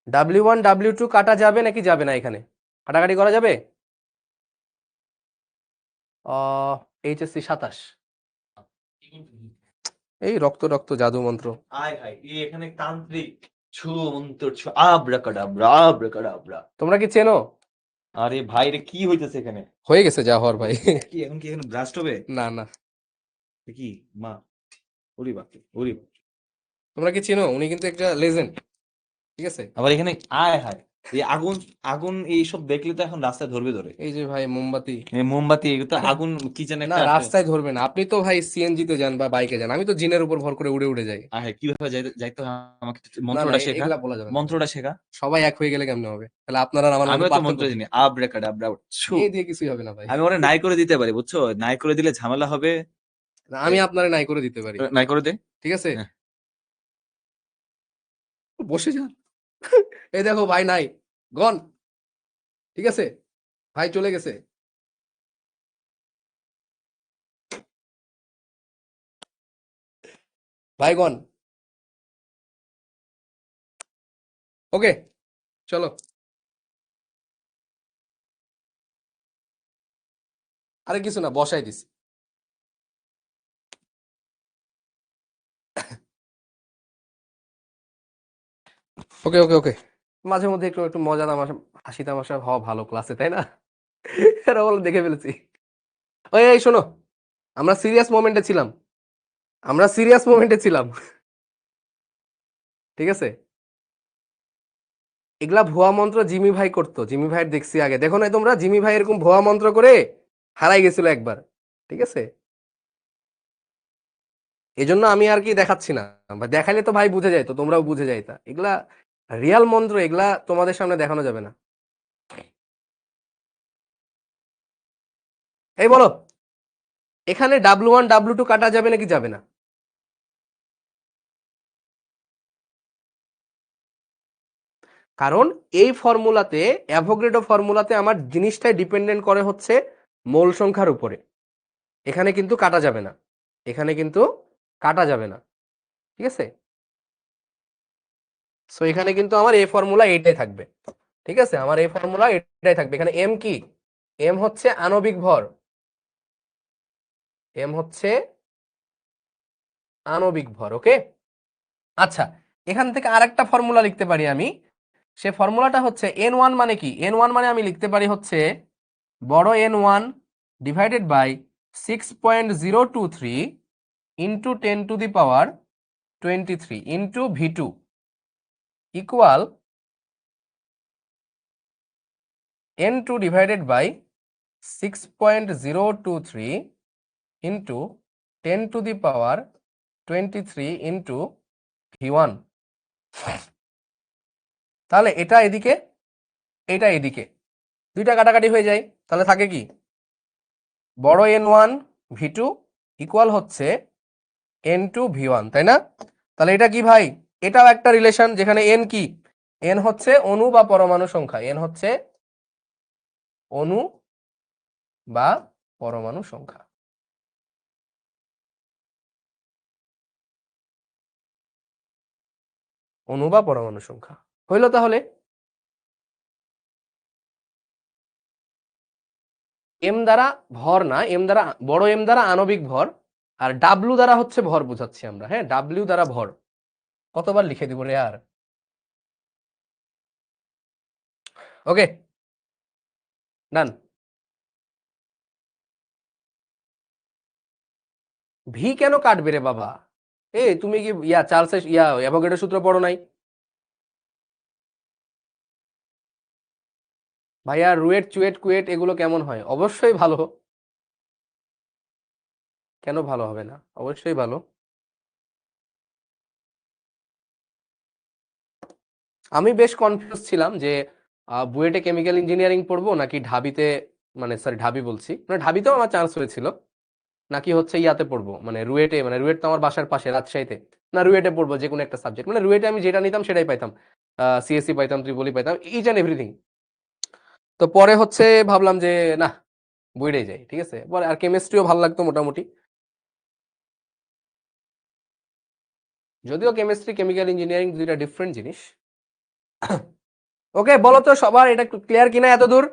[SPEAKER 1] W1 W2 কাটা যাবে নাকি যাবে না? এখানে কাটাকাটি করা যাবে? HSC 27, এই রক্ত রক্ত জাদু মন্ত্র।
[SPEAKER 2] আয় হায়, এখানে তান্ত্রিক ছু মন্ত্র ছু আব্রাকাডাব্রা আব্রাকাডাব্রা।
[SPEAKER 1] তোমরা কি চেনো?
[SPEAKER 2] আরে ভাই রে, কি হইতেছে এখানে?
[SPEAKER 1] হয়ে গেছে যা হওয়ার ভাই।
[SPEAKER 2] কি এখন কি এখানে ব্লাস্ট হবে?
[SPEAKER 1] না না,
[SPEAKER 2] কি মা, ওরে বাপরে ওরে বাপরে।
[SPEAKER 1] তোমরা কি চেনো? উনি কিন্তু একটা লেজেন্ড, ঠিক আছে?
[SPEAKER 2] আবার এখানে আয় হায়, এই আগুন আগুন এইসব দেখলে তো এখন রাস্তায় ধরবে ধরে।
[SPEAKER 1] এই যে ভাই মোমবাতি,
[SPEAKER 2] এই মোমবাতি, এগুলো তো আগুন কি জানি
[SPEAKER 1] না
[SPEAKER 2] একটা আছে।
[SPEAKER 1] রাস্তায় ধরবে না। আপনি তো ভাই CNG তে যান বা বাইকে যান, আমি তো জিনের উপর ভর করে উড়ে উড়ে যাই।
[SPEAKER 2] আয় হায়, কিভাবে যাইতে হয় আমাকে একটু
[SPEAKER 1] না না,
[SPEAKER 2] মন্ত্রটা শেখা,
[SPEAKER 1] এগুলা বলা যাবে না।
[SPEAKER 2] মন্ত্রটা শেখা।
[SPEAKER 1] সবাই এক হয়ে গেলে কেমনে হবে? তাহলে আপনারা আর আমার মধ্যে
[SPEAKER 2] আমিও তো
[SPEAKER 1] পার্থক্য
[SPEAKER 2] মন্ত্র
[SPEAKER 1] কি?
[SPEAKER 2] জানি আব্রাকাডাব্রা ছু।
[SPEAKER 1] এই দিয়ে কিছুই হবে না ভাই।
[SPEAKER 2] আমি ওরে নাই করে দিতে পারি, বুঝছো? নাই করে দিলে ঝামেলা হবে।
[SPEAKER 1] না, আমি আপনারে নাই করে দিতে পারি,
[SPEAKER 2] নাই করে দে।
[SPEAKER 1] ঠিক আছে?
[SPEAKER 2] হ্যাঁ।
[SPEAKER 1] বসে যান। এই দেখো ভাই নাই, গন, ঠিক আছে, ভাই চলে গেছে। ভাই গন। ওকে, চলো। আরে কিছু না, বসাই দিছি। ওকে ওকে ওকে, মাঝে মধ্যে একটু একটু মজা তামাশা, হাসি তামাশা হওয়া ভালো ক্লাসে, তাই না? এরা বলে দেখে ফেলেছি। ওই এই শোনো, আমরা সিরিয়াস মোমেন্টে ছিলাম, আমরা সিরিয়াস মোমেন্টে ছিলাম, ঠিক আছে? এগুলা ভুয়া মন্ত্র জিমি ভাই করতো, জিমি ভাইয়ের দেখছি আগে। দেখো না তোমরা জিমি ভাই এরকম ভুয়া মন্ত্র করে হারাই গেছিল একবার, ঠিক আছে। এই জন্য আমি আর কি দেখাচ্ছি না, বা দেখাইলে তো ভাই বুঝে যাইতো, তোমরাও বুঝে যাইতা। এগুলা রিয়াল মন্ত্র, এগুলা তোমাদের সামনে দেখানো যাবে না। এই বলো, এখানে W1 W2 কাটা যাবে নাকি যাবে না? কারণ এই ফর্মুলাতে, অ্যাভোগাড্রো ফর্মুলাতে আমার জিনিসটাই ডিপেন্ডেন্ট করে হচ্ছে মোল সংখ্যার উপরে। এখানে কিন্তু কাটা যাবে না, এখানে কিন্তু কাটা যাবে না, ঠিক আছে। সো এখানে কিন্তু আমার এই ফর্মুলা এইটাই থাকবে, ঠিক আছে। আমার এই ফর্মুলা এটাই থাকবে। এখানে এম কি? এম হচ্ছে আণবিক ভর, এম হচ্ছে আণবিক ভর। ওকে, আচ্ছা, এখান থেকে আরেকটা ফর্মুলা লিখতে পারি আমি। সে ফর্মুলাটা হচ্ছে N1 মানে কি? N1 মানে আমি লিখতে পারি হচ্ছে বড় N1 divided by 6.023 into 10⁻23 into V2 equal N2 divided by 6.023 into 10⁻23 into V1। তাহলে এটা এদিকে, এটা এদিকে, দুইটা কাটাকাটি হয়ে যায়। তাহলে থাকে কি? বড় N1 V2 ইকুয়াল হচ্ছে N2 V1, তাই না? তাহলে এটা কি ভাই? এটাও একটা রিলেশন, যেখানে N কি? N হচ্ছে অণু বা পরমাণু সংখ্যা, N হচ্ছে অণু বা পরমাণু সংখ্যা। অণু বা পরমাণু সংখ্যা হইল। তাহলে এম দ্বারা ভর না, এম দ্বারা, বড় এম দ্বারা আণবিক ভর, আর ডাব্লু দ্বারা হচ্ছে ভর বোঝাচ্ছি আমরা। হ্যাঁ, ডাব্লিউ দ্বারা ভর। কতবার লিখে দিব রে আর। ওকে, ডান। ভি কেন কাটবে রে বাবা? এ তুমি কি চার্লসের অ্যাভোগাড্রো সূত্র পড়ো নাই? ভাইয়া রুয়েট চুয়েট কুয়েট এগুলো কেমন হয়? অবশ্যই ভালো। কেন ভালো হবে না? অবশ্যই ভালো। আমি বেশ কনফিউজ ছিলাম যে বুয়েটে কেমিক্যাল ইঞ্জিনিয়ারিং পড়বো নাকি ঢাবিতে, মানে সরি ঢাবি বলছি, মানে ঢাবিতেও আমার চান্স হয়েছিল, নাকি হচ্ছে ইয়াতে পড়বো, মানে রুয়েটে, মানে রুয়েট তো আমার বাসার পাশে রাজশাহীতে, না রুয়েটে পড়বো যে কোনো একটা সাবজেক্ট। মানে রুয়েটে আমি যেটা নিতাম সেটাই পাইতাম, সিএসসি পাইতাম, ত্রিপলি পাইতাম, ইচ অ্যান্ড এভরিথিং। তো পরে হচ্ছে ভাবলাম যে না, বুয়েটেই যাই, ঠিক আছে। পরে আর কেমিস্ট্রিও ভালো লাগতো মোটামুটি, যদিও কেমিস্ট্রি কেমিক্যাল ইঞ্জিনিয়ারিং দুইটা ডিফারেন্ট জিনিস। ওকে, বলো তো সবার এটা ক্লিয়ার কিনা এত দূর?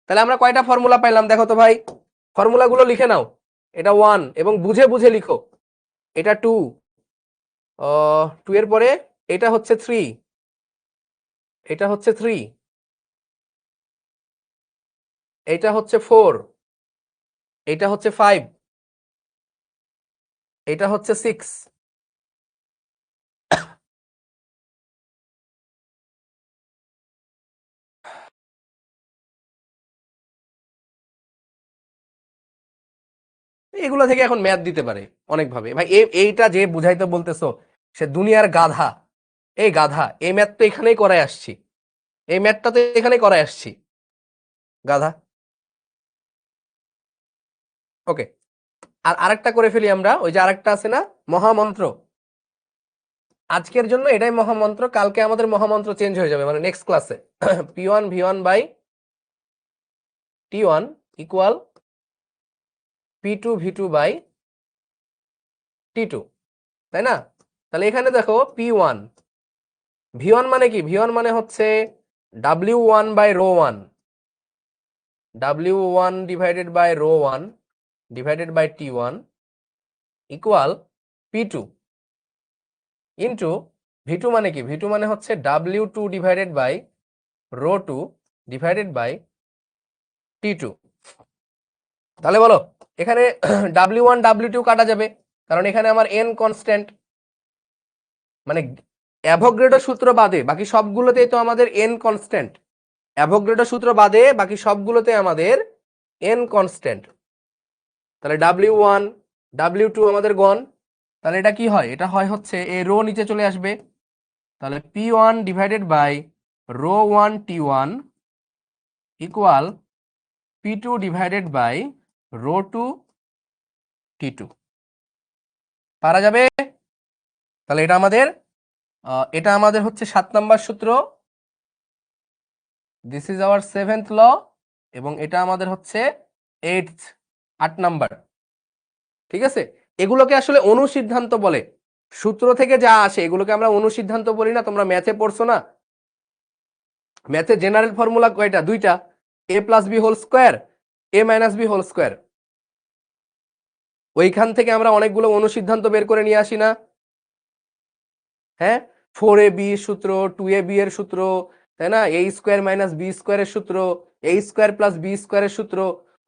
[SPEAKER 1] তাহলে আমরা কয়টা ফর্মুলা পাইলাম দেখো তো ভাই। ফর্মুলাগুলো লিখে নাও। এটা 1 এবং বুঝে বুঝে লিখো। এটা 2, 2 এর পরে এটা হচ্ছে 3, এটা হচ্ছে 3, এটা হচ্ছে 4, এটা হচ্ছে 5, এটা হচ্ছে 6। এগুলো থেকে এখন ম্যাথ দিতে পারে অনেক ভাবে ভাই। এইটা যে বুঝাইতে বলতেছো সে দুনিয়ার গাধা। এই গাধা, এই ম্যাথ তো এখানেই করাই আসছি, এই ম্যাথটা তো এখানেই করাই আসছি, গাধা। ওকে, আর আরেকটা করে ফেলি আমরা। ওই যে আরেকটা আছে না, মহামন্ত্র। আজকের জন্য এটাই মহামন্ত্র, কালকে আমাদের মহামন্ত্র চেঞ্জ হয়ে যাবে, মানে নেক্সট ক্লাসে P1 V1 by T1 equal P2 V2 by T2, তাই না? তাহলে এখানে দেখো P1 V1 মানে কি? V1 মানে হচ্ছে W1 by rho 1, W1 divided by rho 1 divided by T1 equal P2 into V2 মানে কি? V2 মানে হচ্ছে W2 divided by rho 2 divided by T2। তাহলে বলো, এখানে W1 W2 কাটা যাবে, কারণ এখানে আমার n কনস্ট্যান্ট, মানে অ্যাভোগাড্রো সূত্র বাদে বাকি সবগুলোতেই তো আমাদের n কনস্ট্যান্ট। অ্যাভোগাড্রো সূত্র বাদে বাকি সবগুলোতে আমাদের n কনস্ট্যান্ট। তাহলে W1 W2 আমাদের গন, তাহলে এটা কি হয়, এটা হয় হচ্ছে এই রো নিচে চলে আসবে, তাহলে P1 divided by rho 1 T1 equal P2 divided by rho 2 T2। পারা যাবে? তাহলে এটা আমাদের হচ্ছে 7 নাম্বার সূত্র, দিস ইজ আওয়ার 7th ল, এবং এটা আমাদের হচ্ছে 8 নাম্বার। ঠিক আছে, এগুলোকে আসলে অনুসিদ্ধান্ত বলে, সূত্র থেকে যা আসে এগুলোকে আমরা অনুসিদ্ধান্ত বলি না। তোমরা ম্যাথে পড়ছো না, ম্যাথে জেনারেল ফর্মুলা কয়টা? দুইটা, a plus B whole square, a minus B whole square. ওইখান থেকে আমরা অনেকগুলো অনুসিদ্ধান্ত বের করে নিয়ে আসি না? হ্যাঁ, 4ab সূত্র, 2ab এর সূত্র, তাই না, a স্কোয়ার মাইনাস বি স্কোয়ারের সূত্র, a স্কোয়ার প্লাস বি স্কোয়ারের সূত্র,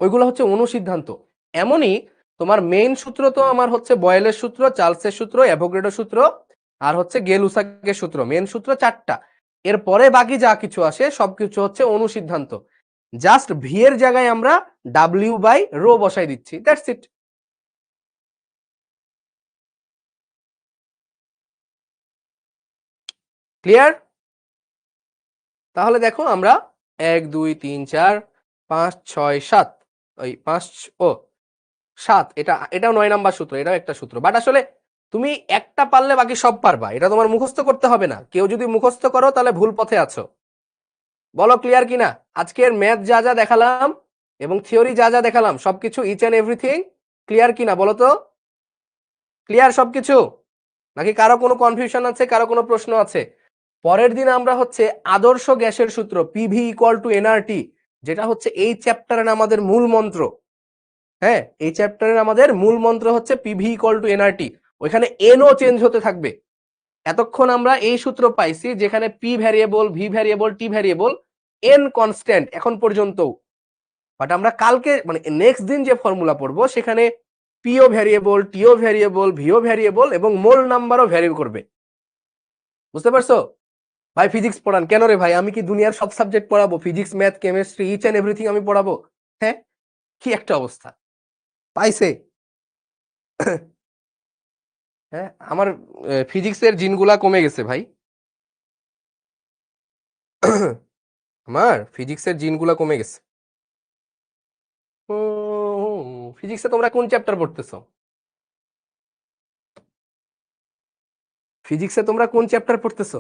[SPEAKER 1] ওইগুলো হচ্ছে অনুসিদ্ধান্ত। এমনই তোমার মেইন সূত্র তো আমার হচ্ছে বয়েলের সূত্র, চার্লসের সূত্র, অ্যাভোগাড্রোর সূত্র, আর হচ্ছে গেলুসাকের সূত্র। মেইন সূত্র 4টা, এরপরে বাকি যা কিছু আসে সবকিছু হচ্ছে অনুসিদ্ধান্ত। জাস্ট ভি এর জায়গায় আমরা ডাব্লিউ বাই রো বসাই দিচ্ছি, দ্যাটস ইট। ক্লিয়ার? তাহলে দেখো আমরা 1 2 3 4 5 6 7, ওই 5 ও 7, এটাও 9 নাম্বার সূত্র, এটাও একটা সূত্র। বাট আসলে তুমি একটা পারলে বাকি সব পারবা, এটা তোমার মুখস্থ করতে হবে না। কেউ যদি মুখস্থ করো তাহলে ভুল পথে আছো। বলো ক্লিয়ার কিনা? আজকের ম্যাথ যা যা দেখালাম এবং থিওরি যা যা দেখালাম সবকিছু ইচ অ্যান্ড এভরিথিং ক্লিয়ার কিনা বলো তো? ক্লিয়ার সবকিছু, নাকি কারো কোনো কনফিউশন আছে, কারো কোনো প্রশ্ন আছে? পরের দিন আমরা হচ্ছে আদর্শ গ্যাসের সূত্র পিভি ইকুয়াল টু এনআরটি, যেটা হচ্ছে এই চ্যাপ্টারের আমাদের মূল মন্ত্র। হ্যাঁ, এই চ্যাপ্টারের আমাদের মূল মন্ত্র হচ্ছে পিভি ইকুয়াল টু এনআরটি। ওইখানে এনও চেঞ্জ হতে থাকবে। এতক্ষণ আমরা এই সূত্র পাইছি যেখানে পি ভ্যারিয়েবল, ভি ভ্যারিয়েবল, টি ভ্যারিয়েবল, এন কনস্ট্যান্ট এখন পর্যন্ত। বাট আমরা কালকে মানে নেক্সট দিন যে ফর্মুলা পড়বো সেখানে পিও ভ্যারিয়েবল, টিও ভ্যারিয়েবল, ভিও ভ্যারিয়েবল এবং মোল নাম্বারও ভ্যারি করবে। বুঝতে পারছো? ভাই ফিজিক্স পড়ান কেন রে ভাই? আমি কি দুনিয়ার সব সাবজেক্ট পড়াবো? Physics, math, chemistry, each and everything আমি পড়াবো? হ্যাঁ, কি একটা অবস্থা পাইছে। হ্যাঁ, আমার ফিজিক্সের জিনগুলা কমে গেছে ভাই। আমার ফিজিক্সের জিনগুলা কমে গেছে। ফিজিক্সে তোমরা কোন চ্যাপ্টার পড়তেছো? ফিজিক্সে তোমরা কোন চ্যাপ্টার পড়তেছো?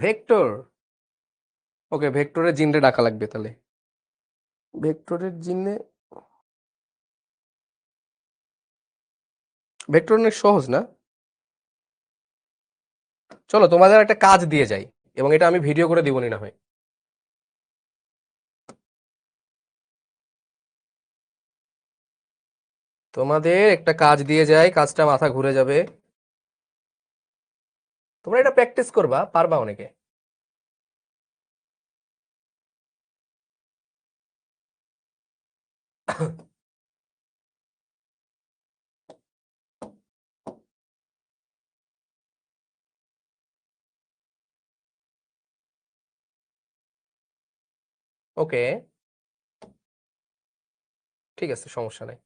[SPEAKER 1] ভেক্টর। ওকে, ভেক্টরের জিনরে ডাকা লাগবে তাহলে। ভেক্টরের জিনে, ভেক্টর অনেক সহজ না? চলো তোমাদের একটা কাজ দিয়ে যাই, এবং এটা আমি ভিডিও করে দিবনি না হয়। তোমাদের একটা কাজ দিয়ে যাই, কাজটা মাথা ঘুরে যাবে। তোমরা এটা প্র্যাকটিস করবা, পারবা অনেকে। ওকে, ঠিক আছে, সমস্যা নাই।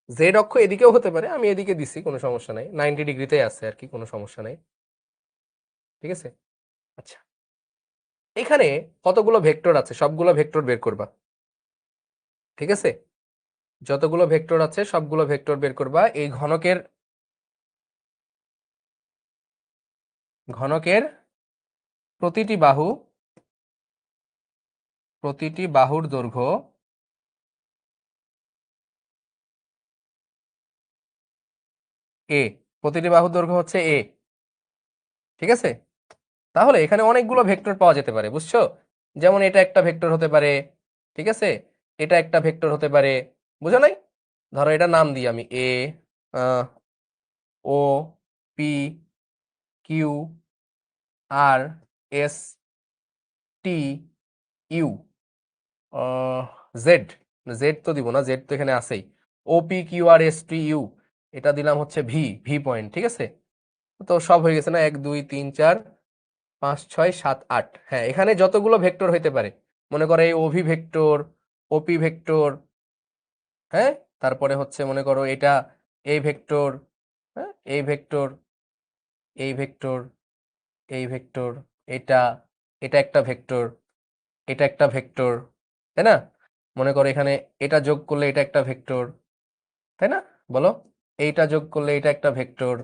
[SPEAKER 1] জেড অক্ষ এদিকেও হতে পারে, আমি এদিকে দিছি, কোনো সমস্যা নাই, 90 ডিগ্রিতে আছে আর কি, কোনো সমস্যা নাই। ঠিক আছে, আচ্ছা, এখানে কতগুলো ভেক্টর আছে সবগুলো ভেক্টর বের করবা। ঠিক আছে, যতগুলো ভেক্টর আছে সবগুলো ভেক্টর বের করবা। এই ঘনকের ঘনকের প্রতিটি বাহুর দৈর্ঘ্য এ, প্রতিটি বাহুর দৈর্ঘ্য হচ্ছে এ। ঠিক আছে, তাহলে এখানে অনেকগুলো ভেক্টর পাওয়া যেতে পারে, বুঝছো? যেমন এটা একটা ভেক্টর হতে পারে, ঠিক আছে, এটা একটা ভেক্টর হতে পারে, বুঝো নাই? ধরো এটা নাম দিই আমি A, O, P, Q, R, S, T, U, Z. Z তো দিব না, জেড তো এখানে আছেই। O, P, Q, R, S, T, U, এটা দিলাম হচ্ছে ভি, ভি পয়েন্ট, ঠিক আছে? তো সব হয়ে গেছে না, 1 2 3 4 5 6 7 8। হ্যাঁ, এখানে যতগুলো ভেক্টর হইতে পারে, মনে করো এই ওভি ভেক্টর, ওপি ভেক্টর, হ্যাঁ, তারপরে হচ্ছে মনে করো এটা এই ভেক্টর, হ্যাঁ, এই ভেক্টর, এই ভেক্টর, এই ভেক্টর, এটা, এটা একটা ভেক্টর, এটা একটা ভেক্টর, তাই না? মনে করো এখানে এটা যোগ করলে এটা একটা ভেক্টর, তাই না? বলো, এইটা যোগ করলে এটা একটা ভেক্টর,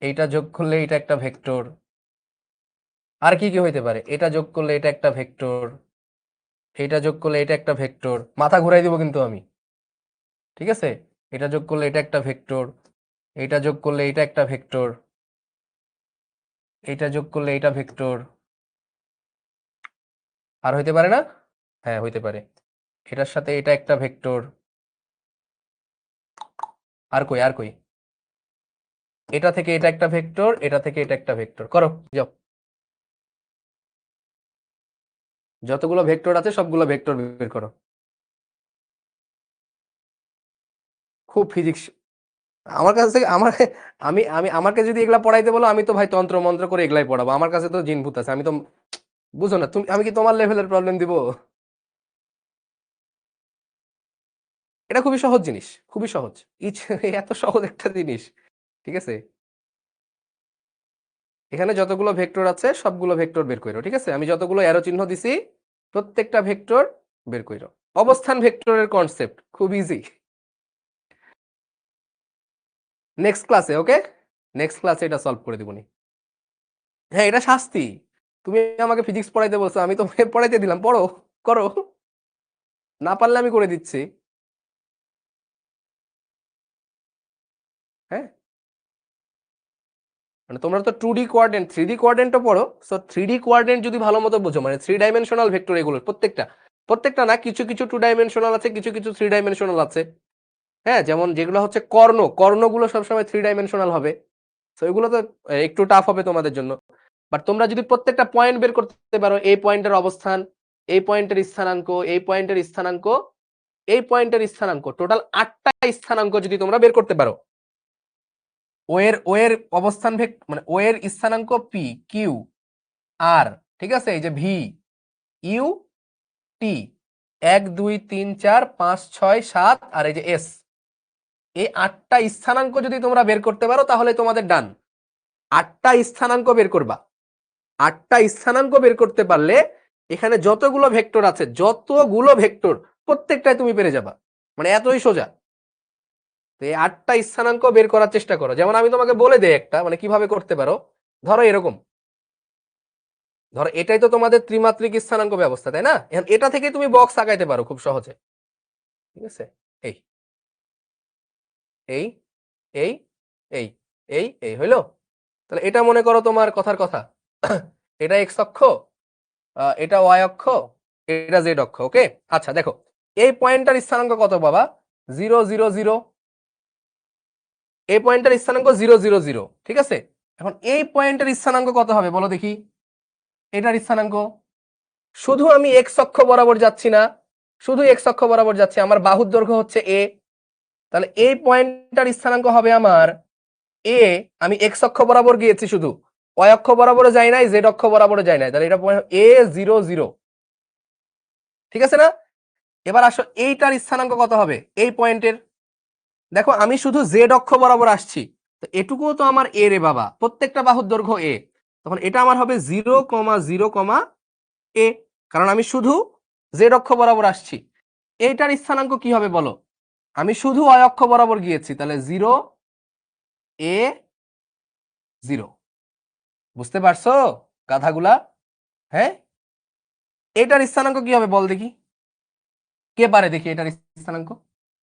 [SPEAKER 1] এইটা যোগ করলে এটা একটা ভেক্টর, আর কি কি হইতে পারে? এটা যোগ করলে এটা একটা ভেক্টর, এটা যোগ করলে এটা একটা ভেক্টর, মাথা ঘুরাই দিব কিন্তু আমি, ঠিক আছে? এটা যোগ করলে এটা একটা ভেক্টর, এটা যোগ করলে এটা একটা ভেক্টর, এটা যোগ করলে এটা ভেক্টর, আর হইতে পারে না? হ্যাঁ, হইতে পারে। এটার সাথে এটা একটা ভেক্টর, আর কই, আর কই? এটা থেকে এটা একটা ভেক্টর, এটা থেকে এটা একটা ভেক্টর, করো যাও। যতগুলো ভেক্টর আছে সবগুলো ভেক্টর বের করো। খুব ফিজিক্স আমার কাছে থেকে আমার আমি আমি আমাকে যদি এগুলা পড়াইতে বলো, আমি তো ভাই তন্ত্র মন্ত্র করে এগুলাই পড়াবো। আমার কাছে তো জিন ভূত আছে, আমি তো বুঝো না তুমি, আমি কি তোমার লেভেলের প্রবলেম দিব? এটা খুবই সহজ জিনিস, খুবই সহজ। ইচ এত সহজ একটা জিনিস, ঠিক আছে? এখানে যতগুলো ভেক্টর আছে সবগুলো ভেক্টর বের করো, ঠিক আছে? আমি যতগুলো অ্যারো চিহ্ন দিছি প্রত্যেকটা ভেক্টর বের করো। অবস্থান ভেক্টরের কনসেপ্ট খুব ইজি। নেক্সট ক্লাসে, ওকে, নেক্সট ক্লাসে এটা সলভ করে দিবনি। হ্যাঁ, এটা শাস্তি। তুমি আমাকে ফিজিক্স পড়াইতে বলছো, আমি তোমাকে পড়াইতে দিলাম, পড়ো, করো। না পারলে আমি করে দিচ্ছি। হ্যাঁ, মানে তোমরা তো 2D কোয়ার্ডেন্ট, 3D কোয়ার্ডেন্টও পড়ো। সো 3D কোয়ার্ডেন্ট যদি ভালো মতো বুঝো, মানে 3 ডাইমেনশনাল ভেক্টর এগুলো প্রত্যেকটা, প্রত্যেকটা না, কিছু কিছু 2 ডাইমেনশনাল আছে, কিছু কিছু 3 ডাইমেনশনাল আছে। হ্যাঁ, যেমন যেগুলো হচ্ছে কর্ণ, কর্ণগুলো সবসময় 3 ডাইমেনশনাল হবে। তো এগুলো তো একটু টাফ হবে তোমাদের জন্য। বাট তোমরা যদি প্রত্যেকটা পয়েন্ট বের করতে পারো, এই পয়েন্টের অবস্থান, এই পয়েন্টের স্থানাঙ্ক, এই পয়েন্টের স্থানাঙ্ক, এই পয়েন্টের স্থানাঙ্ক, টোটাল 8টা স্থানাঙ্ক যদি তোমরা বের করতে পারো, ও এর অবস্থান মানে ও এর স্থানাঙ্ক পি, কিউ, আর, ঠিক আছে, এই যে ভি, ইউ, টি, 1 2 3 4 5 6 7, আর এই যে এস, এই 8টা স্থানাঙ্ক যদি তোমরা বের করতে পারো তাহলে তোমাদের ডান। 8টা স্থানাঙ্ক বের করবা, 8টা স্থানাঙ্ক বের করতে পারলে এখানে যতগুলো ভেক্টর আছে, যতগুলো ভেক্টর প্রত্যেকটাই তুমি পেরে যাবা, মানে এতই সোজা। তো এই 8টা স্থানাঙ্ক বের করার চেষ্টা করো। যেমন আমি তোমাকে বলে দেই একটা, মানে কিভাবে করতে পারো। ধরো এরকম, ধরো এটাই তো তোমাদের ত্রিমাত্রিক স্থানাঙ্ক ব্যবস্থা, তাই না? এখন এটা থেকে তুমি বক্স আঁকাইতে পারো খুব সহজে, ঠিক আছে? এই এই এই এই এই হইলো। তাহলে এটা মনে করো তোমার কথার কথা, এটা এক্স অক্ষ, এটা ওয়াই অক্ষ, এটা জেড অক্ষ, ওকে। আচ্ছা দেখো, এই পয়েন্টটার স্থানাঙ্ক কত বাবা? 0 0 0। এই পয়েন্টের স্থানাঙ্ক 0 0 0, ঠিক আছে? এখন এই পয়েন্টের স্থানাঙ্ক কত হবে বলো দেখি? এটার স্থানাঙ্ক, শুধু আমি এক্স অক্ষ বরাবর যাচ্ছি না, শুধু এক্স অক্ষ বরাবর যাচ্ছি, আমার বাহুর দৈর্ঘ্য হচ্ছে এ, তাহলে এই পয়েন্টটার স্থানাঙ্ক হবে আমার এ। আমি এক্স অক্ষ বরাবর গিয়েছি শুধু, ওয়াই অক্ষ বরাবরে যাই নাই, জেড অক্ষ বরাবরে যাই নাই, তাহলে এটা এ 0 0, ঠিক আছে না? এবার আসো এইটার স্থানাঙ্ক কত হবে এই পয়েন্টের? দেখো আমি শুধু জেড অক্ষ বরাবর আসছি, তো এটুকুও তো আমার এ রে বাবা, প্রত্যেকটা বাহুর দৈর্ঘ্য এ, তখন এটা আমার হবে 0 0 এ, কারণ আমি শুধু জেড অক্ষ বরাবর আসছি। এইটার স্থানাঙ্ক কি হবে বলো? আমি শুধু ওয়াই অক্ষ বরাবর গিয়েছি, তাহলে 0 এ 0। বুঝতে পারছো গাধাগুলা? হ্যাঁ, এটার স্থানাঙ্ক কি হবে বল দেখি, কে পারে দেখি এটার স্থানাঙ্ক?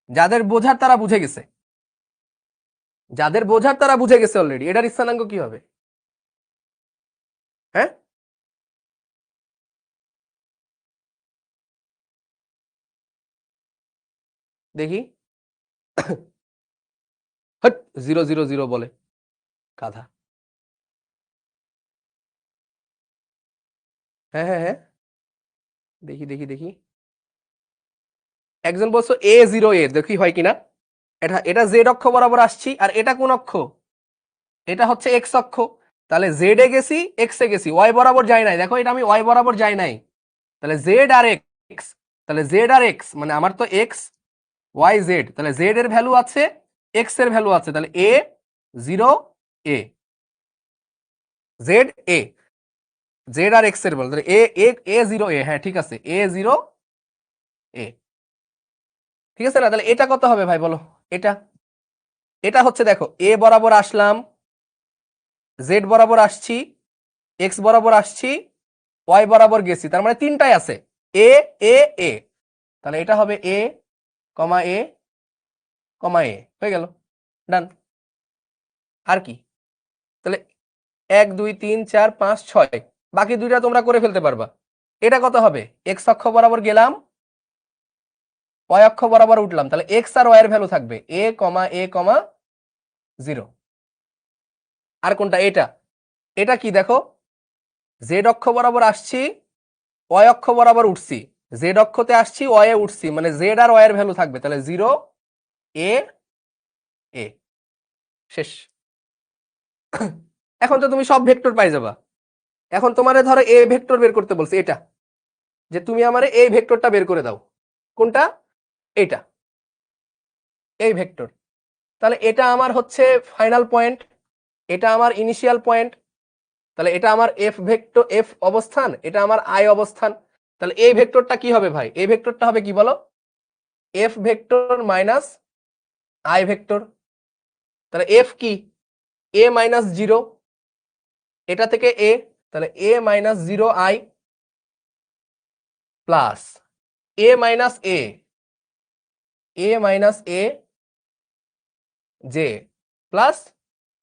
[SPEAKER 1] যাদের বোঝার তারা বুঝে গেছে, যাদের বোঝার তারা বুঝে গেছে অলরেডি, এটার স্থানাঙ্ক কি হবে? হ্যাঁ, দেখি। হট 0 0 0 বলে গাধা। হ্যাঁ হ্যাঁ হ্যাঁ, দেখি দেখি দেখি। একজন বলছো A0A, দেখি হয় কিনা। এটা এটা জেড অক্ষ বরাবর আসছি, আর এটা কোন অক্ষ? এটা হচ্ছে এক্স অক্ষ। তাহলে জেড এ গেছি, এক্স এ গেছি, ওয়াই বরাবর যাই নাই। দেখো এটা আমি ওয়াই বরাবর যাই নাই, তাহলে জেড আর এক্স, তাহলে জেড আর এক্স মানে আমার তো এক্স ওয়াই জেড, তাহলে জেড এর ভ্যালু আছে, এক্স এর ভ্যালু আছে, তাহলে A0A, জেড এ, জেড আর এক্স এর ভ্যালু, তাহলে A0A, হ্যাঁ ঠিক আছে, A0A, ঠিক আছে না? তাহলে এটা কত হবে ভাই বলো? এটা এটা হচ্ছে, দেখো এ বরাবর আসলাম, জেড বরাবর আসছি, এক্স বরাবর আসছি, ওয়াই বরাবর গেছি, তার মানে তিনটাই আছে, এ এ এ, তাহলে এটা হবে এ কমা এ কমা এ, হয়ে গেল, ডান। আর কি? তাহলে 1 2 3 4 5 6, বাকি দুইটা তোমরা করে ফেলতে পারবা। এটা কত হবে? এক্স অক্ষ বরাবর গেলাম, ওয়াই অক্ষ বরাবর উঠলাম, তাহলে এক্স আর ওয়াই এর ভ্যালু থাকবে এ কমা 0। আর কোনটা? এটা এটা কি দেখো, জেড অক্ষ বরাবর আসছি, ওয়াই অক্ষ বরাবর উঠছি, জেড অক্ষতে আসছি, ওয়াই এ উঠছি, মানে জেড আর ওয়াই এর ভ্যালু থাকবে, তাহলে 0 এ এ, শেষ। এখন তো তুমি সব ভেক্টর পাই যাবা। এখন তোমারে ধরো এ ভেক্টর বের করতে বলছে, এটা যে তুমি আমারে এই ভেক্টরটা বের করে দাও। কোনটা? এইটা, এই ভেক্টর। তাহলে এটা আমার হচ্ছে ফাইনাল পয়েন্ট, এটা আমার ইনিশিয়াল পয়েন্ট, তাহলে এটা আমার এফ ভেক্টর, এফ অবস্থান, এটা আমার আই অবস্থান। তাহলে এই ভেক্টরটা কি হবে ভাই? এই ভেক্টরটা হবে কি বলো? F vector minus I vector. তাহলে এফ কি? এ মাইনাস 0, এটা থেকে এ, তাহলে A minus 0 I plus A minus A, A minus A J plus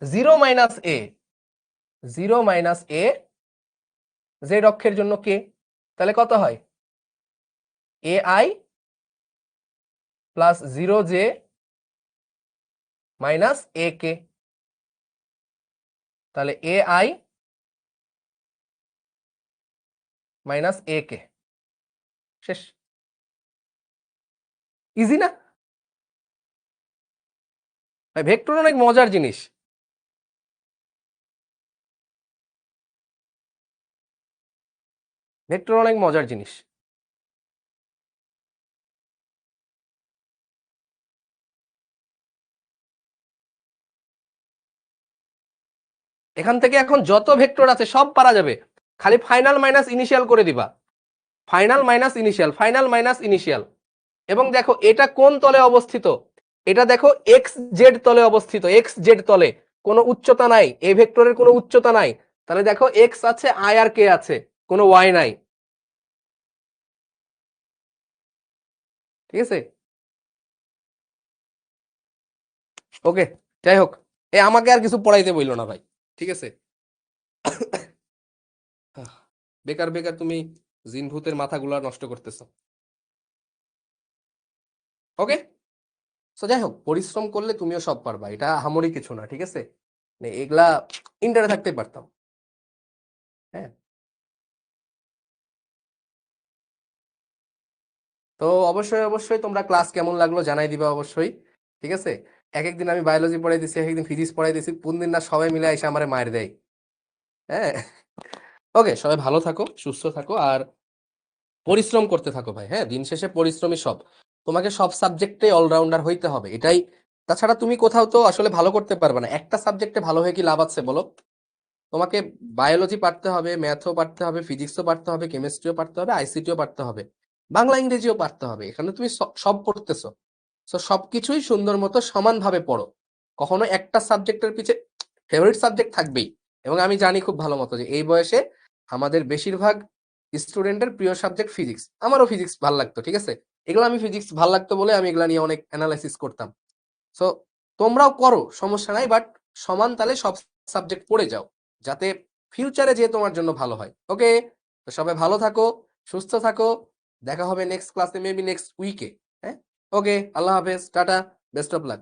[SPEAKER 1] 0 minus A, 0 minus A Z অক্ষের জন্য কে, তাহলে কত হয়? A I plus 0 J minus A K, তাহলে এ আই মাইনাস এ কে, শেষ। ইজি না ভাই? ভেক্টর অনেক মজার জিনিস। ভেক্টর অনেক মজার জিনিস। এখান থেকে এখন যত ভেক্টর আছে সব পারা যাবে, খালি ফাইনাল মাইনাস ইনিশিয়াল করে দিবা। Final minus initial, final minus initial. এবং দেখো এটা কোন তলে অবস্থিত? এটা দেখো এক্স জেড তলে অবস্থিত, এক্স জেড তলে, কোনো উচ্চতা নাই, এই ভেক্টরের কোনো উচ্চতা নাই। তাহলে দেখো এক্স আছে, আই আর কে আছে, কোনো ওয়াই নাই, ঠিক আছে? ওকে, যাই হোক, আমাকে আর কিছু পড়াইতে বইলো না ভাই, ঠিক আছে? বেকার বেকার তুমি জিন ভূতের মাথাগুলা নষ্ট করতেছো। ওকে, তো যাই হোক, পরিশ্রম করলে তুমিও সব পারবা, এটা হামরি কিছু না, ঠিক আছে? মানে এগুলা ইন্টারে থাকতে পারতাম। হ্যাঁ, তো অবশ্যই অবশ্যই তোমরা ক্লাস কেমন লাগলো জানাই দিবা অবশ্যই, ঠিক আছে? এক একদিন আমি বায়োলজি পড়াই দিছি, এক একদিন ফিজিক্স পড়াই দিছি, কোন দিন না সবাই মিলে এসে আমারে মার দেয়। হ্যাঁ, ওকে, সবাই ভালো থাকো, সুস্থ থাকো, আর পরিশ্রম করতে থাকো ভাই। হ্যাঁ, দিন শেষে পরিশ্রমই সব। তোমাকে সব সাবজেক্টে অলরাউন্ডার হইতে হবে, এটাই। তাছাড়া তুমি কোথাও তো আসলে ভালো করতে পারবে না, একটা সাবজেক্টে ভালো হয়ে কি লাভ আছে বলো? তোমাকে বায়োলজি পারতে হবে, ম্যাথও পারতে হবে, ফিজিক্সও পারতে হবে, কেমিস্ট্রিও পারতে হবে, আইসিটিও পারতে হবে, বাংলা ইংরেজিও পারতে হবে। এখানে তুমি সব পড়তেছো, তো সবকিছুই সুন্দর মতো সমানভাবে পড়ো। কখনো একটা সাবজেক্টের পিছে ফেভারিট সাবজেক্ট থাকবেই। এবং আমি জানি খুব ভালো মতো যে এই বয়সে আমাদের বেশিরভাগ স্টুডেন্টের প্রিয় সাবজেক্ট ফিজিক্স। আমারও ফিজিক্স ভালো লাগতো, ঠিক আছে? এগুলো আমি ফিজিক্স ভালো লাগতো বলে আমি এগুলা নিয়ে অনেক অ্যানালাইসিস করতাম। সো তোমরাও করো, সমস্যা নাই, বাট সমান তালে সব সাবজেক্ট পড়ে যাও, যাতে ফিউচারে যে তোমার জন্য ভালো হয়। ওকে, তো সবাই ভালো থাকো, সুস্থ থাকো, দেখা হবে নেক্সট ক্লাসে, মেবি নেক্সট উইকে। হ্যাঁ, ওকে, আল্লাহ হাফেজ, টাটা, বেস্ট অফ লাক।